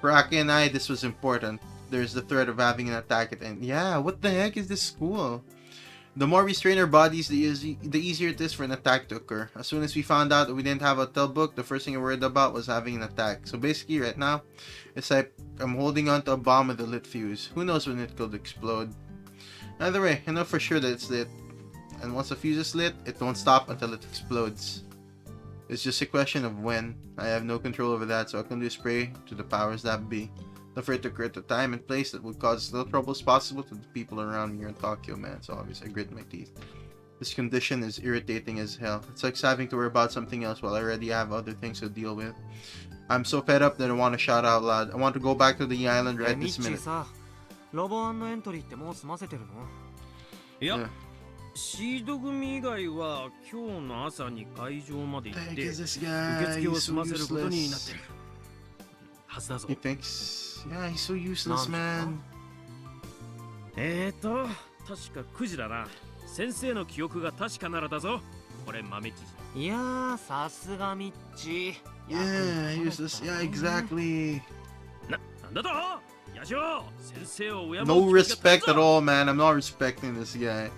For Aki and I, this was important. There's the threat of having an attack at the end. Yeah, what the heck is this school? The more we strain our bodies, the easier it is for an attack to occur. As soon as we found out that we didn't have a hotel book, the first thing I worried about was having an attack. So basically right now, it's like I'm holding on to a bomb with a lit fuse. Who knows when it could explode? Either way, I know for sure that it's lit. And once the fuse is lit, it won't stop until it explodes. It's just a question of when. I have no control over that, so I can do spray to the powers that be. Not for it to occur at a time and place that would cause as little trouble as possible to the people around me here in Tokyo, man. So obviously I grit my teeth. This condition is irritating as hell. It's like having to worry about something else while I already have other things to deal with. I'm so fed up that I want to shout out loud. I want to go back to the island ミ right ッ this チー minute. さ、ロボエントリーってもう済ませてるの？いや、 Yeah. シード組以外は今日の朝に会場まで行っ Heck て is this 受 guy? 付を He's 済 so ませることになって useless. るはずだぞ。 He thinks, yeah, he's so useless, なんで man. 確か9時だな。先生の記憶が確かならだぞ。これ豆知識。いやー、さすがミッチー。 Yeah, useless. Yeah, exactly. なんだとヤジオ先生を敬う No respect at all, man. I'm not respecting this guy.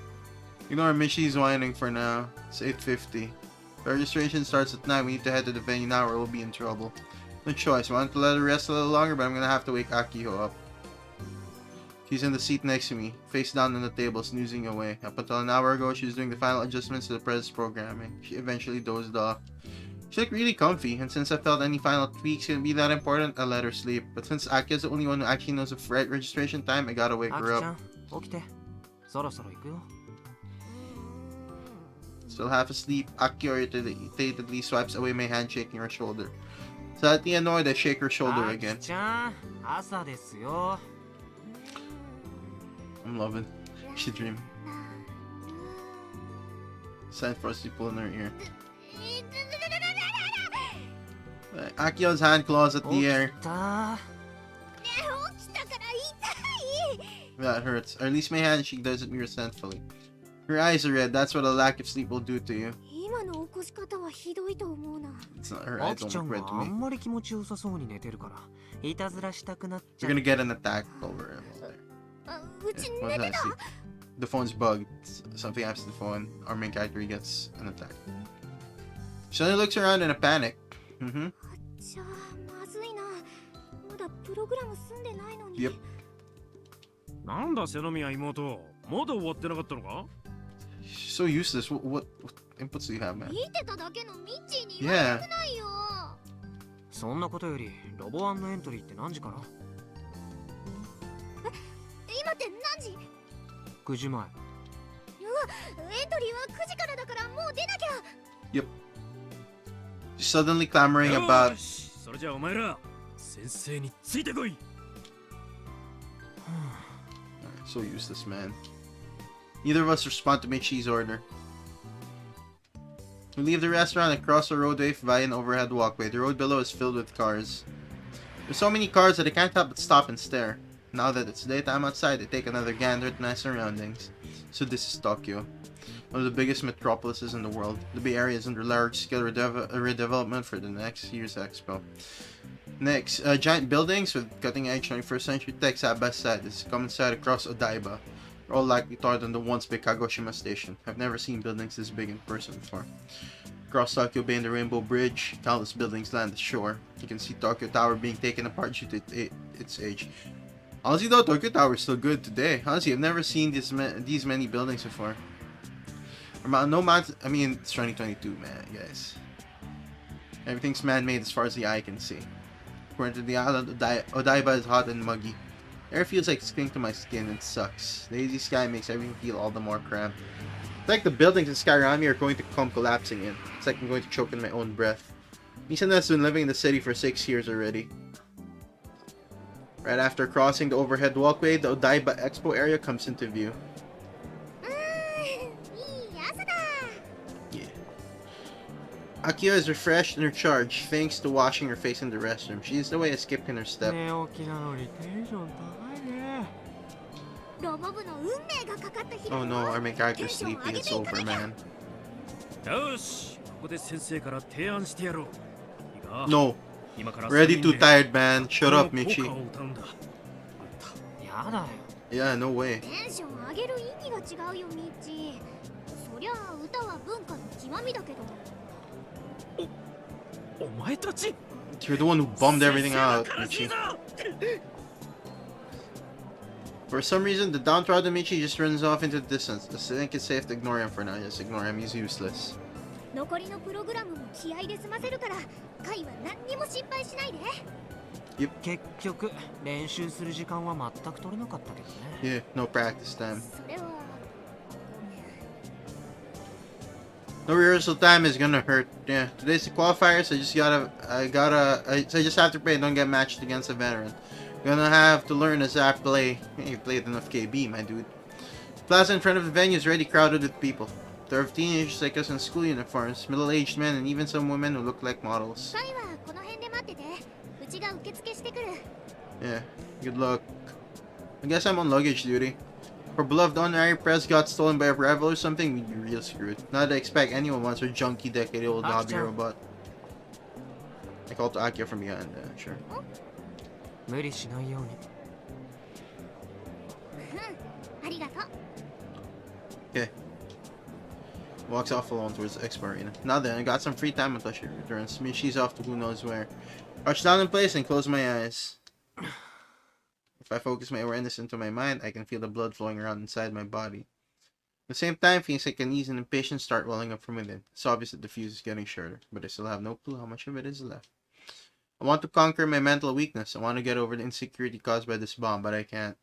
Ignore Michi's whining for now. It's 8:50. Registration starts at 9. We need to head to the venue now or we'll be in trouble. No choice. I wanted to let her rest a little longer, but I'm gonna have to wake Akiho up. She's in the seat next to me, face down on the table, snoozing away. Up until an hour ago, she was doing the final adjustments to the Prez programming. She eventually dozed off. She looked really comfy, and since I felt any final tweaks couldn't be that important, I let her sleep. But since Aki's the only one who actually knows the right registration time, I gotta wake アキ her ちゃ up. ん、起きて。そろそろ行くよ。 Still half asleep, Aki irritatedly swipes away my hand, shaking her shoulder. Slightly annoyed, I shake her shoulder アキ again. ちゃん、朝ですよ。 I'm loving. She dream. Sent frosty pull in her ear. Akio's hand claws at 起 the き air. た。 That hurts. Or at least my handshake doesn't resentfully. Her eyes are red. That's what a lack of sleep will do to you. 今の起こし方はひどいと思うな。 It's not her ア eyes キ don't ちゃん look red が to あ me. んまり気持ちよさそうに寝てるから、いたずらしたくなっちゃ You're う。 gonna get an attack over him. うち Yeah, 寝 what て did I た see? The phone's bugged. Something happens to the phone. Our main character gets an attack. She suddenly looks around in a panic. Mm-hmm. じゃあまずいな。まだプログラム済んでないのに。 Yep. なんだセノミア妹。まだ終わってなかったのか？ She's so useless. What inputs do you have, man? 見てただけのミッチーに言われ Yeah. たくないよ。そんなことより、ロボエントリーって何時から？今って何時？ 9時前。エントリーは9時からだからもう出なきゃ。 She's suddenly clamoring about. よしそれじゃあお前ら先生についてこい。 So useless, man. Neither of us respond to Michi's order. We leave the restaurant and cross the roadway via an overhead walkway. The road below is filled with cars. There's so many cars that I can't help but stop and stare. Now that it's daytime outside, I take another gander at my surroundings. So this is Tokyo, one of the biggest metropolises in the world. The Bay Area is under large-scale redevelopment for the next year's expo. Next, giant buildings with cutting-edge 21st century tech side by side. This is common sight across Odaiba. They're all likely taller than the once big Kagoshima station. I've never seen buildings this big in person before. Across Tokyo Bay and the Rainbow Bridge, countless buildings land ashore. You can see Tokyo Tower being taken apart due to its age. Honestly though, Tokyo Tower is still good today. Honestly, I've never seen these many buildings before. No mountain. I mean, it's 2022, man, guys. Everything's man-made as far as the eye can see. According to the island, Odaiba is hot and muggy. Air feels like it's sticking to my skin and sucks. The hazy sky makes everything feel all the more cramped. It's like the buildings in sky around me are going to come collapsing in. It's like I'm going to choke in my own breath. Misan has been living in the city for 6 years already. Right after crossing the overhead walkway, the Odaiba Expo area comes into view. いい朝だ。 Yeah. Akio is refreshed and recharged thanks to washing her face in the restroom. She is the way a skip in her step. 寝起きなのにテンション高いね。ロボ部の運命がかかった日だよ。 Oh no, our main character's sleeping. It's over, man. よしここで先生から提案してやろう。いいか No. 今から Already too tired, man. Shut up, この Michi. 効果を歌うんだ。やだよ。 Yeah, no way. テンション上げる意味が違うよミッチー。そりゃあ歌は文化の極みだけど。お前たち You're the one who bummed everything out, Michi. For some reason, the downtrodden Michi just runs off into the distance. I think it's safe to ignore him for now. Just ignore him. He's useless. 残りのプログラムも気合で済ませるから、カイは何にも心配しないで。結局、練習する時間は全く取れなかったけどね。 Yeah, no practice time. それはごめん。No rehearsal time is gonna hurt. Yeah, today's the qualifiers. I just have to pray. Don't get matched against a veteran. Gonna have to learn as I play. Hey, you played enough KB, my dude. Plaza in front of the venue is already crowded with people. There are teenagers like us in school uniforms, middle-aged men, and even some women who look like models. Yeah, good luck. I guess I'm on luggage duty. If our beloved honorary press got stolen by a rival or something, we'd be real screwed. Not to expect anyone wants our junky decade-old hobby robot. I called to Akio from behind, sure. Okay. Walks off alone towards the expo arena. Now then, I got some free time until she returns. Me, she's off to who knows where. Crouch down in place and close my eyes. If I focus my awareness into my mind, I can feel the blood flowing around inside my body. At the same time, feelings like unease and impatience start welling up from within. It's obvious that the fuse is getting shorter, but I still have no clue how much of it is left. I want to conquer my mental weakness. I want to get over the insecurity caused by this bomb, but I can't.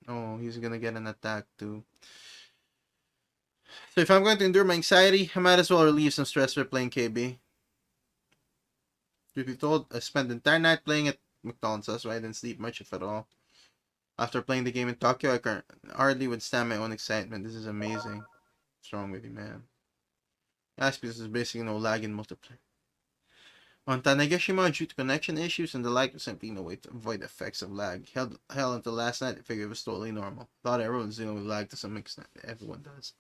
Oh, he's gonna get an attack too. So if I'm going to endure my anxiety, I might as well relieve some stress by playing KB. Truth be told, I spent the entire night playing at McDonald's, that's why I didn't sleep much if at all. After playing the game in Tokyo, I can hardly withstand my own excitement. This is amazing. What's wrong with you, man? That's because there's basically no lag in multiplayer. On Tanegashima, due to connection issues and the like, there's simply no way to avoid the effects of lag. Hell, until last night, I figured it was totally normal. Thought everyone was dealing with lag to some extent. Everyone does.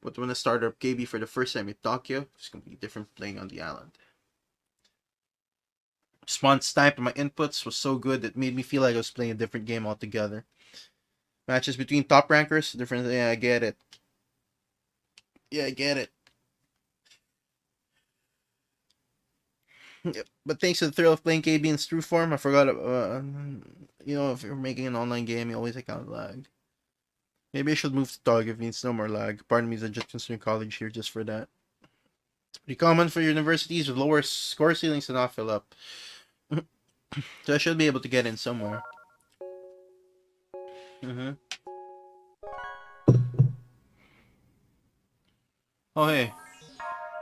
But when I started up KB for the first time in Tokyo, it was completely different playing on the island. Response time to my inputs was so good that it made me feel like I was playing a different game altogether. Matches between top rankers, different. Yeah, I get it. Yeah, I get it. Yeah, but thanks to the thrill of playing KB in true form, I forgot. You know, if you're making an online game, you always account lag. Maybe I should move to Tog if it needs no more lag. Pardon me, I just considering college here just for that. It's pretty common for universities with lower score ceilings to not fill up. So I should be able to get in somewhere. Oh hey,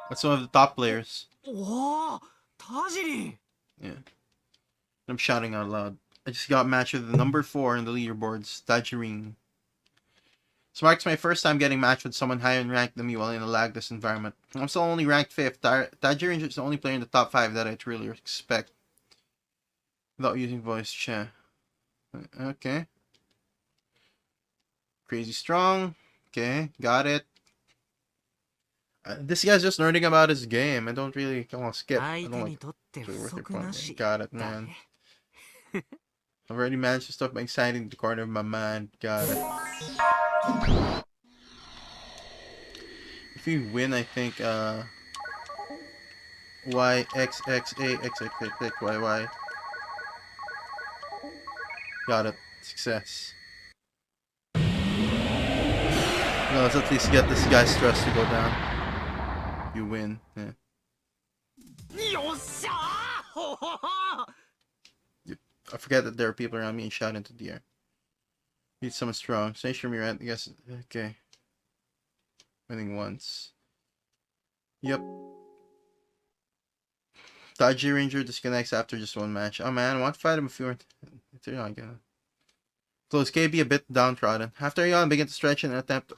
that's one of the top players. Whoa, Tajiri! Yeah. I'm shouting out loud. I just got matched with the number 4 in the leaderboards, Tajirin. This marks my first time getting matched with someone higher in rank than me while in a lagless environment. I'm still only ranked 5th. Tajirin is the only player in the top 5 that I truly expect. Without using voice chat. Okay. Crazy strong. Okay, got it. This guy's just learning about his game. I don't really... Come on, skip. I don't like to worth your point. Got it, man. I've already managed to stuff my anxiety in the corner of my mind. Got it. If we win, I think, Y, X, X, A, X, X, X, X, Y, Y. Got it. Success. No, let's at least get this guy's stress to go down. You win. Yeah. I forget that there are people around me and shout into the air. Need someone strong. Stay sure me right, I guess. Okay. Winning once. Yep. Dodgy Ranger disconnects after just one match. Oh man, I want to fight him if you weren't. If you're not gonna. Close KB a bit downtrodden. After a yawn, I begin to stretch in an attempt to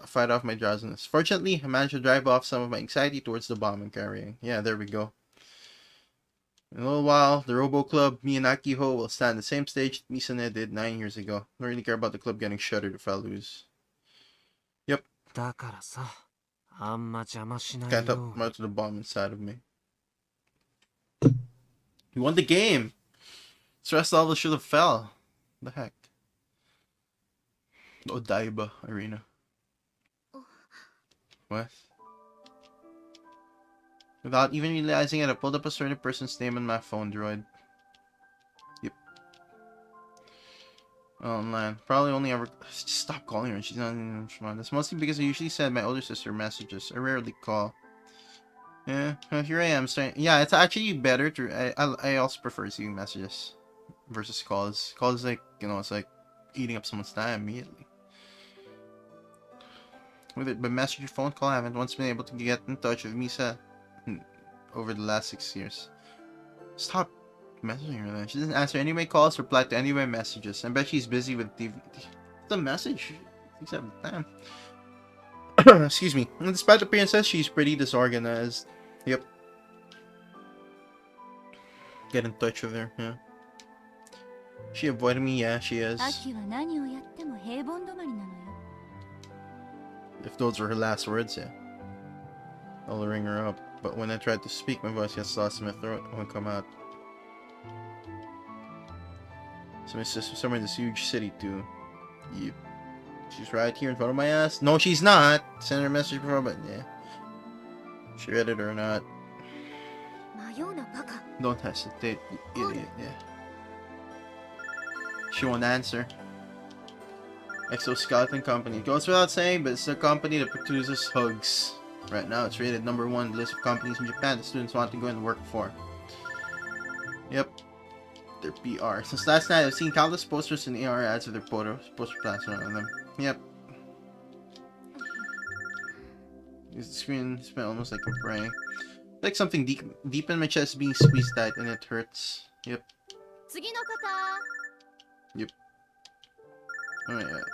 fight off my drowsiness. Fortunately, I managed to drive off some of my anxiety towards the bomb I'm carrying. Yeah, there we go. In a little while, the Robo Club, me and Akiho will stand the same stage that Misane did 9 years ago. Don't really care about the club getting shuttered if I lose. Yep. Can't help much of the bomb inside of me. We won the game! Stress level should have fell. What the heck? The Odaiba Arena. What? Without even realizing it, I pulled up a certain person's name on my phone droid. Yep. Oh man, probably only ever. Just stop calling her. She's not even responding. That's mostly because I usually send my older sister messages. I rarely call. Yeah, here I am. Saying, yeah, it's actually better to. I also prefer receiving messages versus calls. Calls like it's like eating up someone's time immediately. Whether by message or phone call, I haven't once been able to get in touch with Misa over the last 6 years. Stop messaging her then. She doesn't answer any of my calls, reply to any of my messages. I bet she's busy with DVD. The message. Things have time. Excuse me. And despite appearances, she's pretty disorganized. Yep. Get in touch with her, yeah. She avoided me, yeah, she is. If those were her last words, yeah. I'll ring her up. But when I tried to speak, my voice gets lost in my throat. It won't come out. So my sister's somewhere in this huge city too. Yep. She's right here in front of my ass. No, she's not. Sent her a message before, but yeah. She read it or not. Don't hesitate, you idiot, yeah. She won't answer. Exoskeleton Company. It goes without saying, but it's a company that produces hugs. Right now, it's rated #1 on the list of companies in Japan that students want to go and work for. Yep. Their PR. Since last night, I've seen countless posters and AR ads with their poster plastered on them. Yep. The screen spent almost like I'm praying. Like something deep in my chest being squeezed tight and it hurts. Yep. Yep. Alright.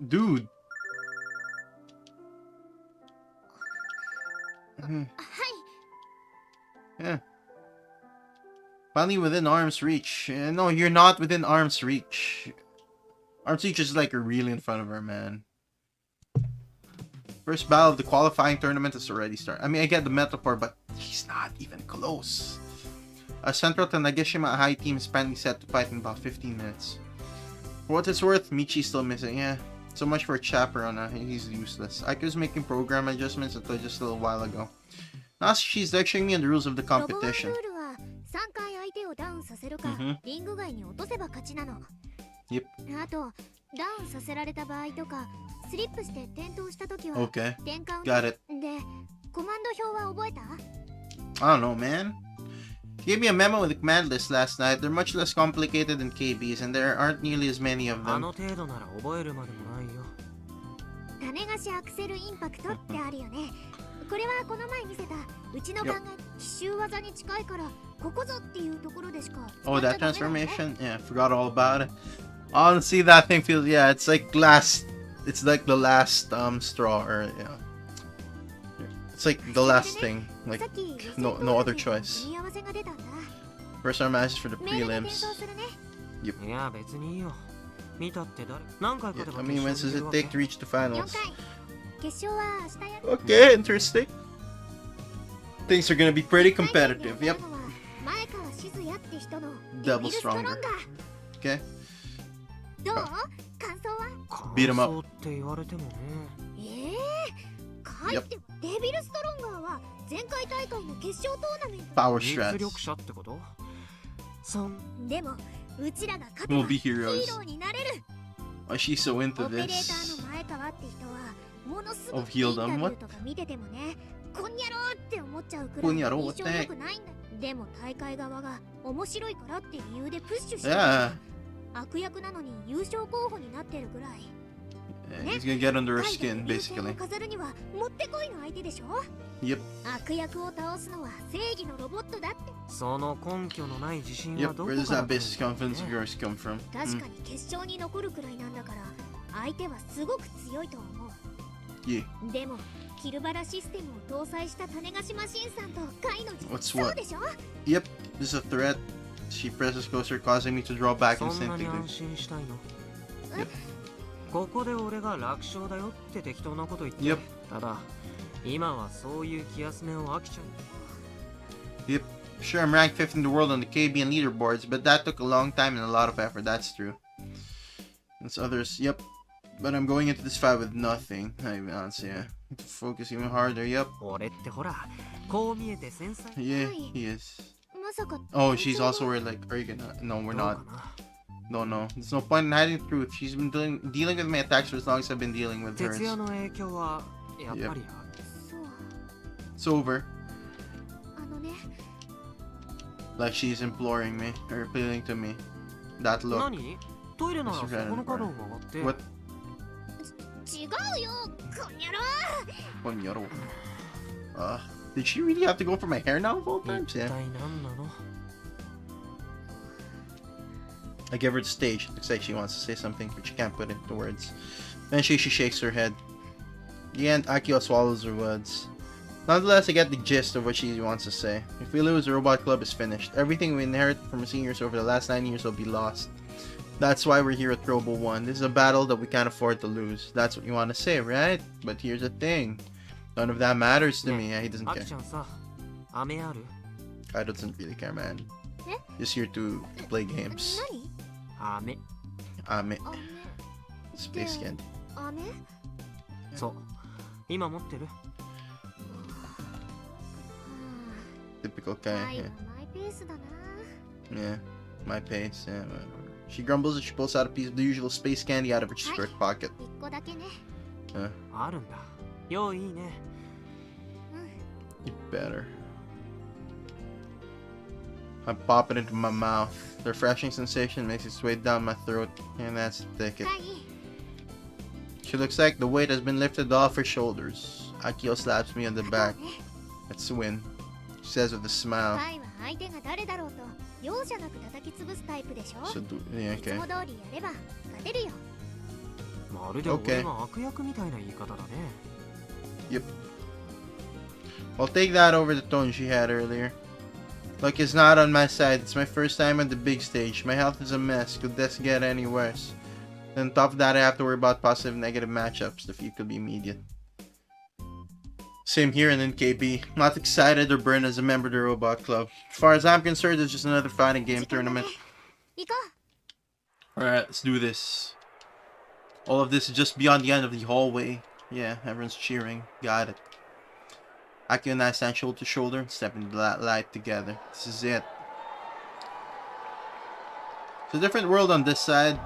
Dude. Yeah. Finally within arm's reach. No, you're not within arm's reach. Arm's reach is like you're really in front of her, man. First battle of the qualifying tournament has already started. I mean, I get the metaphor, but he's not even close. Central to Nagashima High team is apparently set to fight in about 15 minutes. For what it's worth, Michi's still missing. Yeah, so much for a chaperone. He's useless. Aiko's making program adjustments until just a little while ago. Now she's lecturing me on the rules of the competition. Yep. Okay. Got it. I don't know, man. She gave me a memo with the command list last night. They're much less complicated than KBs, and there aren't nearly as many of them. Oh, that transformation? Yeah, forgot all about it. Honestly, that thing feels, yeah, it's like the last straw, or yeah. It's like the last thing, like no other choice. First our matches for the prelims. Yep. Yeah, I mean, when does it take to reach the finals? Okay, interesting. Things are gonna be pretty competitive. Yep. Double stronger. Okay. Beat him up. Yep. Power strats. We'll be heroes. Why is she so into this? Of heeldom? What? Kunyaro? What the heck? Yeah. Yeah, he's gonna get under her skin, basically. Yep. Yep, where does that basic confidence of yours come from? Yeah. What's what? Yep, this is a threat. She presses closer, causing me to draw back instinctively. Yep. Yep. Yep. Sure, I'm ranked 5th in the world on the KB and leaderboards, but that took a long time and a lot of effort, that's true. There's others, yep. But I'm going into this fight with nothing. I mean, honestly, yeah. To focus even harder, yep. Yeah, he is. Oh, she's also we're like, are you gonna? No, we're not. No. There's no point in hiding the truth. She's been dealing with my attacks for as long as I've been dealing with hers. Yep. It's over. Like she's imploring me, or appealing to me. That look. What? 違うよ、こんにゃろ。 Konyoro. Did she really have to go for my hair now both 一 times? 体 Yeah. 何なの？ I give her the stage. Looks like she wants to say something, but she can't put it into words. Eventually, she shakes her head. In the end, Akio swallows her words. Nonetheless, I get the gist of what she wants to say. If we lose, the robot club is finished. Everything we inherit from seniors over the last 9 years will be lost. That's why we're here at Robo 1. This is a battle that we can't afford to lose. That's what you want to say, right? But here's the thing. None of that matters to me. He doesn't care. アキちゃんさ、飴ある？ I doesn't really care, man. Eh? Just here to play games. 何？飴。Ame. Space candy. 飴？そう。今持ってる？ Typical タ guy. イ Yeah. はマイペースだな。 Yeah, my pace. Yeah, whatever. She grumbles as she pulls out a piece of the usual space candy out of her skirt pocket. 一個だけね。あるんだ。よいいね。You better. I pop it into my mouth. The refreshing sensation makes its way down my throat, and that's the ticket. タイ。 She looks like the weight has been lifted off her shoulders. Akio slaps me on the back. That's a win. She says with a smile. タイは相手が誰だろうと容赦なく叩き潰すタイプでしょ。 So, yeah, いつ okay. も通りやれば勝てるよ。まるで俺が悪役みたいな言い方だね。Yep. I'll take that over the tone she had earlier. Luck is not on my side. It's my first time on the big stage. My health is a mess. Could this get any worse? Then on top of that, I have to worry about positive negative matchups. The feud could be immediate. Same here and in KB. Not excited or burned as a member of the Robot Club. As far as I'm concerned, it's just another fighting game tournament. 行こう。 Alright, let's do this. All of this is just beyond the end of the hallway. Yeah, everyone's cheering. Got it. Akio and I stand shoulder to shoulder and step into that light together. This is it. It's a different world on this side.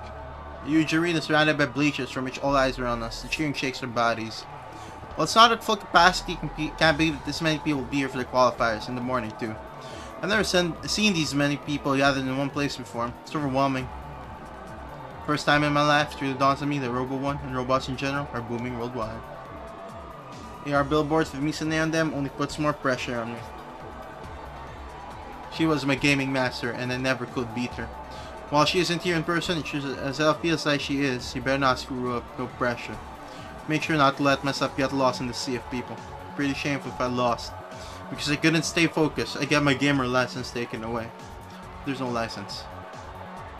The huge arena surrounded by bleachers from which all eyes are on us. The cheering shakes our bodies. Well, it's not at full capacity. Can't believe that this many people will be here for the qualifiers in the morning too. I've never seen these many people gathered in one place before. It's overwhelming. First time in my life, it really dawns on me that Robo 1 and robots in general are booming worldwide. AR billboards with Misane on them only puts more pressure on me. She was my gaming master and I never could beat her. While she isn't here in person, as hell feels like she is. You better not screw up, no pressure. Make sure not to let myself get lost in the sea of people. Pretty shameful if I lost. Because I couldn't stay focused, I got my gamer license taken away. There's no license.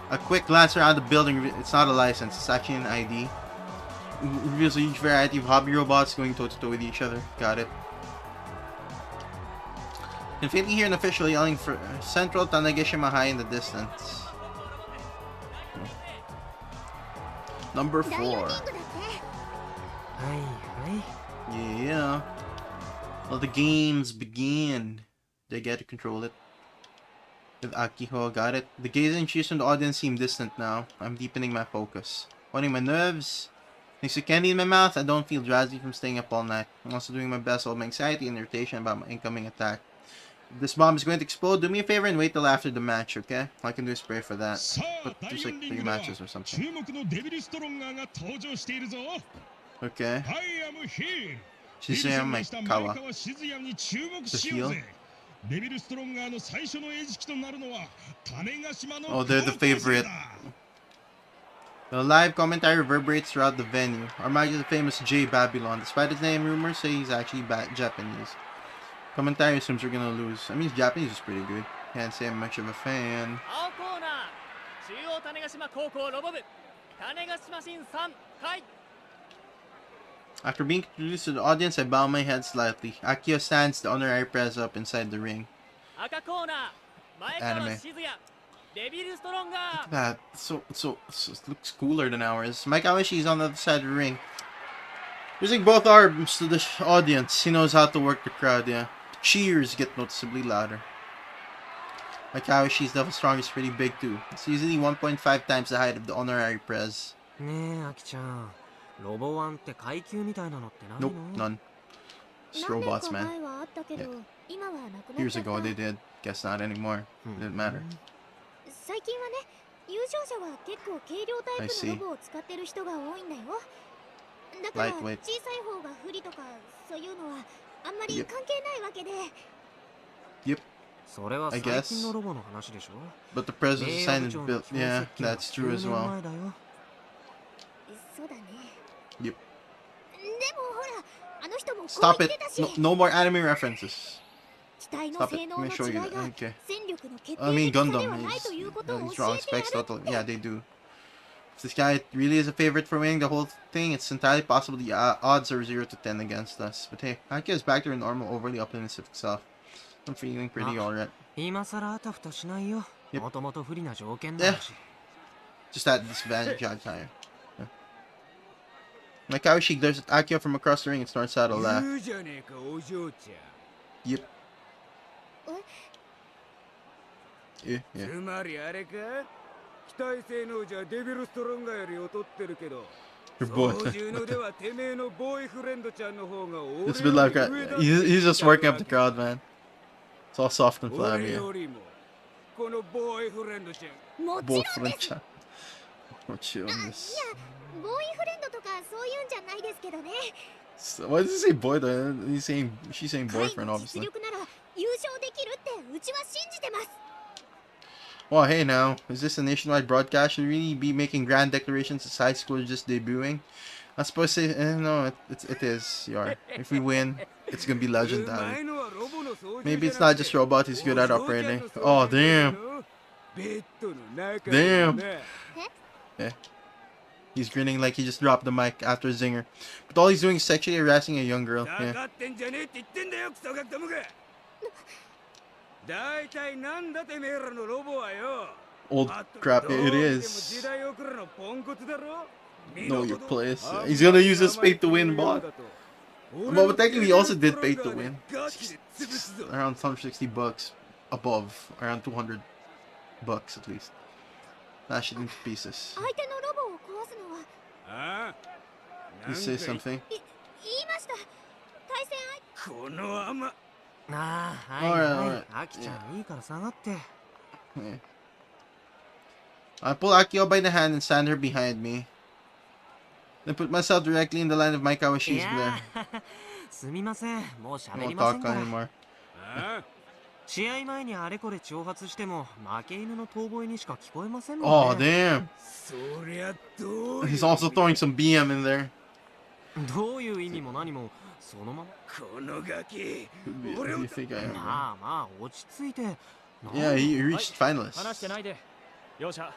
A quick glance around the building, it's not a license, it's actually an ID. It reveals a huge variety of hobby robots going toe-to-toe with each other. Got it. Can faintly hear an official yelling for Central Tanegashima High in the distance. Number 4. ダイヤリングだって。はいはい。 Yeah. Well, the games begin. They get to control it. With Akiho, got it. The gazing cheers from the audience seem distant now. I'm deepening my focus. Pointing my nerves. Thanks to candy in my mouth, I don't feel drowsy from staying up all night. I'm also doing my best to hold my anxiety and irritation about my incoming attack. If this bomb is going to explode, do me a favor and wait till after the match, okay? All I can do is pray for that. But there's like 3 matches or something. Okay. Shizuyama Kawa. The heel? Oh, they're the favorite. The live commentary reverberates throughout the venue. Our match is the famous J Babylon. Despite his name, rumors say he's actually Japanese. Commentary assumes we're gonna lose. I mean, his Japanese is pretty good. Can't say I'm much of a fan. After being introduced to the audience, I bow my head slightly. Akio stands the honorary press up inside the ring. Anime. Look at that. So it looks cooler than ours. Mike Awashi is on the other side of the ring. Using both arms to the audience, he knows how to work the crowd, yeah. The cheers get noticeably louder. Mike Awashi's level strong is pretty big too. It's easily 1.5 times the height of the honorary press. ねえ、アキちゃん。ロボワンって階級みたいなのってない Nope, の？ none. Just robots, 何 man. 年か前はあったけど、今はなくなっ Years ちゃった。 ago they did. Guess not anymore. Didn't matter. 最近はね、優勝者は結構軽量タイプのロボを使ってる人が多いんだよ。だから小 Lightweight. さい方が不利とかそういうのはあんまり関係ないわけで。 Yep. それは I 最 guess. 近のロボの話でしょ。 But the Prez was 名 designed 誉部 and 長の built. 強 Yeah, 設計は that's true as 9 well. 年前だよ。そうだね。 Yep. でもほらあの人もこう Stop 言っ it. てたし、 No more anime references. 機体の Stop it. 性能 Let の me show 違い you が that. Okay. 戦力の決 I 定 mean 的差で Gundam. はないということを He's 教 wrong えてや specs る totally. って。 Yeah, they do. If this guy really is a favorite for winning the whole thing, it's entirely possible the odds are 0 to 10 against us. But hey, Akio is back to her normal, overly optimistic self. I'm feeling pretty alright. 今さらあたふたしないよ。 Yep. もともと不利な条件なんだし。 Just at disadvantage on time. Yeah. Like how she glares at Akio from across the ring and snorts out a laugh. Yep. Yeah, yeah. つまりあれか、機体性能じゃデビルストロンガーより劣ってるけど、 Your boy. 操縦のではてめえのボーイフレンドちゃんの方が俺より It's been like 上だって he's just working up the crowd, man. It's all soft and 俺 flabby. よりもこのボーイフレンドちゃん。もち Both ろんです。 French. We're chill on いや this. ボーイフレンドとかそういうんじゃないですけどね。 So, why does he say boy though? She's saying 彼 boyfriend, の実 obviously. 力なら優勝できるってうちは信じてます。 Well, hey now, is this a nationwide broadcast? Should we really be making grand declarations as high school is just debuting? I'm supposed to say, no, it is. You are. If we win, it's gonna be legendary. Maybe it's not just robot he's good at operating. Oh, damn. Damn. Yeah. He's grinning like he just dropped the mic after a zinger. But all he's doing is sexually harassing a young girl. Yeah. 大体なんだてめえらのロボはよ。 Old crap, it 時 is. 代遅れのポンコツだろ。 Know your place. He's gonna use his pay to win bot. But technically, he also did pay to win. Around some $60 above, around $200 at least. Dash it into pieces. 相手のロボを壊すのは。ああ。 You say something? 言いました。対戦相この甘。ああ、はい Alright, はい。 alright. アキちゃんいいから下がって。 Yeah. I pull Akio by the hand and stand her behind me. Then put myself directly in the line of Mike Awashi's いや glare. ーすみません。もう I 喋り won't ません talk から。 anymore. ああ。試合前にあれこれ挑発しても負け犬の遠吠えにしか聞こえませんもん Oh, ね。 damn. そりゃどう He's also throwing some BM in there. どういう意味も何もそのまま。このガキ。 Who do you think I am? まあまあ落ち着いて。 Yeah, he reached 話 finalists. してないで。両者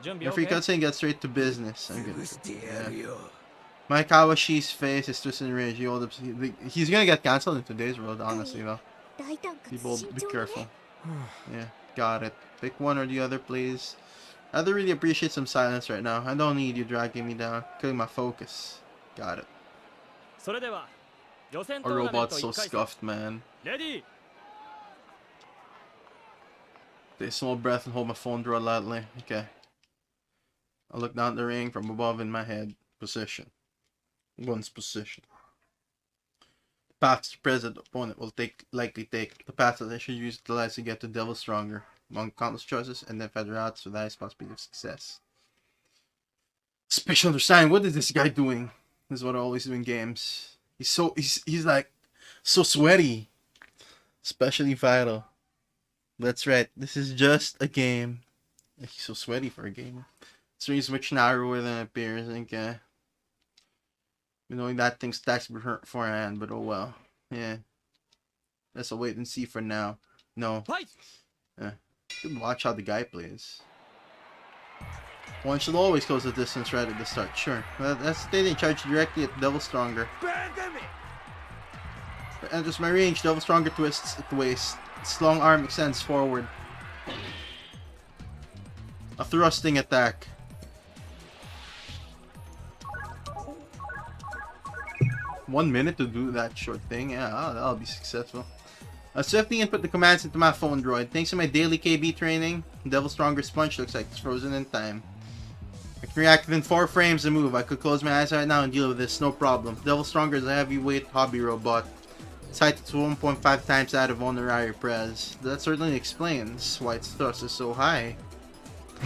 準備 Referee OK? cuts in, gets straight to business. I'm 潰 good. してやる Yeah. よ。 Mike Awashi's face is twisted in rage. He's gonna get cancelled in today's world, honestly, though. 大胆かつ People, 慎 be 重に careful. ね。 Yeah, got it. Pick one or the other, please. I'd really appreciate some silence right now. I don't need you dragging me down, killing my focus. Got it. それでは予選 Our トーナメン robot's ト so 1回戦 scuffed, man. レディー Take a small breath and hold my phone drawer loudly. Okay. I look down the ring from above in my head. Position. One's position. The path the present opponent will likely take. The path that I should utilize to get the devil stronger. Among countless choices, and then feather out to the highest possibility of success. Special understanding. What is this guy doing? This is what I always do in games. He's like so sweaty. Especially vital. That's right. This is just a game. He's so sweaty for a game. Stream's much narrower than it appears. Okay. Knowing that thing stacks beforehand, but oh well. Yeah. Let's wait and see for now. No. Yeah. Good watch how the guy plays. One should always close the distance right at the start. Sure. That's stating charge directly at Devil Stronger. Enters my range. Devil Stronger twists at the waist. Its long arm extends forward. A thrusting attack. One minute to do that short thing. Yeah, that'll be successful. I swiftly input the commands into my phone droid. Thanks to my daily KB training, Devil Stronger Sponge looks like it's frozen in time. I can react within 4 frames to move. I could close my eyes right now and deal with this, no problem. Devil Stronger is a heavyweight hobby robot. Its height is 1.5 times that of Honorary Prez. That certainly explains why its thrust is so high.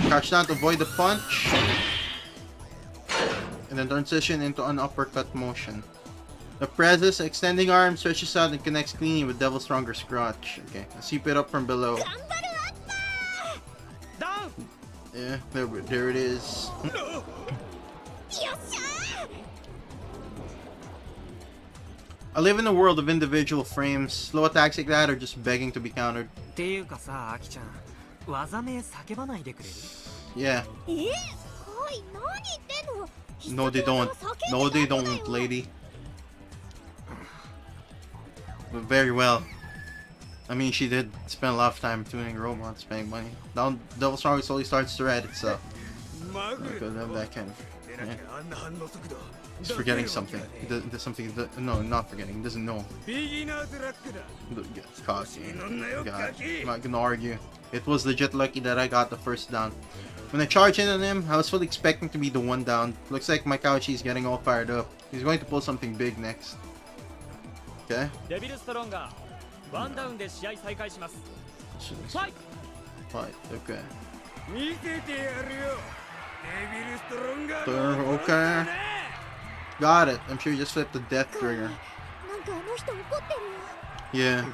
Crouch down to avoid the punch. and then transition into an uppercut motion. The presses, extending arm, stretches out and connects cleanly with Devil Stronger's crotch. Okay, sweep it up from below. Yeah, there it is. I live in a world of individual frames. Slow attacks like that are just begging to be countered. Yeah. No, they don't. No, they don't, lady. But very well. I mean, she did spend a lot of time tuning robots, paying money. Now, Devil Stronger slowly starts to read itself. Because of that kind of. Yeah. He's forgetting something. There's something. No, not forgetting. He doesn't know. Cocky. God, I'm not gonna argue. It was legit lucky that I got the first down. When I charged in on him, I was fully expecting to be the one down. Looks like Makauchi is getting all fired up. He's going to pull something big next. Okay. Fight. Okay. Okay. Got it. I'm sure you just flipped the death trigger. Yeah.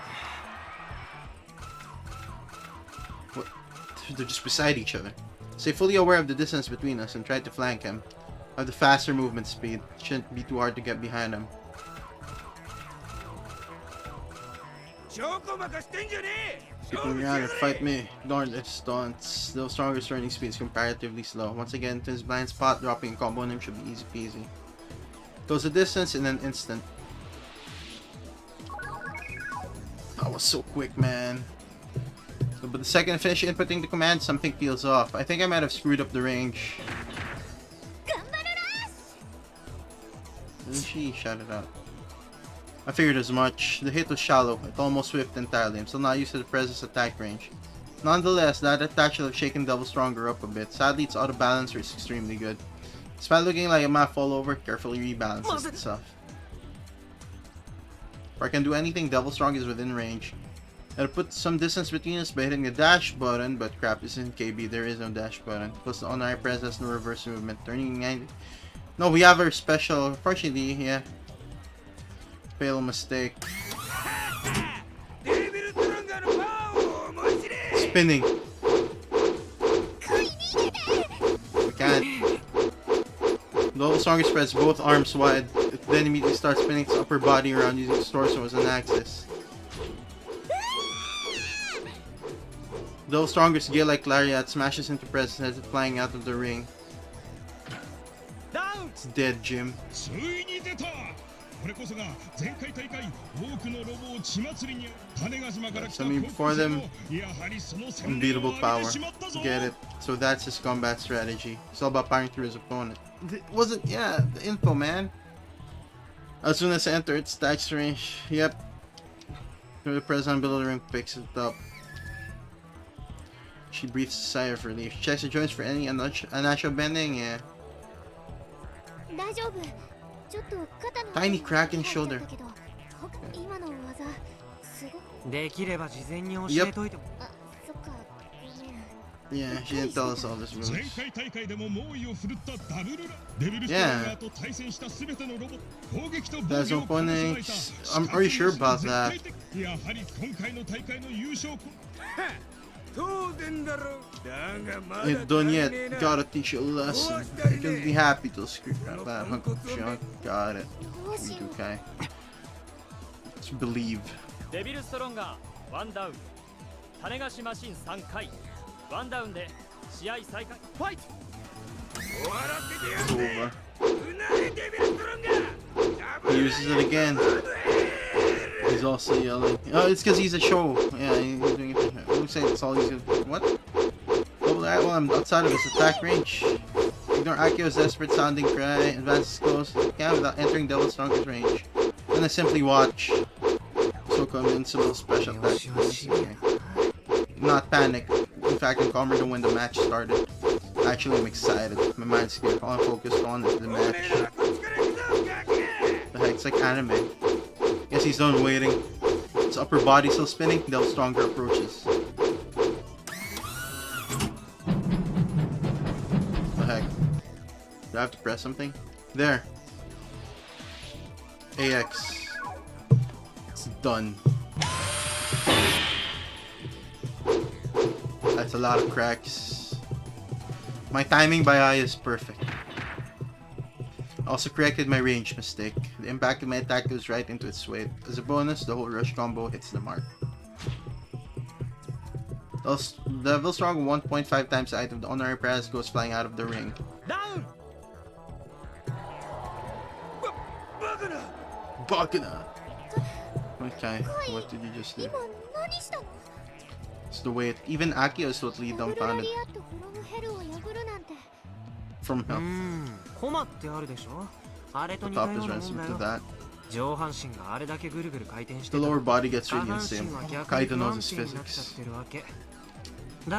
What? They're just beside each other. Stay fully aware of the distance between us and try to flank him. Have the faster movement speed. Shouldn't be too hard to get behind him. Keep me around and fight me. Darn it, stunts. Though stronger turning speed is comparatively slow. Once again, to his blind spot, dropping a combo on him should be easy peasy. Goes the distance in an instant. That was so quick, man. So, but the second I finish inputting the command, something feels off. I think I might have screwed up the range. Didn't she shout it out? I figured as much. The hit was shallow. It almost whiffed entirely. I'm still not used to the presence attack range. Nonetheless, that attack should have shaken Devil Stronger up a bit. Sadly, its auto balancer is extremely good. Despite looking like a might fall over, carefully rebalances itself. If I can do anything, Devil Strong is within range. I'll put some distance between us by hitting the dash button, but crap, this isn't KB, there is no dash button. Plus the on-eye press has no reverse movement. Turning 90. No, we have our special, unfortunately, yeah. Fatal mistake. Spinning. We can't. Devil Stronger spreads both arms wide. It then immediately starts spinning its upper body around using its torso as an axis. Devil Stronger's gear-like lariat smashes into Press as it's flying out of the ring. It's dead, Jim. Something before them, unbeatable power. Get it. So that's his combat strategy. It's all about powering through his opponent. It wasn't, yeah, the info, man. As soon as I enter its attacks range, yep. The press on below the ring picks it up. She breathes a sigh of relief. Checks the joints for any unnatural bending, yeah. Tiny crack in shoulder. Yep. Yeah, she didn't tell us all this moves. Yeah. That's opening. Are you sure about that? Ain't done yet. Gotta teach you a lesson. You can be happy to screw that hunk of junk. Got it. Okay. Let's believe. It's over. He uses it again. He's also yelling. Oh, it's because he's a show. Yeah, he's doing it. It looks like that's all he's gonna. What? Double that while I'm outside of his attack range. Ignore Akio's desperate sounding cry. Advances close. Yeah, without entering Devil Stronger's range. Then I simply watch. So-called invincible special attack. Okay. Not panic. In fact, I'm calmer than when the match started. Actually, I'm excited. My mind's clear. All I'm focused on is the match. The heck, it's like anime. Guess he's done waiting. His upper body still spinning. Devil Stronger approaches. The heck? Do I have to press something? There. AX. It's done. That's a lot of cracks. My timing by eye is perfect. Also corrected my range mistake. The impact of my attack goes right into its weight. As a bonus, the whole rush combo hits the mark. Devil Strong 1.5 times the height of the honorary prize goes flying out of the ring. Down! Bakuna! Okay, what did you just do? It's the weight. Even Akio is totally dumbfounded. From hell. The top is ransom to that. The lower body gets really insane. Kaito knows his physics. So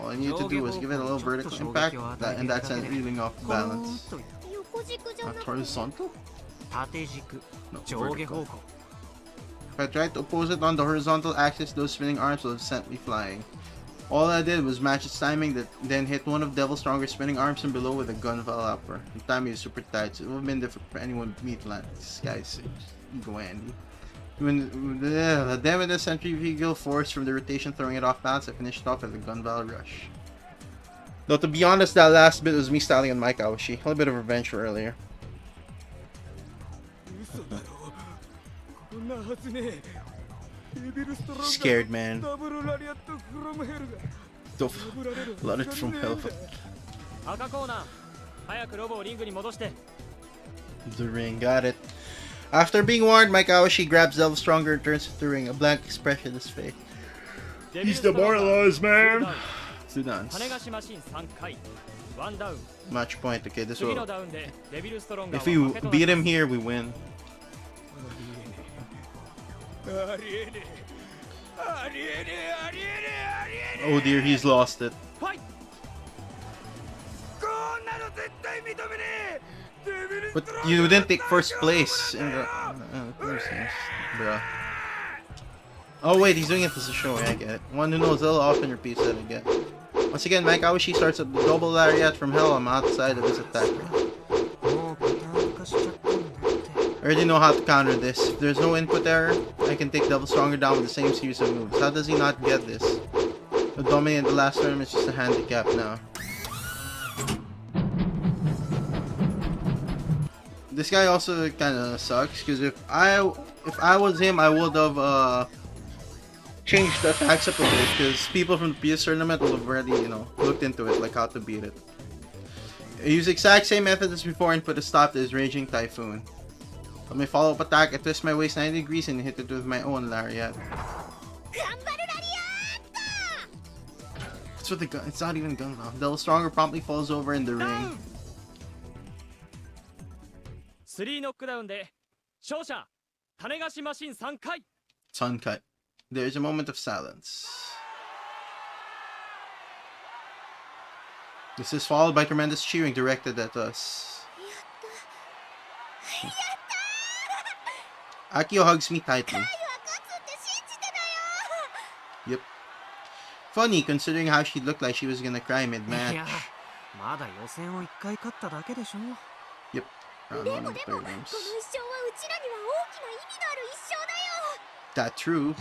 all I need to do is give it a little vertical impact, and that's reeling off balance. Not horizontal? No, vertical. If I try to oppose it on the horizontal axis, those spinning arms will have sent me flying. All I did was match its timing, then hit one of Devil Stronger's spinning arms and below with a gun valve upper. The timing is super tight, so it would have been difficult for anyone to meet land. This guy's ego Andy. When damn it, the centrifugal force from the rotation throwing it off balance, I finished off with a gun valve rush. Though to be honest, that last bit was me styling on Mike Aoshi. A little bit of revenge for earlier. Scared man. Flooded from hell. The ring, got it. After being warned, Mike Aoshi grabs Devil Stronger and turns to the ring. A blank expression in his face. He's demoralized, man. Two downs. Match point. Okay, this will. If we beat him here, we win. Oh dear, he's lost it. But you didn't take first place in the bruh. Oh wait, he's doing it as a show. I get it. One who knows little often repeats that again. Once again, Mike Aoshi starts a double lariat from hell. I'm outside of his attack. I already know how to counter this. If there's no input error, I can take Devil Stronger down with the same series of moves. How does he not get this? The dominate the last tournament is just a handicap now. This guy also kind of sucks because if I was him, I would have changed the attacks up a bit because people from the previous tournament would have already, you know, looked into it, like how to beat it. I use the exact same method as before and put a stop to his Raging Typhoon. On my follow-up attack, I twist my waist 90 degrees and hit it with my own lariat. It's with the gun. It's not even a gun now. Devil Stronger promptly falls over in the ring. 3ノックダウンで勝者種子島マシン3回 Sun cut. There's a moment of silence. This is followed by tremendous cheering directed at us. Akio hugs me tightly. Yep. Funny considering how she looked like she was gonna cry mid-match. Yep. Round one of the third games. That true.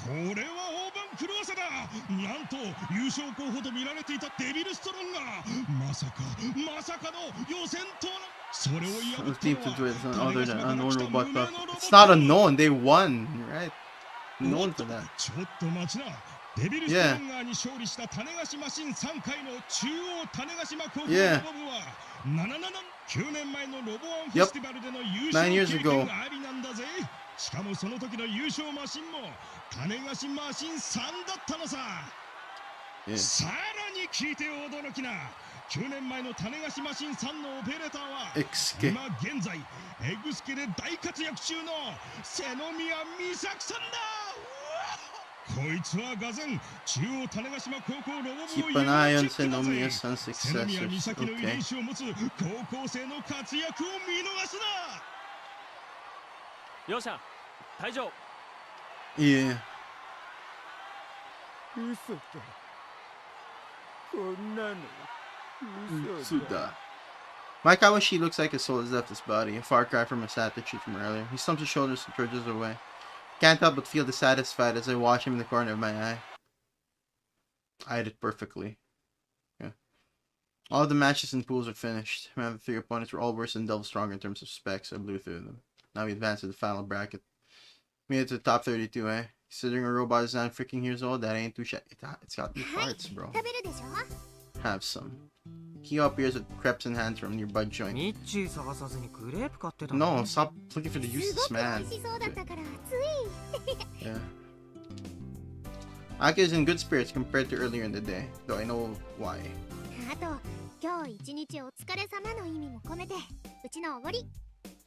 Other than unknown robot buff. It's not unknown, they won, right? Known for that. Yeah. Yeah. Yep. 9 years ago. Yeah. 9年前の種子マシン3のオペレーターは今現在エグスケで大活躍中の瀬宮美咲さんだ。こいつはがぜん中央種子島高校ロボ部を Keep an eye on Senomiya's successors. 瀬宮美咲の遺伝子を持つ高校生の活躍を見逃すな。両者退場。Yeah. 嘘だ。こんなの嘘だ。My Kawashi looks like his soul has left his body, a far cry from his attitude from earlier. He slumps his shoulders and trudges away. Can't help but feel dissatisfied as I watch him in the corner of my eye. I did it perfectly. Yeah. All the matches and pools are finished. My other 3 opponents were all worse than double stronger in terms of specs, so I blew through them. Now we advance to the final bracket. Made it to the top 32, eh? Considering a robot is 9 freaking years old, that ain't too It's got 2 parts, bro. Have some. Kyo appears with crepes in hands from a nearby joint. No, stop looking for the useless man. Yeah. Aki is in good spirits compared to earlier in the day, though I know why.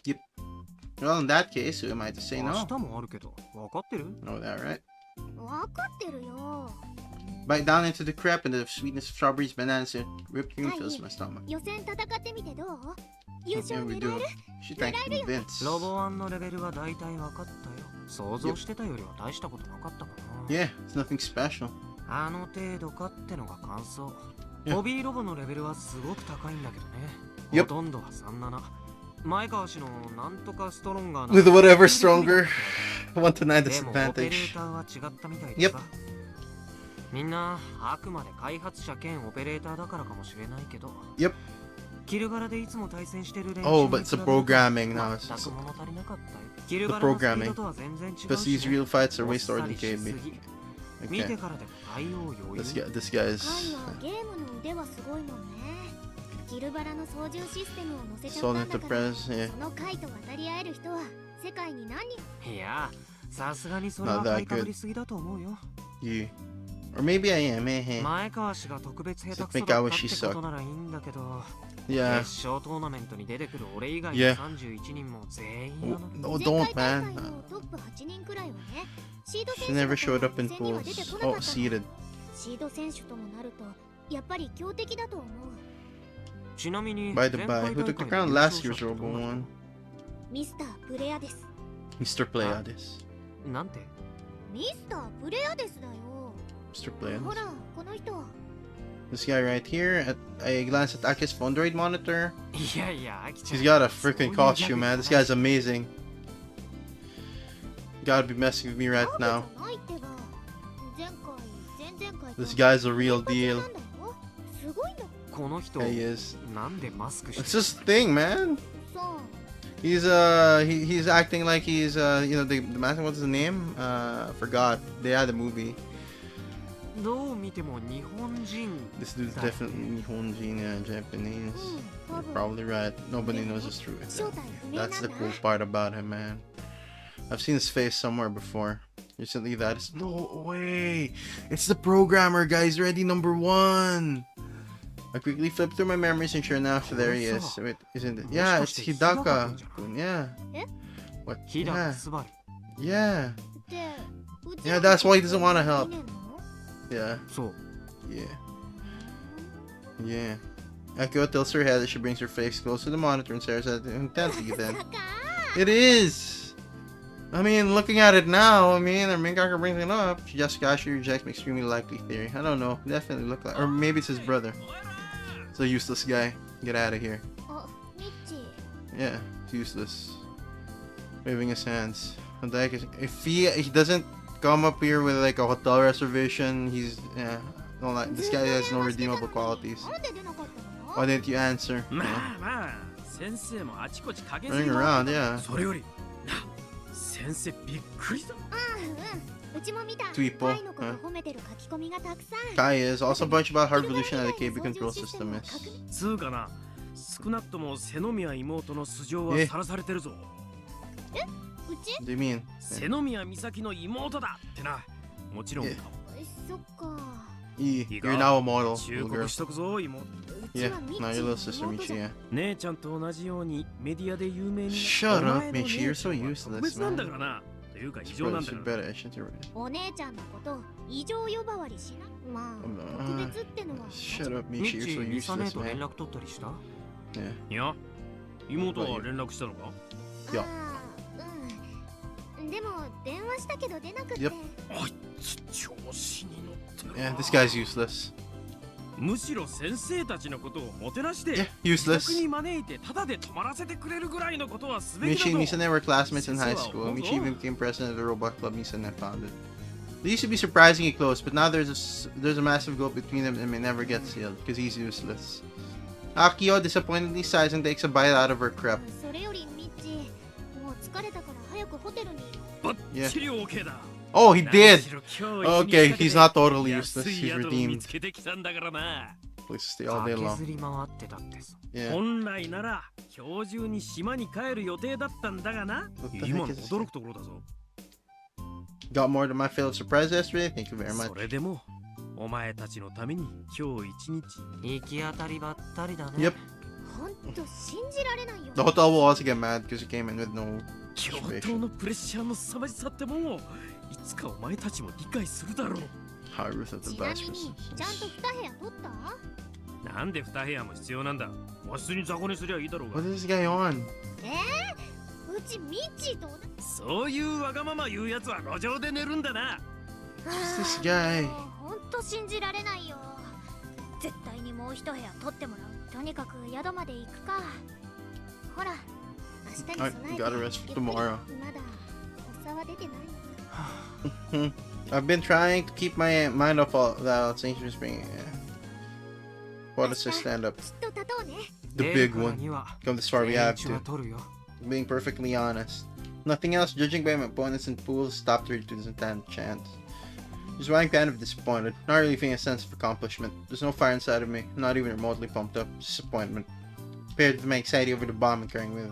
Yep. Well, in that case, who am I to say no? Know that, right? Bite down into the crepe and the sweetness of strawberries, bananas, and whipped cream fills my stomach. Yeah, we do. She thanks Vince. Yeah, it's nothing special. Yep. With whatever stronger, 1 to 9 disadvantage. Yep. みんなあくまで開発者兼オペレーターだからかもしれないけど。Yep. キルバラでいつも対戦してる練習 Oh, but it's the programming now. It's the programming. Because these real fights are way slower than KB. Okay. This guy is sold into press, yeah. Not that good. Yeah. Or maybe I am, eh? Except Mikawashi sucked. Yeah. Yeah. Oh, don't, man. She never showed up in pools. Oh, seated. By the by, who took the crown last year's Robo one? Mr. Pleiades. Mr. Pleiades. This guy right here. I glanced at Aki's phone droid monitor. He's got a freaking costume, man. This guy's amazing. You gotta be messing with me right now. This guy's a real deal. Yeah, he is. It's just a thing, man. He's acting like he's you know, the man, what's his name? Forgot. They had a movie. This dude's definitely Nihonjin, Japanese. You're probably right. Nobody knows his truth. That's the cool part about him, man. I've seen his face somewhere before. Recently, that is no way. It's the programmer, guys. Ready, number 1. I quickly flipped through my memories and sure enough, there he is. Wait, isn't it? Yeah, it's Hidaka. Yeah. What? Yeah. Yeah. Yeah, that's why he doesn't want to help. Yeah. Yeah. Yeah. Akio tilts her head as she brings her face close to the monitor and stares at it intently then. It is! I mean, looking at it now, I mean, our main character brings it up. She just casually rejects my extremely likely theory. I don't know. Definitely look like... Or maybe it's his brother. It's a useless guy. Get out of here. Yeah, it's useless. Waving his hands. If he doesn't come up here with like a hotel reservation, he's... Yeah. No, like, this guy has no redeemable qualities. Why didn't you answer? Yeah. Running around, yeah. Tweeple. Kai is also a bunch about how revolutionary the KB control system is. What do you mean? You're now a model, little girl. Yeah, now your little sister, Michi, yeah. Shut up, Michi, you're so useless, man. Brothers are better, I shouldn't have Shut up, Michi, you're so useless, man. Yeah. Yeah. Yep. Yeah, this guy's useless. むしろ先生たちのことをもてなして Yeah, 自宅 useless. に招いてタダで泊まらせてくれるぐらいのことはすべき Michi and だぞ。 Misane were classmates in high school. Michi even became president of the robot club Misane founded. They used to be surprisingly close, but now there's a massive gulf between them and may never get sealed because he's useless. Akio disappointedly sighs and takes a bite out of her crepe. それよりミッチもう疲れたから早くホテルに。ばっちり OK だ。 Oh, he did! 何しろ今日 Okay, 一日 he's か not けて totally 安 useless. い He's 宿を見 redeemed. つけてきたんだからな。 Place to stay all day 駆け long. ずり回ってたってさ。 Yeah. 本来なら今日中に島に帰る予定だったんだがな。 What the 今 heck の is this? 驚くところだぞ。 Got more than my fill of surprise yesterday? Thank you very much. それでもお前たちのために今日一日。行き当たりばったりだね。 Yep. ほんと信じられないよ。 The hotel will also get mad because he came in with no 共闘 reservation. のプレッシャーの凄まじさってもんをいつかお前たちも理解するだろう。 High roof of the ちなみ best にちゃんと2部屋取った？なんで2部屋も必要なんだ。和室に雑魚寝すりゃいいだろうが。 What is this guy on? うちミッチーと同じ。そういうわがまま言うやつは路上で寝るんだな。 Who's this guy? ほんと信じられないよ。絶対にもう1部屋取ってもらう。とにかく宿まで行くか。ほら、明日に備 I えて。 gotta rest for tomorrow. まだ発作は出てないのか。 I've been trying to keep my mind off all that St. James being. What does this stand up? きっと立とうね。 The 出 big るから one. には Come this far, we have 全員 to. は取るよ。 Being perfectly honest. Nothing else, judging by my opponents in pools, stopped her to this intense chance. Just why I'm kind of disappointed, not really feeling a sense of accomplishment. There's no fire inside of me, not even remotely pumped up, disappointment. Compared to my anxiety over the bomb I'm carrying with it.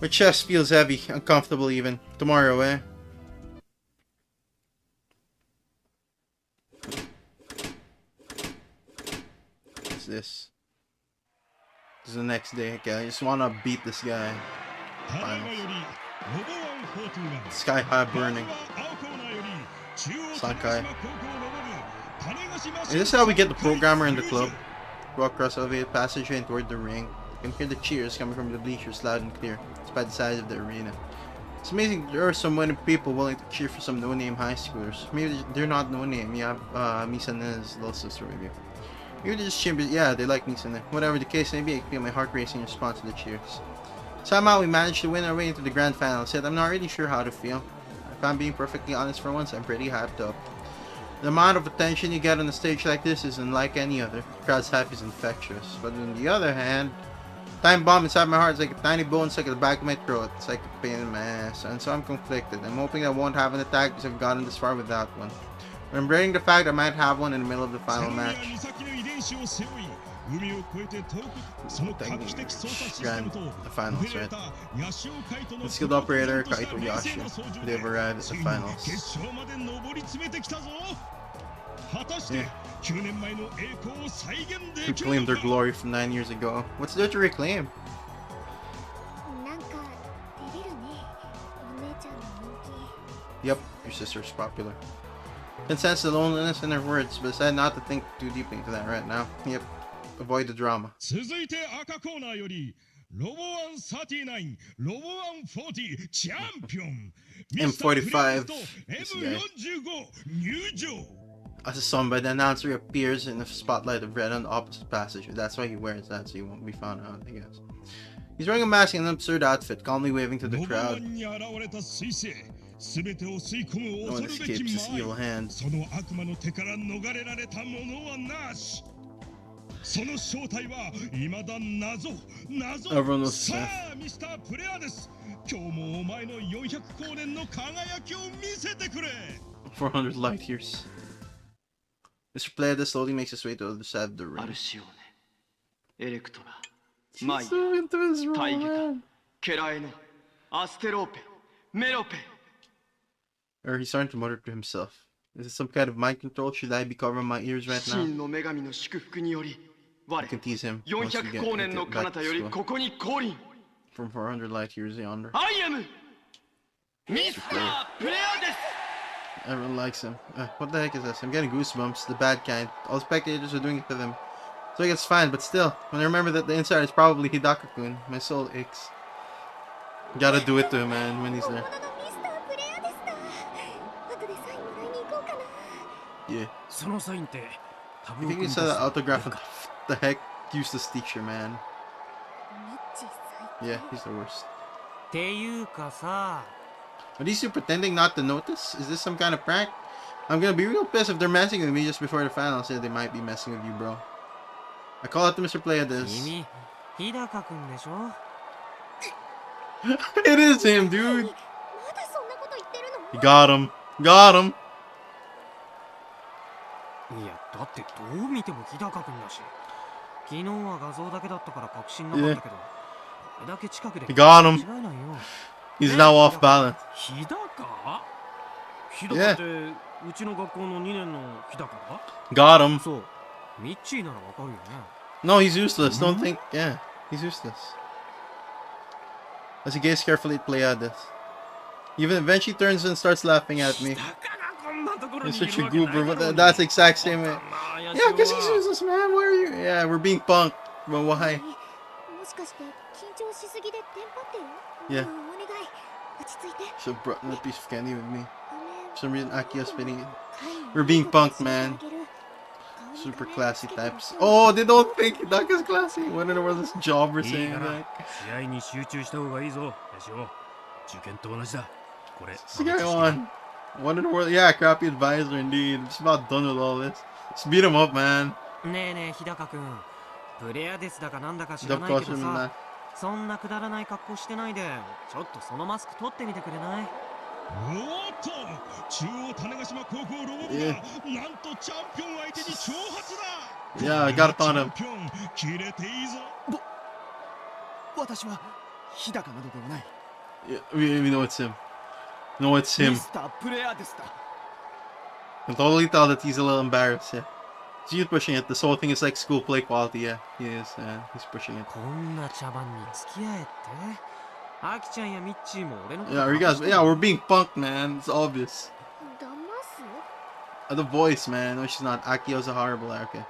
My chest feels heavy, uncomfortable even. Tomorrow, eh? What's this? This is the next day, okay, I just wanna beat this guy. Finals. Sky high burning. Sankai. Is this how we get the programmer in the club? Walk across elevated passageway and toward the ring. You can hear the cheers coming from the bleachers loud and clear, despite the size of the arena. It's amazing there are so many people willing to cheer for some no-name high schoolers. Maybe they're not no-name. You have Misane's little sister with you. Maybe they're just cheering, yeah, they like Misane. Whatever the case may be, I feel my heart racing in response to the cheers. Somehow we managed to win our way into the grand finals, yet I'm not really sure how to feel. If I'm being perfectly honest for once, I'm pretty hyped up. The amount of attention you get on a stage like this is unlike any other. The crowd's hype is infectious. But on the other hand, time bomb inside my heart is like a tiny bone stuck at the back of my throat. It's like a pain in my ass. And so I'm conflicted. I'm hoping I won't have an attack because I've gotten this far without one. But I'm dreading the fact I might have one in the middle of the final match. The finals, right? The skilled operator, Kaito Yashi. They've arrived at the finals. Yeah. Reclaim their glory from 9 years ago. What's there to reclaim? なんか照れるね。お姉ちゃんの人気。 Yep, your sister's popular. Can sense the loneliness in her words, but decide not to think too deeply into that right now. Yep, avoid the drama. 続いて赤コーナーよりロボワン39、ロボワン40チャンピオン M45 M45 入場 As a song by the announcer appears in the spotlight of red on the opposite passage. That's why he wears that, so he won't be found out, I guess. He's wearing a mask and an absurd outfit, calmly waving to the crowd. に現れた彗星すべてを吸い込む No one 恐るべき escapes his evil 前 hand. その悪魔の手から逃れられたものはなしその正体は未だ謎 Everyone knows さ Seth. あミスタープレアです今日もお前の400光年の輝きを見せてくれ 400 light years. Mr. Pleda slowly makes his way to the other side of the ring. He's so into his role, man. Or he's starting to mutter to himself. Is it some kind of mind control? Should I be covering my ears right now? I can tease him once we get back to school. From 400 light years yonder. Everyone likes him. What the heck is this? I'm getting goosebumps. The bad kind. All spectators are doing it to them. So I guess fine, but still, when I remember that the inside is probably Hidaka-kun, my soul aches. Gotta do it to him, man, when he's there. Yeah. そのサインって I think he said that autograph. What the heck? Useless teacher, man. Yeah, he's the worst. っていうかさ Are these two pretending not to notice? Is this some kind of prank? I'm gonna be real pissed if they're messing with me just before the finals. Yeah, they might be messing with you, bro. I call out to Mr. Playa this. 君日高くんでしょ It is him, dude. He got him. Got him. いやだってどう見ても日高くんだし昨日は画像だけだったから確信なかったけど、これだけ近くで He got him. 違いないよ He's now off balance. 日高日高ってうちの学校の2年の日高 Got him. そうミッチーならわかるよね No, he's useless. Don't think. Yeah, he's useless. As he gazes carefully at Playa this. Even eventually turns and starts laughing at me. You're such a goober, but that's the exact same way. Yeah, because he's useless, man. Why are you? Yeah, we're being punked. But why? Yeah. So brought a piece of candy with me. For some reason, Aki's spinning it. We're being punked, man. Super classy types. Oh, they don't think Hidaka's classy. What in the world is this jobber saying that? What's going on? What in the world? Yeah, crappy advisor indeed. I'm just about done with all this. Just beat him up, man. ねえねえ日高くんプレアデスだかなんだか知らないけどさそんなくだらない格好してないでちょっとそのマスク取ってみてくれないおっと中央種子島高校ロボ部がなんとチャンピオン相手に挑発だ Yeah, I got it on him. 切れていいぞ私は日高などではない Yeah, we know it's him. No, it's him. ミスタープレアデスだ I can totally tell that he's a little embarrassed, yeah. He's pushing it. This whole thing is like school play quality, yeah. He is, he's pushing it. こんな茶番に付き合えってアキちゃんやミッチーも俺のこと Yeah, you guys, yeah, we're being punked, man. It's obvious. The voice, man. No, she's not. Akio's a horrible okay.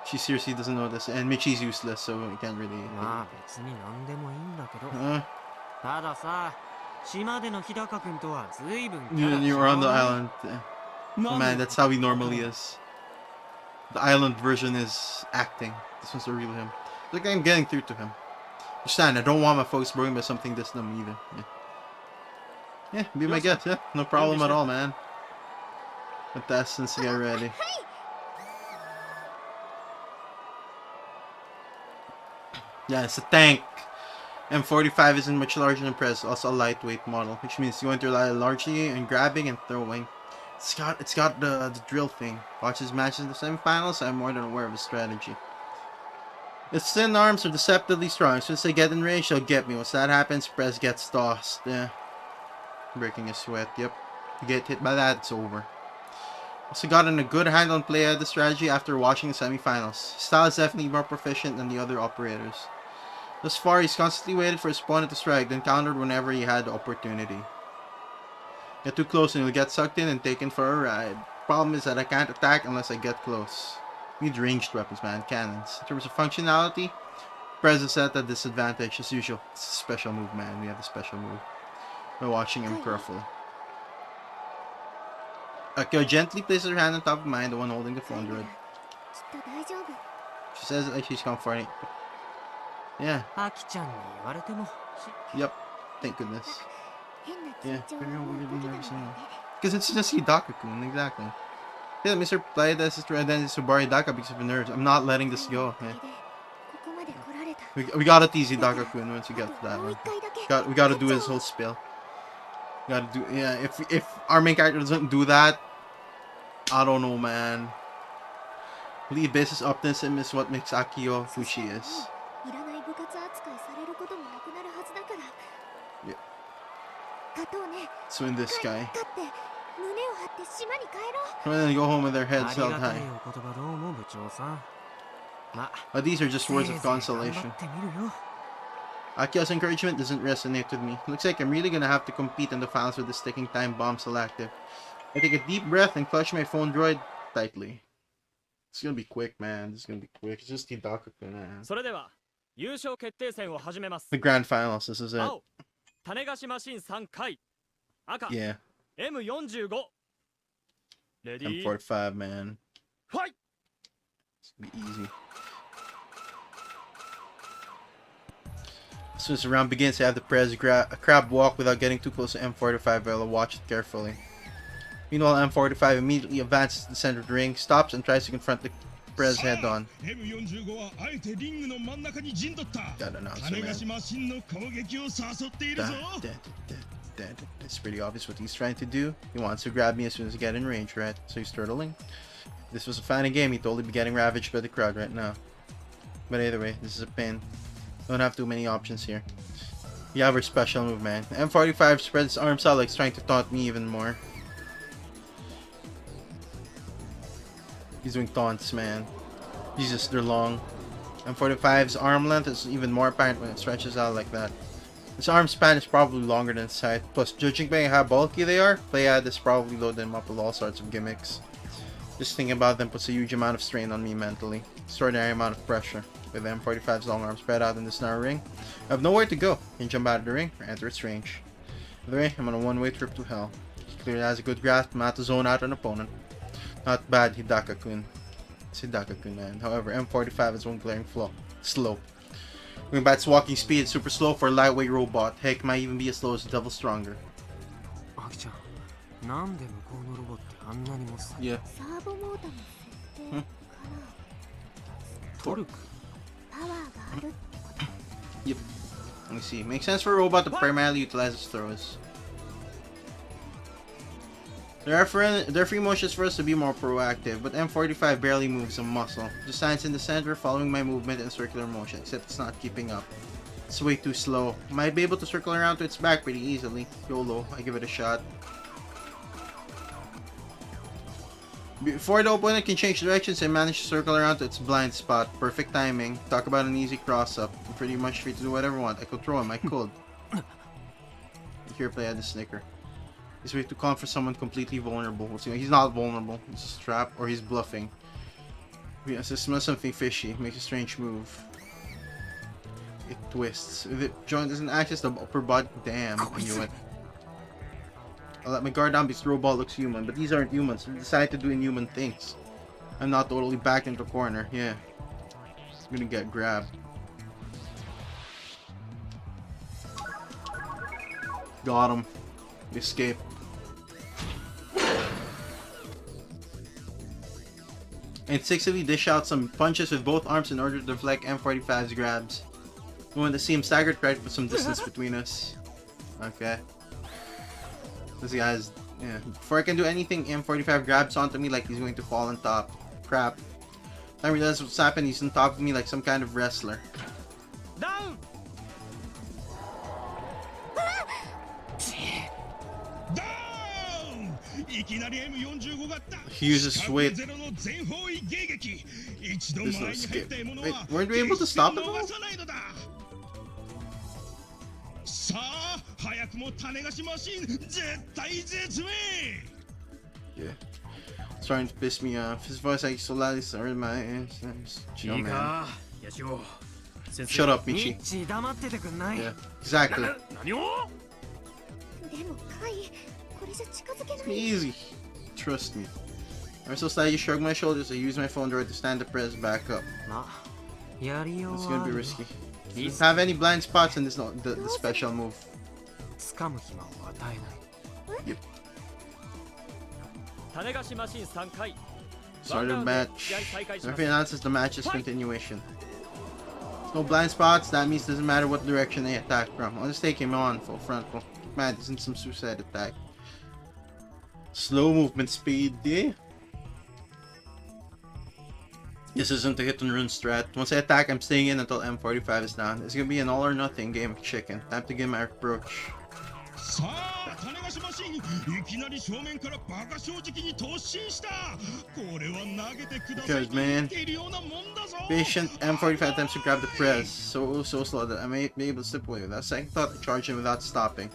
She seriously doesn't know this. And Michi's useless, so we can't really... まあ別に何でもいいんだけどたださ島での日高くんとは随分 You were on the island. Man, that's how he normally is. The island version is acting. This one's the real him. Look, I'm getting through to him. Understand, I don't want my folks broken by something this dumb either. Yeah, be my guest, yeah. No problem at all, man. With the essence to get ready. Yeah, it's a tank. M45 isn't much larger than Prez, also a lightweight model, which means you're going to rely largely on grabbing and throwing. It's got the drill thing. Watch his matches in the semifinals, I'm more than aware of his strategy. Its thin arms are deceptively strong. As soon as they get in range, they'll get me. Once that happens, Prez gets tossed. Yeah. Breaking a sweat, yep. You get hit by that, it's over. Also gotten a good handle on play of the strategy after watching the semifinals. His style is definitely more proficient than the other operators. Thus far, he's constantly waited for his opponent to strike, then countered whenever he had the opportunity. Get too close and you'll get sucked in and taken for a ride. Problem is that I can't attack unless I get close. Need ranged weapons, man. Cannons. In terms of functionality, Prez is at a disadvantage as usual. It's a special move, man. We have a special move. By watching him carefully. Akio gently places her hand on top of mine, the one holding the phone droid. She says that she's comforting. Yeah. Yep. Thank goodness. Yeah. Because it's just Hidaka-kun, exactly. Yeah, Mr. Playa is to identity Subari Daka because of the nerves. I'm not letting this go. Yeah. We gotta tease Hidaka-kun once we get to that one. We gotta do his whole spiel. Gotta do, yeah, if our main character doesn't do that, I don't know, man. Lead basis optimism is what makes Akio who she is. Yeah. So in this guy. And then go home with their heads held high. But these are just words of consolation. Akio's encouragement doesn't resonate with me. Looks like I'm really gonna have to compete in the finals with this ticking time bomb still active. I take a deep breath and clutch my phone droid tightly. It's gonna be quick, man. It's gonna be quick. It's just Hidaka-kun, man. The grand finals, this is it. Yeah. M45 M45, man. Fight! It's gonna be easy. As soon as the round begins, I have the press a crab walk without getting too close to M45, but I'll watch it carefully. Meanwhile, M45 immediately advances to the center of the ring, stops, and tries to confront the press head on. Got an announcer, man. It's pretty obvious what he's trying to do. He wants to grab me as soon as I get in range, right? So he's turtling. If this was a fighting game, he'd totally be getting ravaged by the crowd right now. But either way, this is a pin. Don't have too many options here. We have our special move, man. M45 spreads his arms out like he's trying to taunt me even more. He's doing taunts, man. Jesus, they're long. M45's arm length is even more apparent when it stretches out like that. His arm span is probably longer than his height. Plus, judging by how bulky they are, Playad has probably loaded them up with all sorts of gimmicks. Just thinking about them puts a huge amount of strain on me mentally. Extraordinary amount of pressure. With M45's long arm spread out in this narrow ring, I have nowhere to go. I can jump out of the ring or enter its range. Either way, I'm on a one-way trip to hell. He clearly has a good grasp on how to zone out an opponent. Not bad, Hidaka-kun. It's Hidaka-kun, man. However, M45 has one glaring flaw. Slow. Going back to walking speed, it's super slow for a lightweight robot. Heck, might even be as slow as the Devil Stronger. Yeah. Yep. Let me see. Makes sense for a robot to primarily utilize its throws. There are free motions for us to be more proactive, but M45 barely moves a muscle. Just stands in the center, following my movement in circular motion, except it's not keeping up. It's way too slow. Might be able to circle around to its back pretty easily. YOLO, I give it a shot. Before the opponent can change directions, I manage to circle around to its blind spot. Perfect timing. Talk about an easy cross-up. I'm pretty much free to do whatever I want. I could throw him, I could. Here, play at the snicker. He's way too calm for someone completely vulnerable. We'll see. He's not vulnerable. He's just trapped, or he's bluffing. I smell something fishy. Makes a strange move. It twists. If it doesn't access the upper body, damn. I knew it. I'll let my guard down because the robot looks human, but these aren't humans. They decide to do inhuman things. I'm not totally backed into the corner. Yeah. I'm gonna get grabbed. Got him. Escape. Instinctively dish out some punches with both arms in order to deflect M45's grabs. We want to see him staggered, right, with some distance between us. Okay. This guy's... yeah. Before I can do anything, M45 grabs onto me like he's going to fall on top. Crap. I realize what's happened. He's on top of me like some kind of wrestler. Down! He uses weight. There's no escape. Wait, weren't we able to stop him? Yeah. Starting to piss me off. His voice like so loud, it's already my ears. Chill, man. Shut up, Michi. Yeah, exactly. It's easy. Trust me. I'm so slightly shrug my shoulders. I use my phone droid to stand the press back up. It's gonna be risky. Have any blind spots in this the special move? Yep. Start the match. Referee announces the match's continuation. No blind spots, that means it doesn't matter what direction they attack from. I'll just take him on full frontal. Man, isn't some suicide attack. Slow movement speed, yeah? This isn't a hit and run strat. Once I attack, I'm staying in until M45 is down. It's gonna be an all or nothing game of chicken. Time to get my approach. Because, man, patient M45 attempts to grab the press so slow that I may be able to slip away with that. Second thought to charge him without stopping.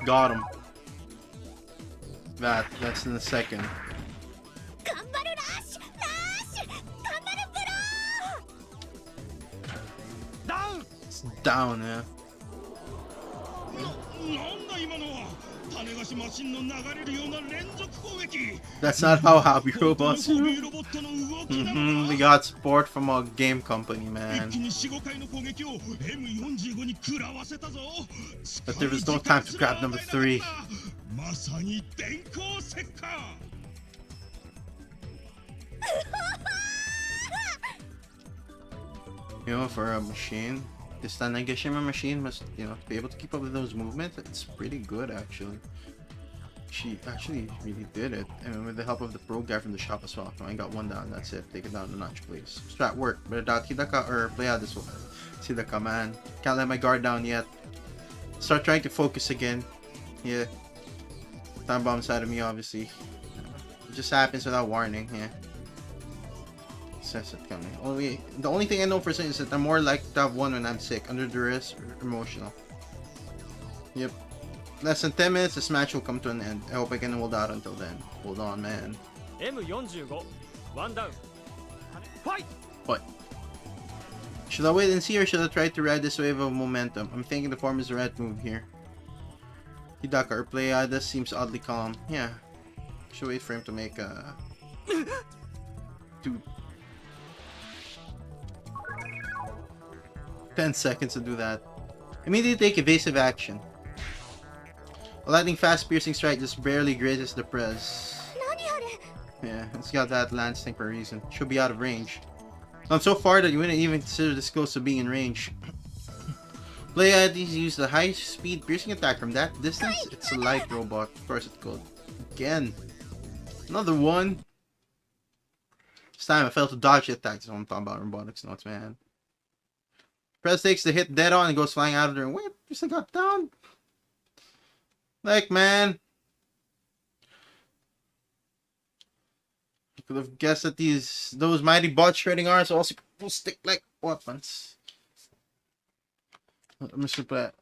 Got him. That's in the second. It's down, yeah. That's not how hobby robots work. We got support from a game company, man. But there was no time to grab number 3. You know, for a machine, this Tanegashima machine must, you know, be able to keep up with those movements. It's pretty good, actually. She actually really did it, and with the help of the pro guy from the shop as well. I got one down, that's it. Take it down a notch, please. Strat work, but without Hidaka or play out this one. Hidaka, man. Can't let my guard down yet. Start trying to focus again. Yeah. Time bomb side of me, obviously. It just happens without warning, yeah. Says it coming. The only thing I know for certain is that I'm more likely to have one when I'm sick, under duress, or emotional. Yep. Less than 10 minutes, this match will come to an end. I hope I can hold out until then. Hold on, man. M45 one down. Fight! What? Should I wait and see, or should I try to ride this wave of momentum? I'm thinking the form is the right move here. Hidaka or play this seems oddly calm. Yeah. Should wait for him to make a... Dude. 10 seconds to do that. Immediately take evasive action. A lightning fast piercing strike just barely grazes the press. Yeah, it's got that lance thing for a reason. Should be out of range. Gone so far that you wouldn't even consider this close to being in range. Play IDs use the high speed piercing attack from that distance. It's a light robot. Of course it's called. Again. Another one. This time I failed to dodge the attack. That's what I'm talking about. Robotics notes, man. Press takes the hit dead on and goes flying out of there. Wait, just got down. Like, man. I could have guessed that those mighty bot shredding arms also will stick like weapons. Mr. Platt.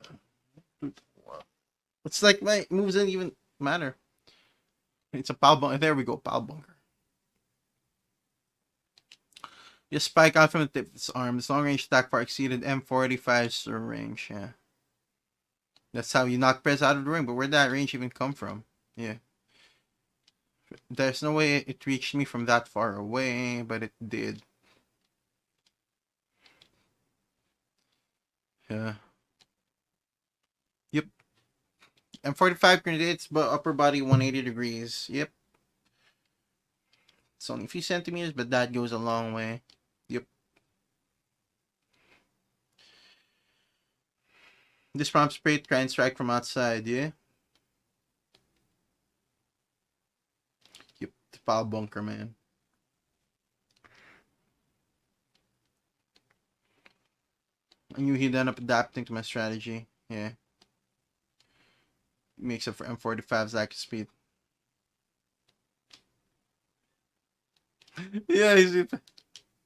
It's like my moves didn't even matter. It's a pal bunker. There we go, pal bunker. Just spike out from the tip of its arm. This long range attack far exceeded M45's range. Yeah. That's how you knock Prez out of the ring, but where'd that range even come from? Yeah. There's no way it reached me from that far away, but it did. Yeah. Yep. M45 grenades, but upper body 180 degrees. Yep. It's only a few centimeters, but that goes a long way. Yep. This prompt spray, try and strike from outside, yeah? Yep, the pile bunker, man. I knew he'd end up adapting to my strategy, yeah. Makes up for M45's accurate speed. Yeah, he's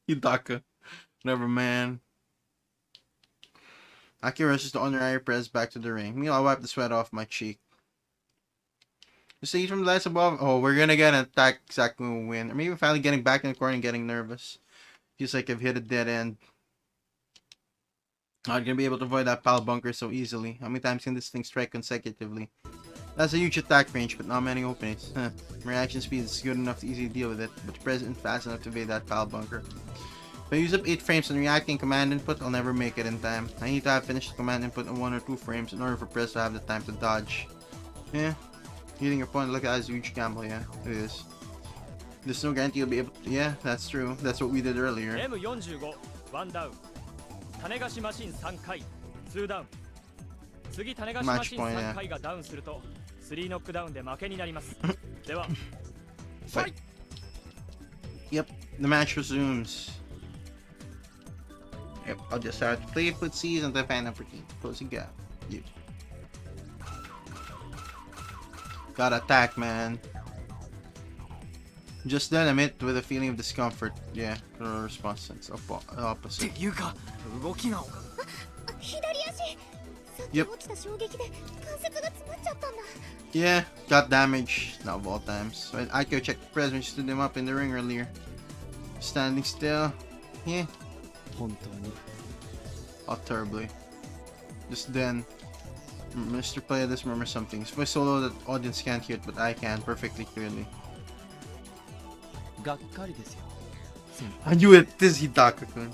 Hidaka. Whatever, man. Aki rushes the honorary press back to the ring. Meanwhile, I wipe the sweat off my cheek. You see from the lights above? Oh, we're gonna get an attack exactly when we win. Or maybe finally getting back in the corner and getting nervous. Feels like I've hit a dead end. Not gonna be able to avoid that pile bunker so easily. How many times can this thing strike consecutively? That's a huge attack range, but not many openings. Huh. My reaction speed is good enough to easily deal with it, but the president fast enough to evade that pile bunker. If I use up 8 frames on reacting command input, I'll never make it in time. I need to have finished the command input in 1 or 2 frames in order for Prez to have the time to dodge. Yeah. Hitting your opponent like that is a huge gamble, yeah. It is. There's no guarantee you'll be able to... Yeah, that's true. That's what we did earlier. M45 one down. 種菓子マシン3回2ダウン。次種菓子マシン3回がダウンすると3ノックダウンで負けになります。では、fight! Yep, the match resumes. Yep, I'll just start to play footsies until I find out for team. Closing gap. Yep. Gotta attack, man. Just then I'm hit with a feeling of discomfort. Yeah, the response is opposite. Yep. Yeah, got damaged. Not of all times. So I could check the press when she stood him up in the ring earlier. Standing still. Yeah. Oh, terribly. Just then. Mr. Player, this remember something. If I solo, the audience can't hear it, but I can perfectly clearly. I knew it! This is Hidaka-kun.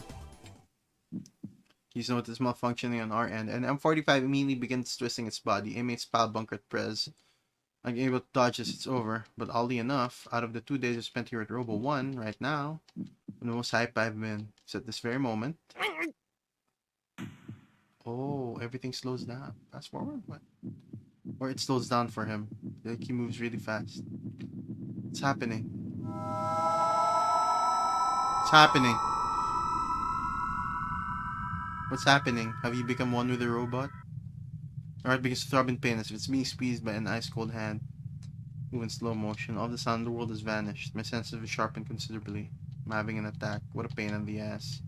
He's noticed malfunctioning on our end, and M45 immediately begins twisting its body, aiming its pal bunker at Prez. Unable to dodge as it's over, but oddly enough, out of the 2 days I spent here at Robo 1, right now, the most hype I've been is at this very moment. Oh, everything slows down. Fast forward? What? Or it slows down for him. Like he moves really fast. It's happening. It's happening. What's happening? Have you become one with the robot? Alright, because throbbing pain as if it's being squeezed by an ice-cold hand. Move in slow motion. All the sound in the world has vanished. My senses have sharpened considerably. I'm having an attack. What a pain in the ass.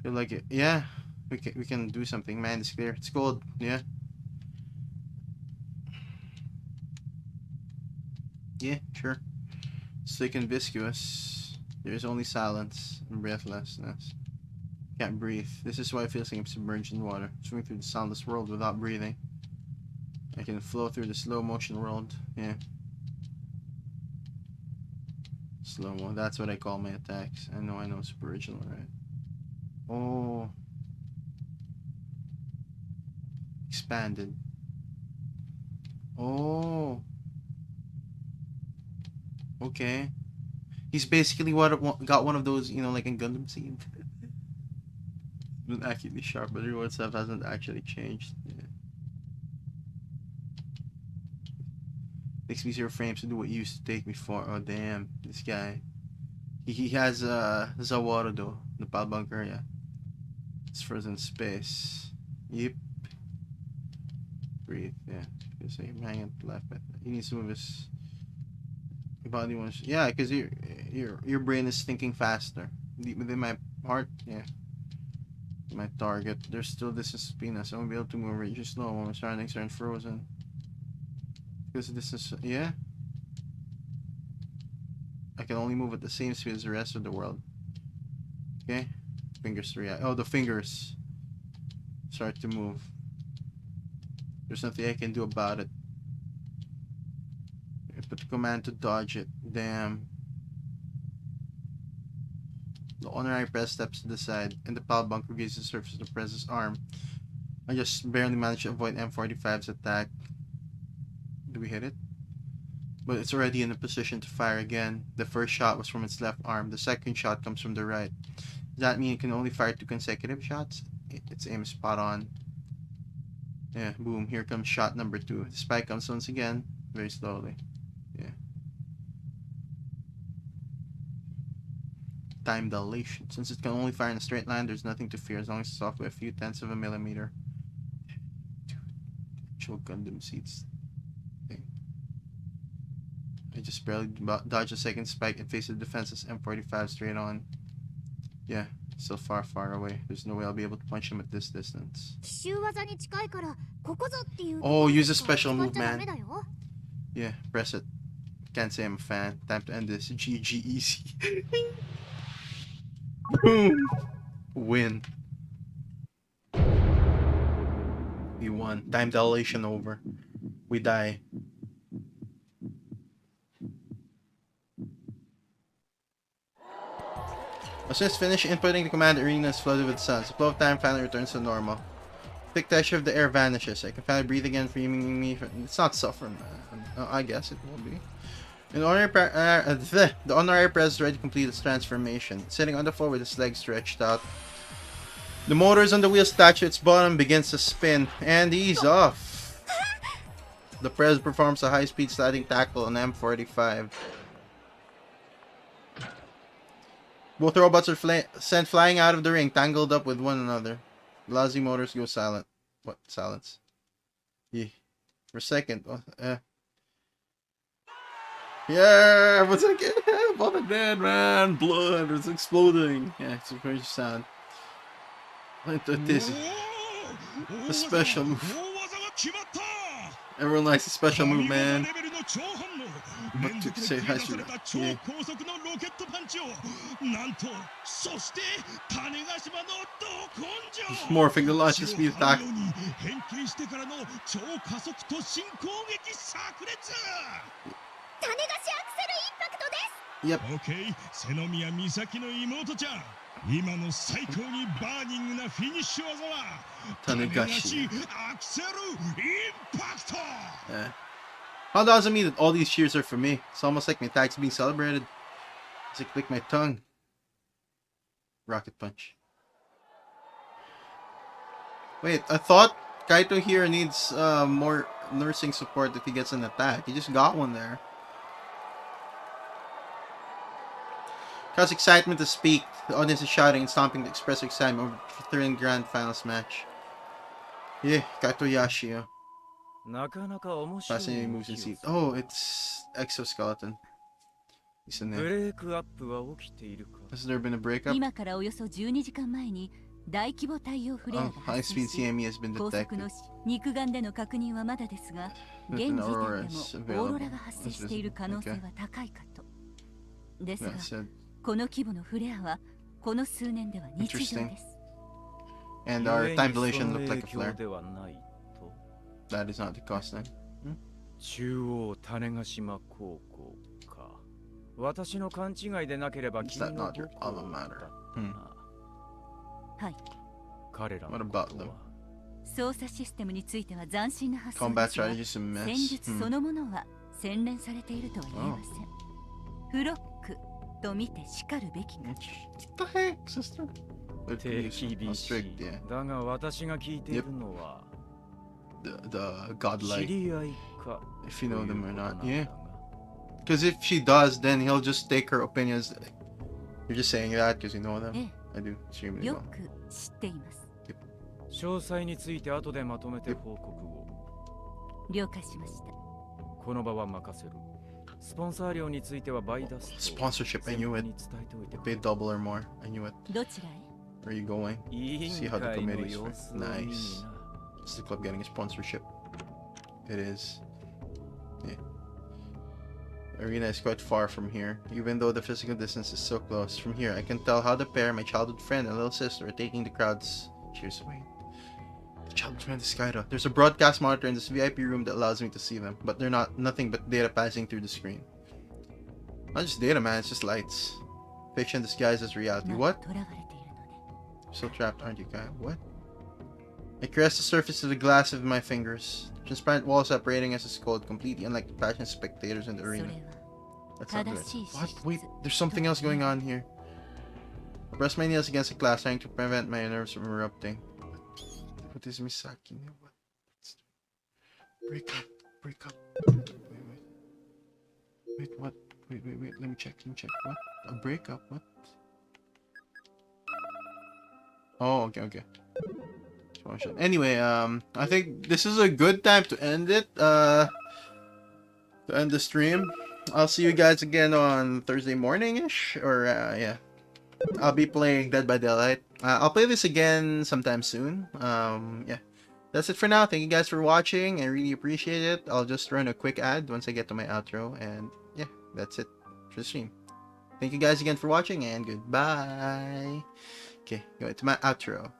Feel like it. Yeah. We can do something. Mind is clear. It's cold. Yeah. Yeah, sure. Slick and viscous. There's only silence and breathlessness. Can't breathe. This is why I feel like I'm submerged in water. Swimming through the soundless world without breathing. I can flow through the slow motion world. Yeah. Slow-mo. That's what I call my attacks. I know. Super original, right? Oh. Expanded. Oh. Okay. He's basically got one of those, you know, like in Gundam scene. Been accurately sharp, but reward stuff hasn't actually changed. Yeah. Takes me 0 frames to do what used to take me for. Oh damn, this guy. He has Zawara though, the pal bunker, yeah. It's frozen space. Yep. Breathe, yeah. Just say hang on to the left, but he needs to move his body once. Yeah, because your brain is thinking faster. Within my heart, yeah. My target. There's still distance between us. I won't be able to move really slow when my surroundings are frozen. Because this is yeah. I can only move at the same speed as the rest of the world. Okay? Fingers to react. Oh, the fingers start to move. There's nothing I can do about it. I put the command to dodge it. Damn. The honorary press steps to the side, and the pal bunker gazes the surface of the press's arm. I just barely managed to avoid M45's attack. Do we hit it? But it's already in a position to fire again. The first shot was from its left arm. The second shot comes from the right. Does that mean it can only fire 2 consecutive shots? Its aim is spot on. Yeah, boom. Here comes shot number 2. The spike comes once again, very slowly. Yeah. Time dilation. Since it can only fire in a straight line, there's nothing to fear as long as it's off by a few tenths of a millimeter. Dude, actual Gundam seats. Okay. I just barely dodged a second spike and faced the defenseless M45 straight on. Yeah, still far, far away. There's no way I'll be able to punch him at this distance. Oh, use a special move, man. Yeah, press it. Can't say I'm a fan. Time to end this. GG easy. Boom! Win. We won. Time dilation over. We die. As soon as finished inputting, the command arena is flooded with sun. So flow of time finally returns to normal. Thick texture of the air vanishes. I can finally breathe again, freeing me from... It's not suffering. I guess it will be. The honorary press is ready to complete its transformation. Sitting on the floor with its legs stretched out. The motors on the wheel attached to its bottom begins to spin, and he's off. The press performs a high-speed sliding tackle on M45. Both robots are sent flying out of the ring, tangled up with one another. Lousy motors go silent. What? Silence? Yeah. For a second. Yeah, what's it again? Both are dead, man. Blood is exploding. Yeah, it's a crazy sound. Look at this. A special move. Everyone likes a special move, man. 超反応 But 連 to 続で say 繰り hi 出さ to れた超 yeah. 高速のロケットパンチをなんとそして種子島のど根性 It's morphing the launch speed attack. 反応に変形してからの超加速と新攻撃炸裂種子島アクセルインパクトです。 Yep. オッケー、瀬宮美咲の妹ちゃん。今の最高にバーニングなフィニッシュ技は種子島アクセルインパクト。How does it mean that all these cheers are for me? It's almost like my attacks being celebrated. As I click my tongue. Rocket punch. Wait, I thought Kaito here needs more nursing support if he gets an attack. He just got one there. Cause excitement to speak. The audience is shouting and stomping to express excitement over the thrilling grand finals match. Yeah, Kaito Yashio. Fascinating moves and see. Oh, it's exoskeleton. He's in there. Has there been a breakup? 今からおよそ12時間前に大規模太陽フレアが high 発生 speed し、 CME has been 高速 detected. の肉眼での確認はまだですが、現時点でもオーロラが発生している可能性は高いかと。ですが、この規模のフレアはこの数年では日常です。 And our time dilation looked like a flare. That is not the cause then. 中央種子島高校か。私の勘違いでなければ Is that not your alma mater? はい。彼ら What about them? 操作システムについては斬新な発想 Combat ですが、 strategy is a mess. 戦術そのものは洗練されているとは言えません。フロックと見てしかるべきが。 What the heck, sister? 手厳しい。だが私が聞いているのは The godlike. 知り合いか If you know them or not, yeah. Because if she does, then he'll just take her opinions. You're just saying that because you know them. I do extremely よ well. く知っています。詳細について後でまとめて報告を。了解しました。この場は任せる。スポンサー料については倍出す。 Sponsorship, I knew it. You paid double or more. I knew it. どちらへ? Where are you going? See how the committee's for. Nice. Is the club getting a sponsorship? It is. Yeah. Arena is quite far from here. Even though the physical distance is so close, from here I can tell how the pair, my childhood friend and little sister, are taking the crowd's cheers away. The childhood friend is Skyra. There's a broadcast monitor in this VIP room that allows me to see them, but they're nothing but data passing through the screen. Not just data, man, it's just lights. Fiction disguised as reality. What? So trapped, aren't you, Kai? What? I caress the surface of the glass with my fingers. Transparent wall separating us is cold, completely unlike the passionate spectators in the arena. That's not good. What? Wait, there's something else going on here. I press my nails against the glass, trying to prevent my nerves from erupting. What is Misaki? What? Break up. Break up. Wait, what? Wait. Let me check. What? A breakup? What? Oh, okay. Anyway, I think this is a good time to end it. To end the stream. I'll see you guys again on Thursday morning-ish, or yeah. I'll be playing Dead by Daylight. I'll play this again sometime soon. Yeah. That's it for now. Thank you guys for watching. I really appreciate it. I'll just run a quick ad once I get to my outro, and yeah, that's it for the stream. Thank you guys again for watching, and goodbye. Okay, go to my outro.